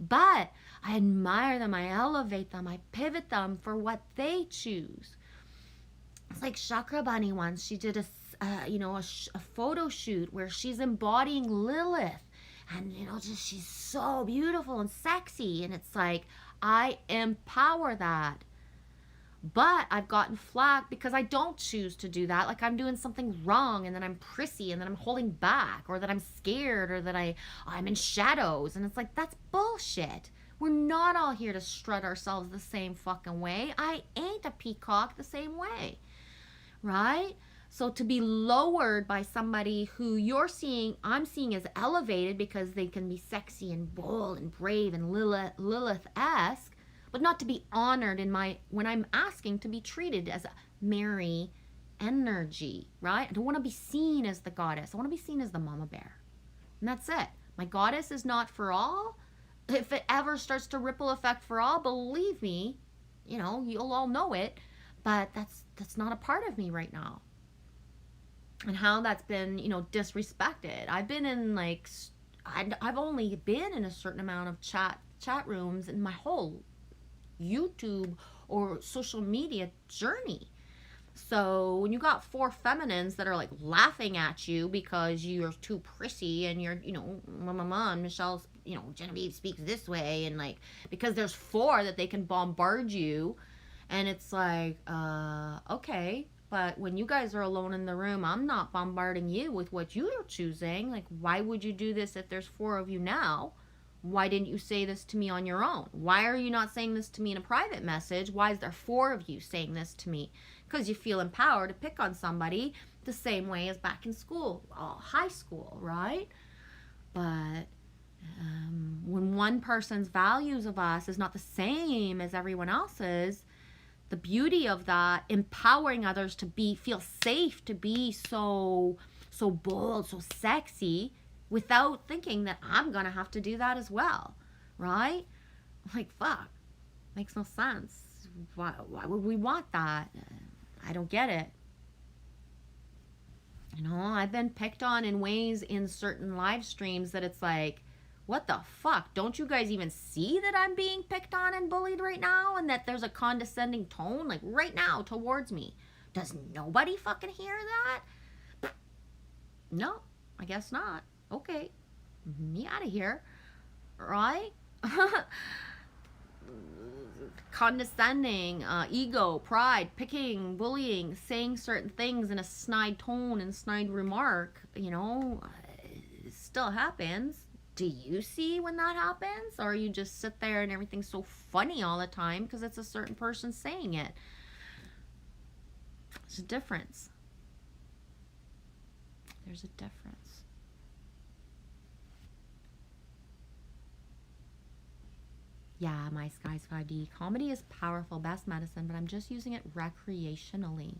Speaker 2: But I admire them, I elevate them, I pivot them for what they choose. It's like Chakra Bunny once. She did a a photo shoot where she's embodying Lilith, and just she's so beautiful and sexy, and it's like, I empower that. But I've gotten flack because I don't choose to do that. Like I'm doing something wrong, and then I'm prissy, and then I'm holding back, or that I'm scared, or that I'm in shadows. And it's like, that's bullshit. We're not all here to strut ourselves the same fucking way. I ain't a peacock the same way. Right? So to be lowered by somebody who I'm seeing as elevated because they can be sexy and bold and brave and Lilith-esque, but not to be honored when I'm asking to be treated as a Mary energy, right? I don't want to be seen as the goddess. I want to be seen as the mama bear. And that's it. My goddess is not for all. If it ever starts to ripple effect for all, believe me, you'll all know it, but that's not a part of me right now. And how that's been, disrespected. I've been in I've only been in a certain amount of chat rooms in my whole YouTube or social media journey. So when you got 4 feminines that are laughing at you because you're too prissy, and you're, mama, Michelle's, Genevieve speaks this way, and because there's 4 that they can bombard you, and it's okay, but when you guys are alone in the room, I'm not bombarding you with what you're choosing. Why would you do this if there's 4 of you now? Why didn't you say this to me on your own? Why are you not saying this to me in a private message? Why is there 4 of you saying this to me? Because you feel empowered to pick on somebody the same way as back in school, high school, right? But when one person's values of us is not the same as everyone else's, the beauty of that, empowering others to feel safe, to be so bold, so sexy, without thinking that I'm going to have to do that as well, right? Fuck. Makes no sense. Why would we want that? I don't get it. I've been picked on in ways in certain live streams that it's what the fuck? Don't you guys even see that I'm being picked on and bullied right now, and that there's a condescending tone right now towards me? Does nobody fucking hear that? No, I guess not. Okay, me out of here, right? Condescending, ego, pride, picking, bullying, saying certain things in a snide tone and snide remark, it still happens. Do you see when that happens? Or you just sit there and everything's so funny all the time because it's a certain person saying it? There's a difference. There's a difference. Yeah, my Sky's 5D. Comedy is powerful, best medicine, but I'm just using it recreationally.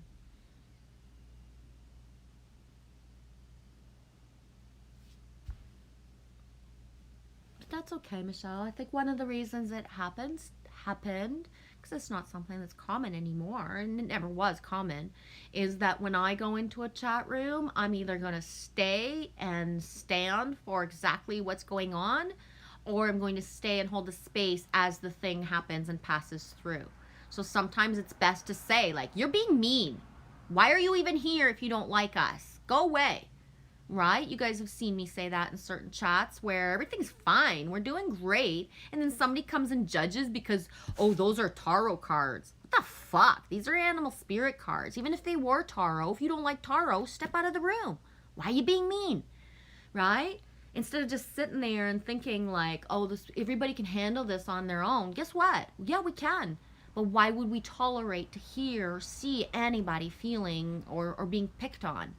Speaker 2: But that's okay, Michelle. I think one of the reasons it happened, because it's not something that's common anymore, and it never was common, is that when I go into a chat room, I'm either going to stay and stand for exactly what's going on, or I'm going to stay and hold the space as the thing happens and passes through. So sometimes it's best to say, you're being mean. Why are you even here if you don't like us? Go away. Right? You guys have seen me say that in certain chats where everything's fine. We're doing great. And then somebody comes and judges because, those are tarot cards. What the fuck? These are animal spirit cards. Even if they were tarot, if you don't like tarot, step out of the room. Why are you being mean? Right? Instead of just sitting there and thinking everybody can handle this on their own. Guess what? Yeah, we can. But why would we tolerate to hear or see anybody feeling or being picked on?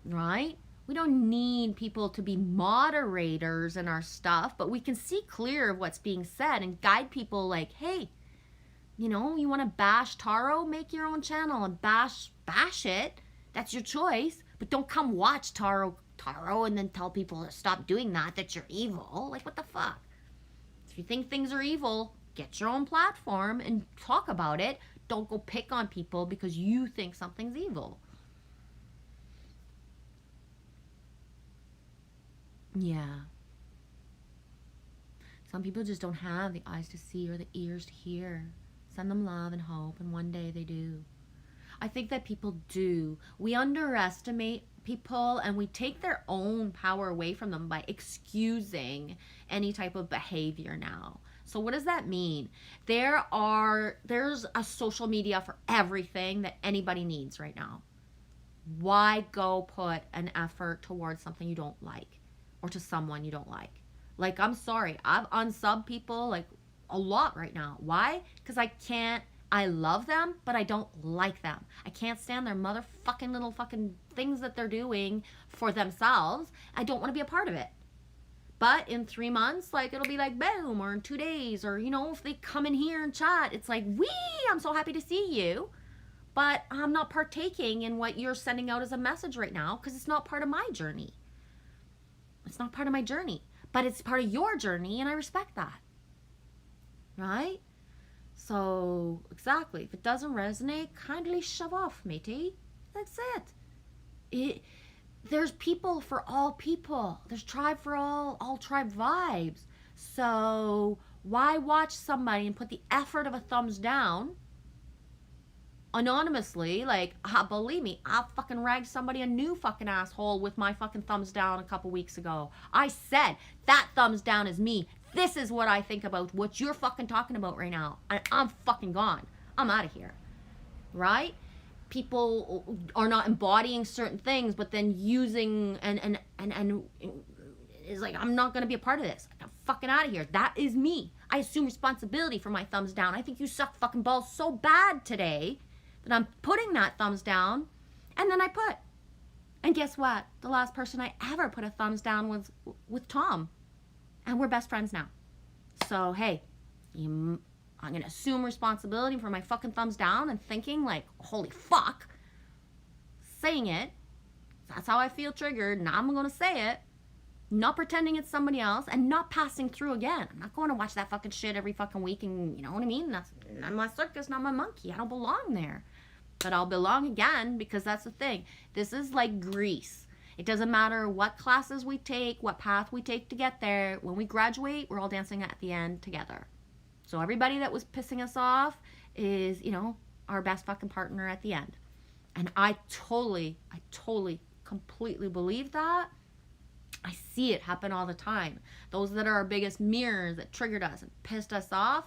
Speaker 2: Right? We don't need people to be moderators in our stuff, but we can see clear of what's being said and guide people hey, you want to bash tarot? Make your own channel and bash it. That's your choice. But don't come watch tarot and then tell people to stop doing that you're evil. What the fuck? If you think things are evil, get your own platform and talk about it. Don't go pick on people because you think something's evil. Yeah. Some people just don't have the eyes to see or the ears to hear. Send them love and hope, and one day they do. I think that people do. We underestimate people and we take their own power away from them by excusing any type of behavior now. So what does that mean? There's a social media for everything that anybody needs right now. Why go put an effort towards something you don't like or to someone you don't like? Like, I'm sorry, I've unsubbed people like a lot right now. Why? Because I love them, but I don't like them. I can't stand their motherfucking little fucking things that they're doing for themselves. I don't want to be a part of it. But in 3 months, like, it'll be like, boom, or in 2 days, or, you know, if they come in here and chat, it's like, wee, I'm so happy to see you. But I'm not partaking in what you're sending out as a message right now because it's not part of my journey. It's not part of my journey, but it's part of your journey, and I respect that. Right? So, exactly. If it doesn't resonate, kindly shove off, matey. That's it. There's people for all people. There's tribe for all tribe vibes. So, why watch somebody and put the effort of a thumbs down anonymously? Like, believe me, I fucking ragged somebody a new fucking asshole with my fucking thumbs down a couple weeks ago. I said, that thumbs down is me. This is what I think about what you're fucking talking about right now. And I'm fucking gone. I'm out of here. Right? People are not embodying certain things, but then using and is like, I'm not going to be a part of this. I'm fucking out of here. That is me. I assume responsibility for my thumbs down. I think you suck fucking balls so bad today that I'm putting that thumbs down. And then I put. And guess what? The last person I ever put a thumbs down was with Tom. And we're best friends now. So, hey, I'm going to assume responsibility for my fucking thumbs down and thinking like, holy fuck, saying it. That's how I feel triggered. Now I'm going to say it. Not pretending it's somebody else and not passing through again. I'm not going to watch that fucking shit every fucking week and, you know what I mean? That's not my circus, not my monkey. I don't belong there. But I'll belong again because that's the thing. This is like Greece. It doesn't matter what classes we take, what path we take to get there. When we graduate, we're all dancing at the end together. So everybody that was pissing us off is, you know, our best fucking partner at the end. And I totally, completely believe that. I see it happen all the time. Those that are our biggest mirrors that triggered us and pissed us off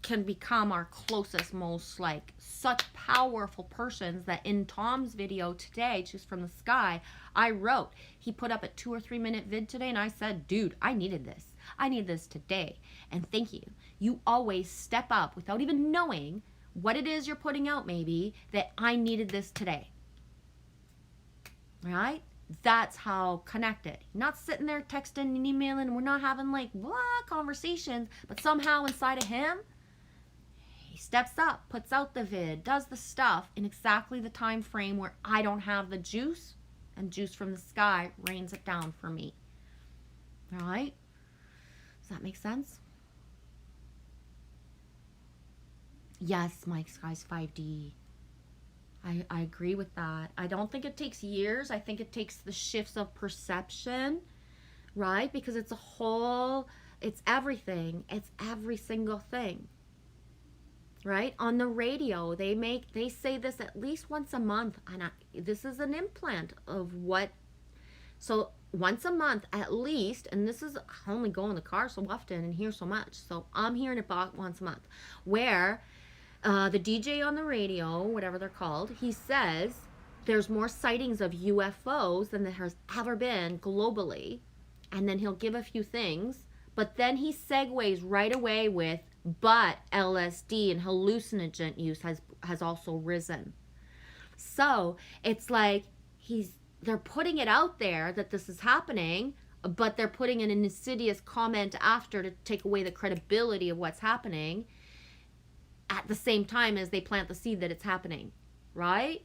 Speaker 2: can become our closest, most like such powerful persons that in Tom's video today, Choose from the Sky, I wrote, he put up a 2 or 3 minute vid today and I said, dude, I needed this. I need this today. And thank you. You always step up without even knowing what it is you're putting out maybe that I needed this today. Right? That's how connected. Not sitting there texting and emailing. We're not having like blah conversations, but somehow inside of him, he steps up, puts out the vid, does the stuff in exactly the time frame where I don't have the juice, and Juice from the Sky rains it down for me. All right? Does that make sense? Yes, Mike Sky's 5D. I agree with that. I don't think it takes years. I think it takes the shifts of perception, right? Because it's it's everything. It's every single thing, right? On the radio, they say this at least once a month. And this is an implant of what, so once a month at least, and this is, I only go in the car so often and hear so much. So I'm hearing it about once a month, where the DJ on the radio, whatever they're called, he says there's more sightings of UFOs than there has ever been globally. And then he'll give a few things, but then he segues right away with, but LSD and hallucinogen use has also risen. So it's like they're putting it out there that this is happening, but they're putting in an insidious comment after to take away the credibility of what's happening at the same time as they plant the seed that it's happening, right?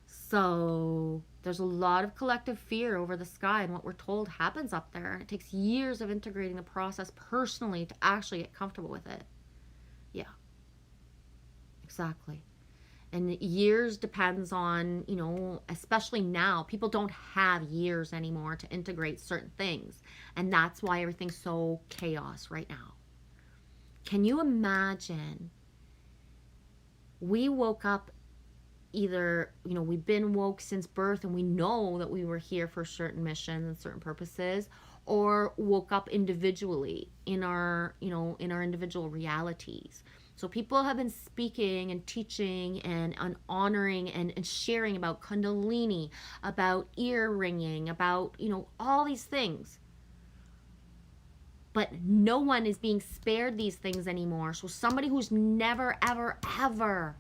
Speaker 2: So there's a lot of collective fear over the sky and what we're told happens up there. And it takes years of integrating the process personally to actually get comfortable with it. Yeah, exactly. And years depends on, you know, especially now, people don't have years anymore to integrate certain things. And that's why everything's so chaos right now. Can you imagine? We woke up either, you know, we've been woke since birth and we know that we were here for certain missions and certain purposes, or woke up individually in our, you know, in our individual realities. So people have been speaking and teaching and honoring and sharing about Kundalini, about ear ringing, about, you know, all these things. But no one is being spared these things anymore. So somebody who's never, ever, ever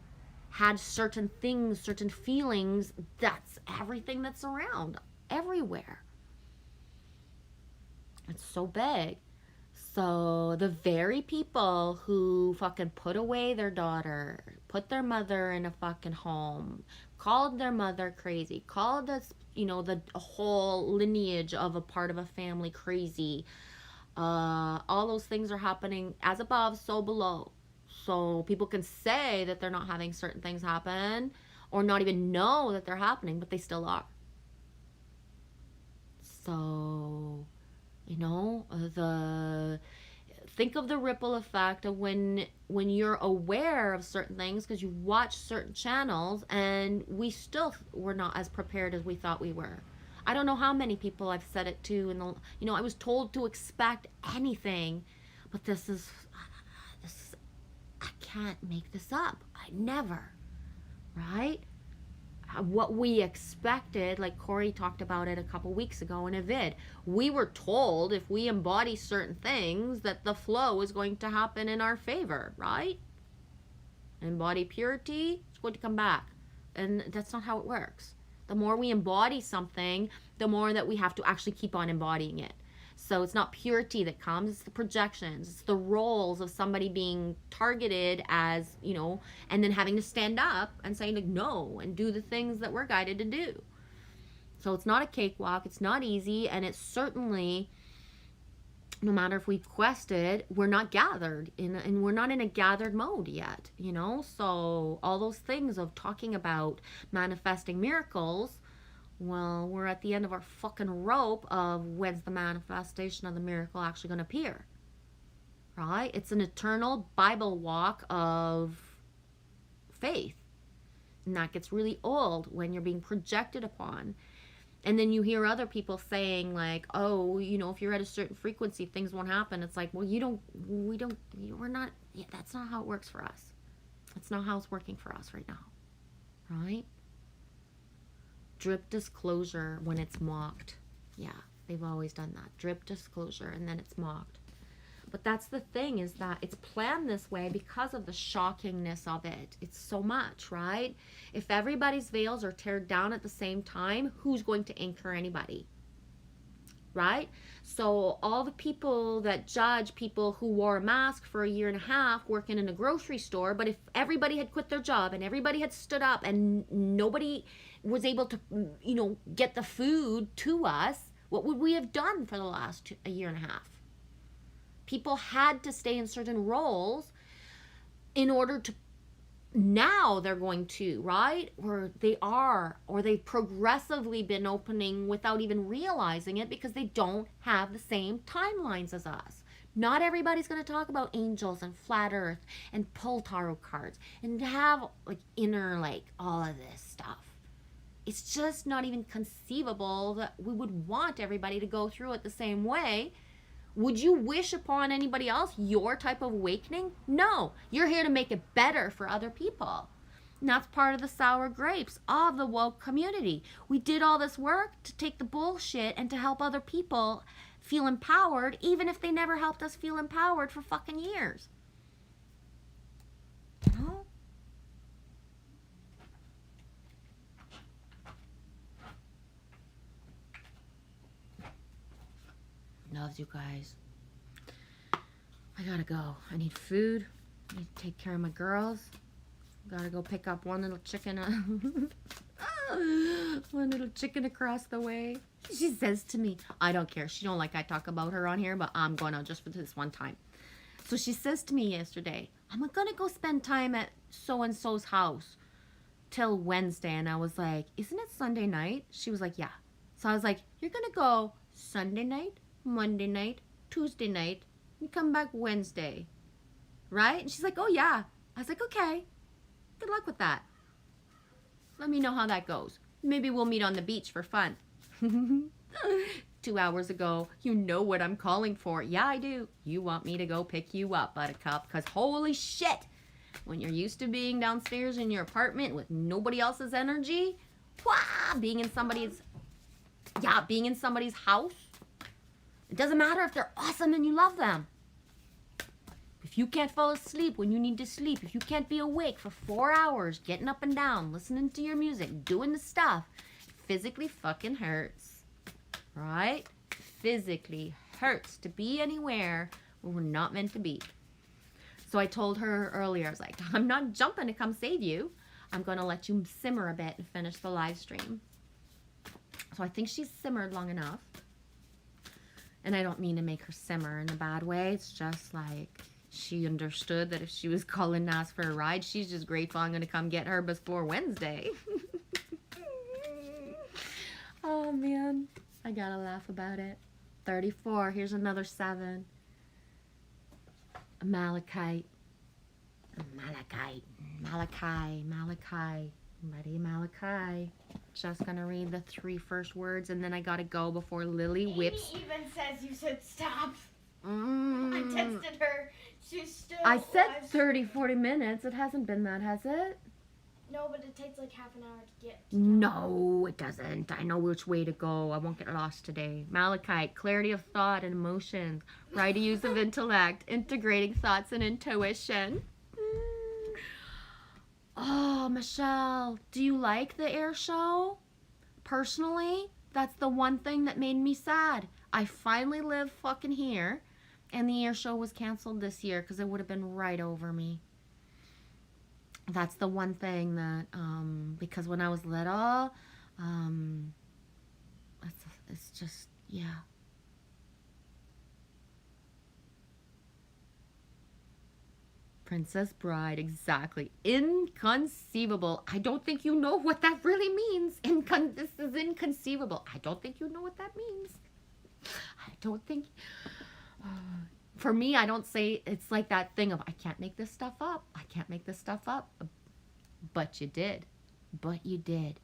Speaker 2: had certain things, certain feelings, that's everything that's around, everywhere. It's so big. So the very people who fucking put away their daughter, put their mother in a fucking home, called their mother crazy, called us, you know, the whole lineage of a part of a family crazy, all those things are happening as above, so below. So people can say that they're not having certain things happen or not even know that they're happening, but they still are. So, you know, think of the ripple effect of when you're aware of certain things because you watch certain channels, and we still were not as prepared as we thought we were. I don't know how many people I've said it to, and you know, I was told to expect anything, but this is I can't make this up. I never, right? What we expected, like Corey talked about it a couple weeks ago in a vid, we were told if we embody certain things that the flow is going to happen in our favor, right? Embody purity, it's going to come back. And that's not how it works. The more we embody something, the more that we have to actually keep on embodying it. So it's not purity that comes, it's the projections, it's the roles of somebody being targeted as, you know, and then having to stand up and saying like no and do the things that we're guided to do. So it's not a cakewalk, it's not easy, and it's certainly, no matter if we've quested, we're not gathered and we're not in a gathered mode yet, you know. So all those things of talking about manifesting miracles, well, we're at the end of our fucking rope of when's the manifestation of the miracle actually going to appear, right? It's an eternal Bible walk of faith, and that gets really old when you're being projected upon. And then you hear other people saying like, oh, you know, if you're at a certain frequency, things won't happen. It's like, well, we're not, yeah, that's not how it works for us. That's not how it's working for us right now, right? Drip disclosure when it's mocked. Yeah, they've always done that. Drip disclosure, and then it's mocked. But that's the thing, is that it's planned this way because of the shockingness of it. It's so much, right? If everybody's veils are teared down at the same time, who's going to anchor anybody? Right? So all the people that judge people who wore a mask for a year and a half working in a grocery store, but if everybody had quit their job and everybody had stood up and nobody was able to, you know, get the food to us, what would we have done for the last a year and a half? People had to stay in certain roles in order to, now they're going to, right? Or they've progressively been opening without even realizing it because they don't have the same timelines as us. Not everybody's going to talk about angels and flat earth and pull tarot cards and have like inner, like all of this stuff. It's just not even conceivable that we would want everybody to go through it the same way. Would you wish upon anybody else your type of awakening? No. You're here to make it better for other people. And that's part of the sour grapes of the woke community. We did all this work to take the bullshit and to help other people feel empowered, even if they never helped us feel empowered for fucking years. You know? Loves you guys. I gotta go. I need food. I need to take care of my girls. Gotta go pick up one little chicken. One little chicken across the way. She says to me, I don't care. She don't like I talk about her on here, but I'm gonna just for this one time. So she says to me yesterday, I'm gonna go spend time at so-and-so's house till Wednesday. And I was like, isn't it Sunday night? She was like, yeah. So I was like, you're gonna go Sunday night, Monday night, Tuesday night, and come back Wednesday, right? And she's like, oh yeah. I was like, okay, good luck with that. Let me know how that goes. Maybe we'll meet on the beach for fun. 2 hours ago, you know what I'm calling for. Yeah, I do. You want me to go pick you up, Buttercup, because holy shit, when you're used to being downstairs in your apartment with nobody else's energy, being in somebody's house, it doesn't matter if they're awesome and you love them. If you can't fall asleep when you need to sleep, if you can't be awake for 4 hours, getting up and down, listening to your music, doing the stuff, it physically fucking hurts, right? Physically hurts to be anywhere where we're not meant to be. So I told her earlier, I was like, I'm not jumping to come save you. I'm going to let you simmer a bit and finish the live stream. So I think she's simmered long enough. And I don't mean to make her simmer in a bad way. It's just like she understood that if she was calling to ask for a ride, she's just grateful I'm going to come get her before Wednesday. Oh, man. I got to laugh about it. 34. Here's another 7. Malachite. Malachi. Ready, Malachi. Just gonna read the 3 first words and then I gotta go before Lily whips.
Speaker 3: Amy even says you said stop. I texted her. She's still.
Speaker 2: I said 30, 40 minutes. It hasn't been that, has it?
Speaker 3: No, but it takes like half an hour to get.
Speaker 2: No, it doesn't. I know which way to go. I won't get lost today. Malachite, clarity of thought and emotions, right use of intellect, integrating thoughts and intuition. Oh, Michelle, do you like the air show? Personally, that's the one thing that made me sad. I finally live fucking here, and the air show was canceled this year because it would have been right over me. That's the one thing that, because when I was little, it's just, yeah. Princess Bride, exactly. Inconceivable. I don't think you know what that really means. This is inconceivable. I don't think you know what that means. I don't think... for me, I don't say... It's like that thing of, I can't make this stuff up. I can't make this stuff up. But you did. But you did.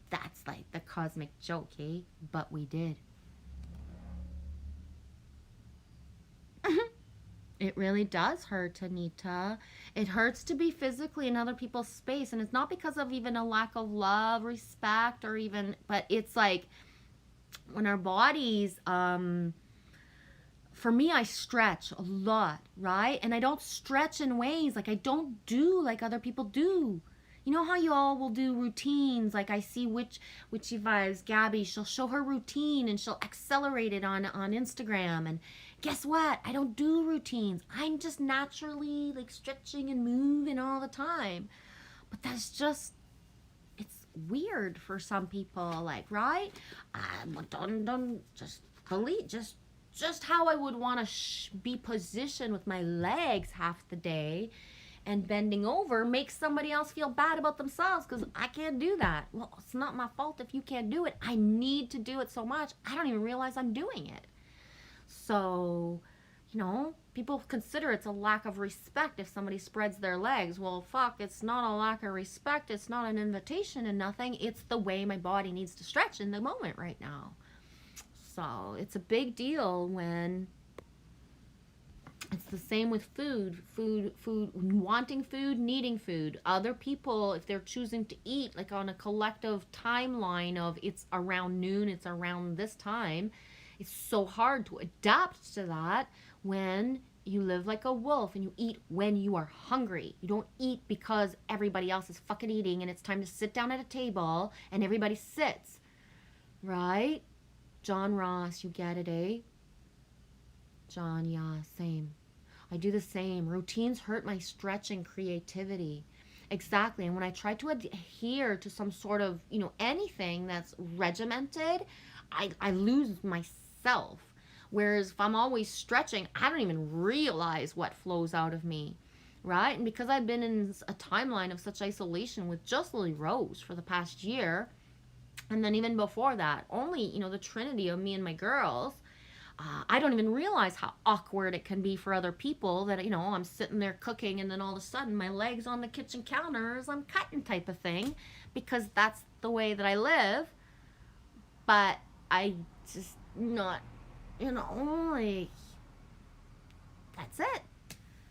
Speaker 2: That's like the cosmic joke, eh? But we did. It really does hurt, Anita. It hurts to be physically in other people's space. And it's not because of even a lack of love, respect, or even... But it's like when our bodies... for me, I stretch a lot, right? And I don't stretch in ways, like I don't do like other people do. You know how you all will do routines? Like I see Witchy Vibes, Gabby, she'll show her routine and she'll accelerate it on Instagram. And guess what? I don't do routines. I'm just naturally like stretching and moving all the time. But that's just, it's weird for some people, like, right? Just how I would want to be positioned with my legs half the day and bending over makes somebody else feel bad about themselves because I can't do that. Well, it's not my fault if you can't do it. I need to do it so much, I don't even realize I'm doing it. So, you know, people consider it's a lack of respect if somebody spreads their legs. Well, fuck, it's not a lack of respect. It's not an invitation and nothing. It's the way my body needs to stretch in the moment right now. So it's a big deal when it's the same with food, wanting food, needing food. Other people, if they're choosing to eat, like on a collective timeline of it's around noon, it's around this time, it's so hard to adapt to that when you live like a wolf and you eat when you are hungry. You don't eat because everybody else is fucking eating and it's time to sit down at a table and everybody sits, right? John Ross, you get it, eh? John, yeah, same. I do the same. Routines hurt my stretching creativity. Exactly. And when I try to adhere to some sort of, you know, anything that's regimented, I lose myself. Whereas if I'm always stretching, I don't even realize what flows out of me, right? And because I've been in a timeline of such isolation with just Lily Rose for the past year, and then even before that, only, you know, the trinity of me and my girls, I don't even realize how awkward it can be for other people that, you know, I'm sitting there cooking and then all of a sudden my leg's on the kitchen counter as I'm cutting type of thing, because that's the way that I live. But I just not, you know, like, that's it.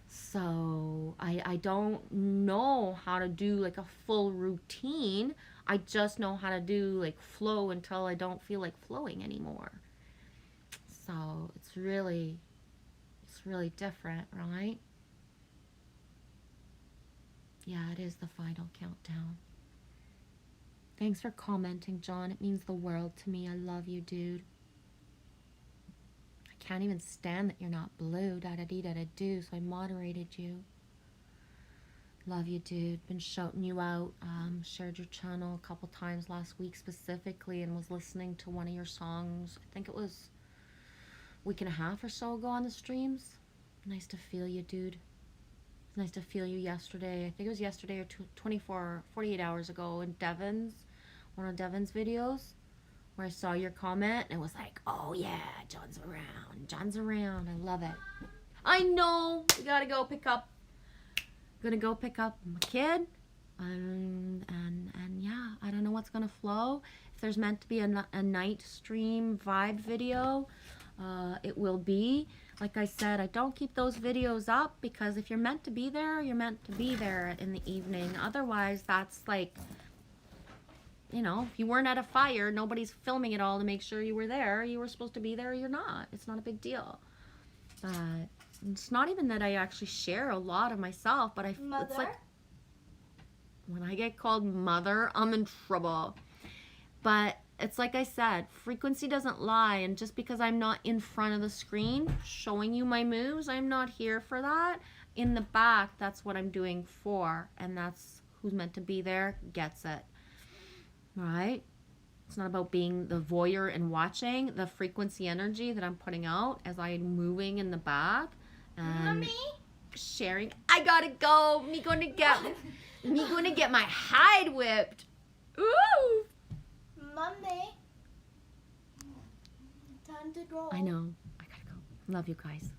Speaker 2: So I don't know how to do like a full routine. I just know how to do like flow until I don't feel like flowing anymore. So it's really different, right? Yeah, it is the final countdown. Thanks for commenting, John. It means the world to me. I love you, dude. I can't even stand that you're not blue. Da-da-dee-da-da-do. So I moderated you. Love you, dude. Been shouting you out. Shared your channel a couple times last week specifically and was listening to one of your songs. I think it was a week and a half or so ago on the streams. Nice to feel you, dude. It's nice to feel you yesterday. I think it was yesterday or 48 hours ago in Devon's, one of Devon's videos, where I saw your comment and it was like, oh yeah, John's around. John's around. I love it. I know. We gotta go pick up. Gonna go pick up my kid. And yeah, I don't know what's gonna flow. If there's meant to be a night stream vibe video, it will be. Like I said, I don't keep those videos up because if you're meant to be there, you're meant to be there in the evening. Otherwise, that's like, you know, if you weren't at a fire, nobody's filming it all to make sure you were there. You were supposed to be there or you're not. It's not a big deal. But it's not even that I actually share a lot of myself, but it's like when I get called mother, I'm in trouble. But it's like I said, frequency doesn't lie, and just because I'm not in front of the screen showing you my moves, I'm not here for that. In the back, that's what I'm doing for, and that's who's meant to be there gets it. Right? It's not about being the voyeur and watching. The frequency energy that I'm putting out as I'm moving in the back and
Speaker 3: Mommy?
Speaker 2: sharing. I gotta go. Me gonna get my hide whipped. Ooh.
Speaker 3: Mommy. Time to go.
Speaker 2: I know. I gotta go. Love you guys.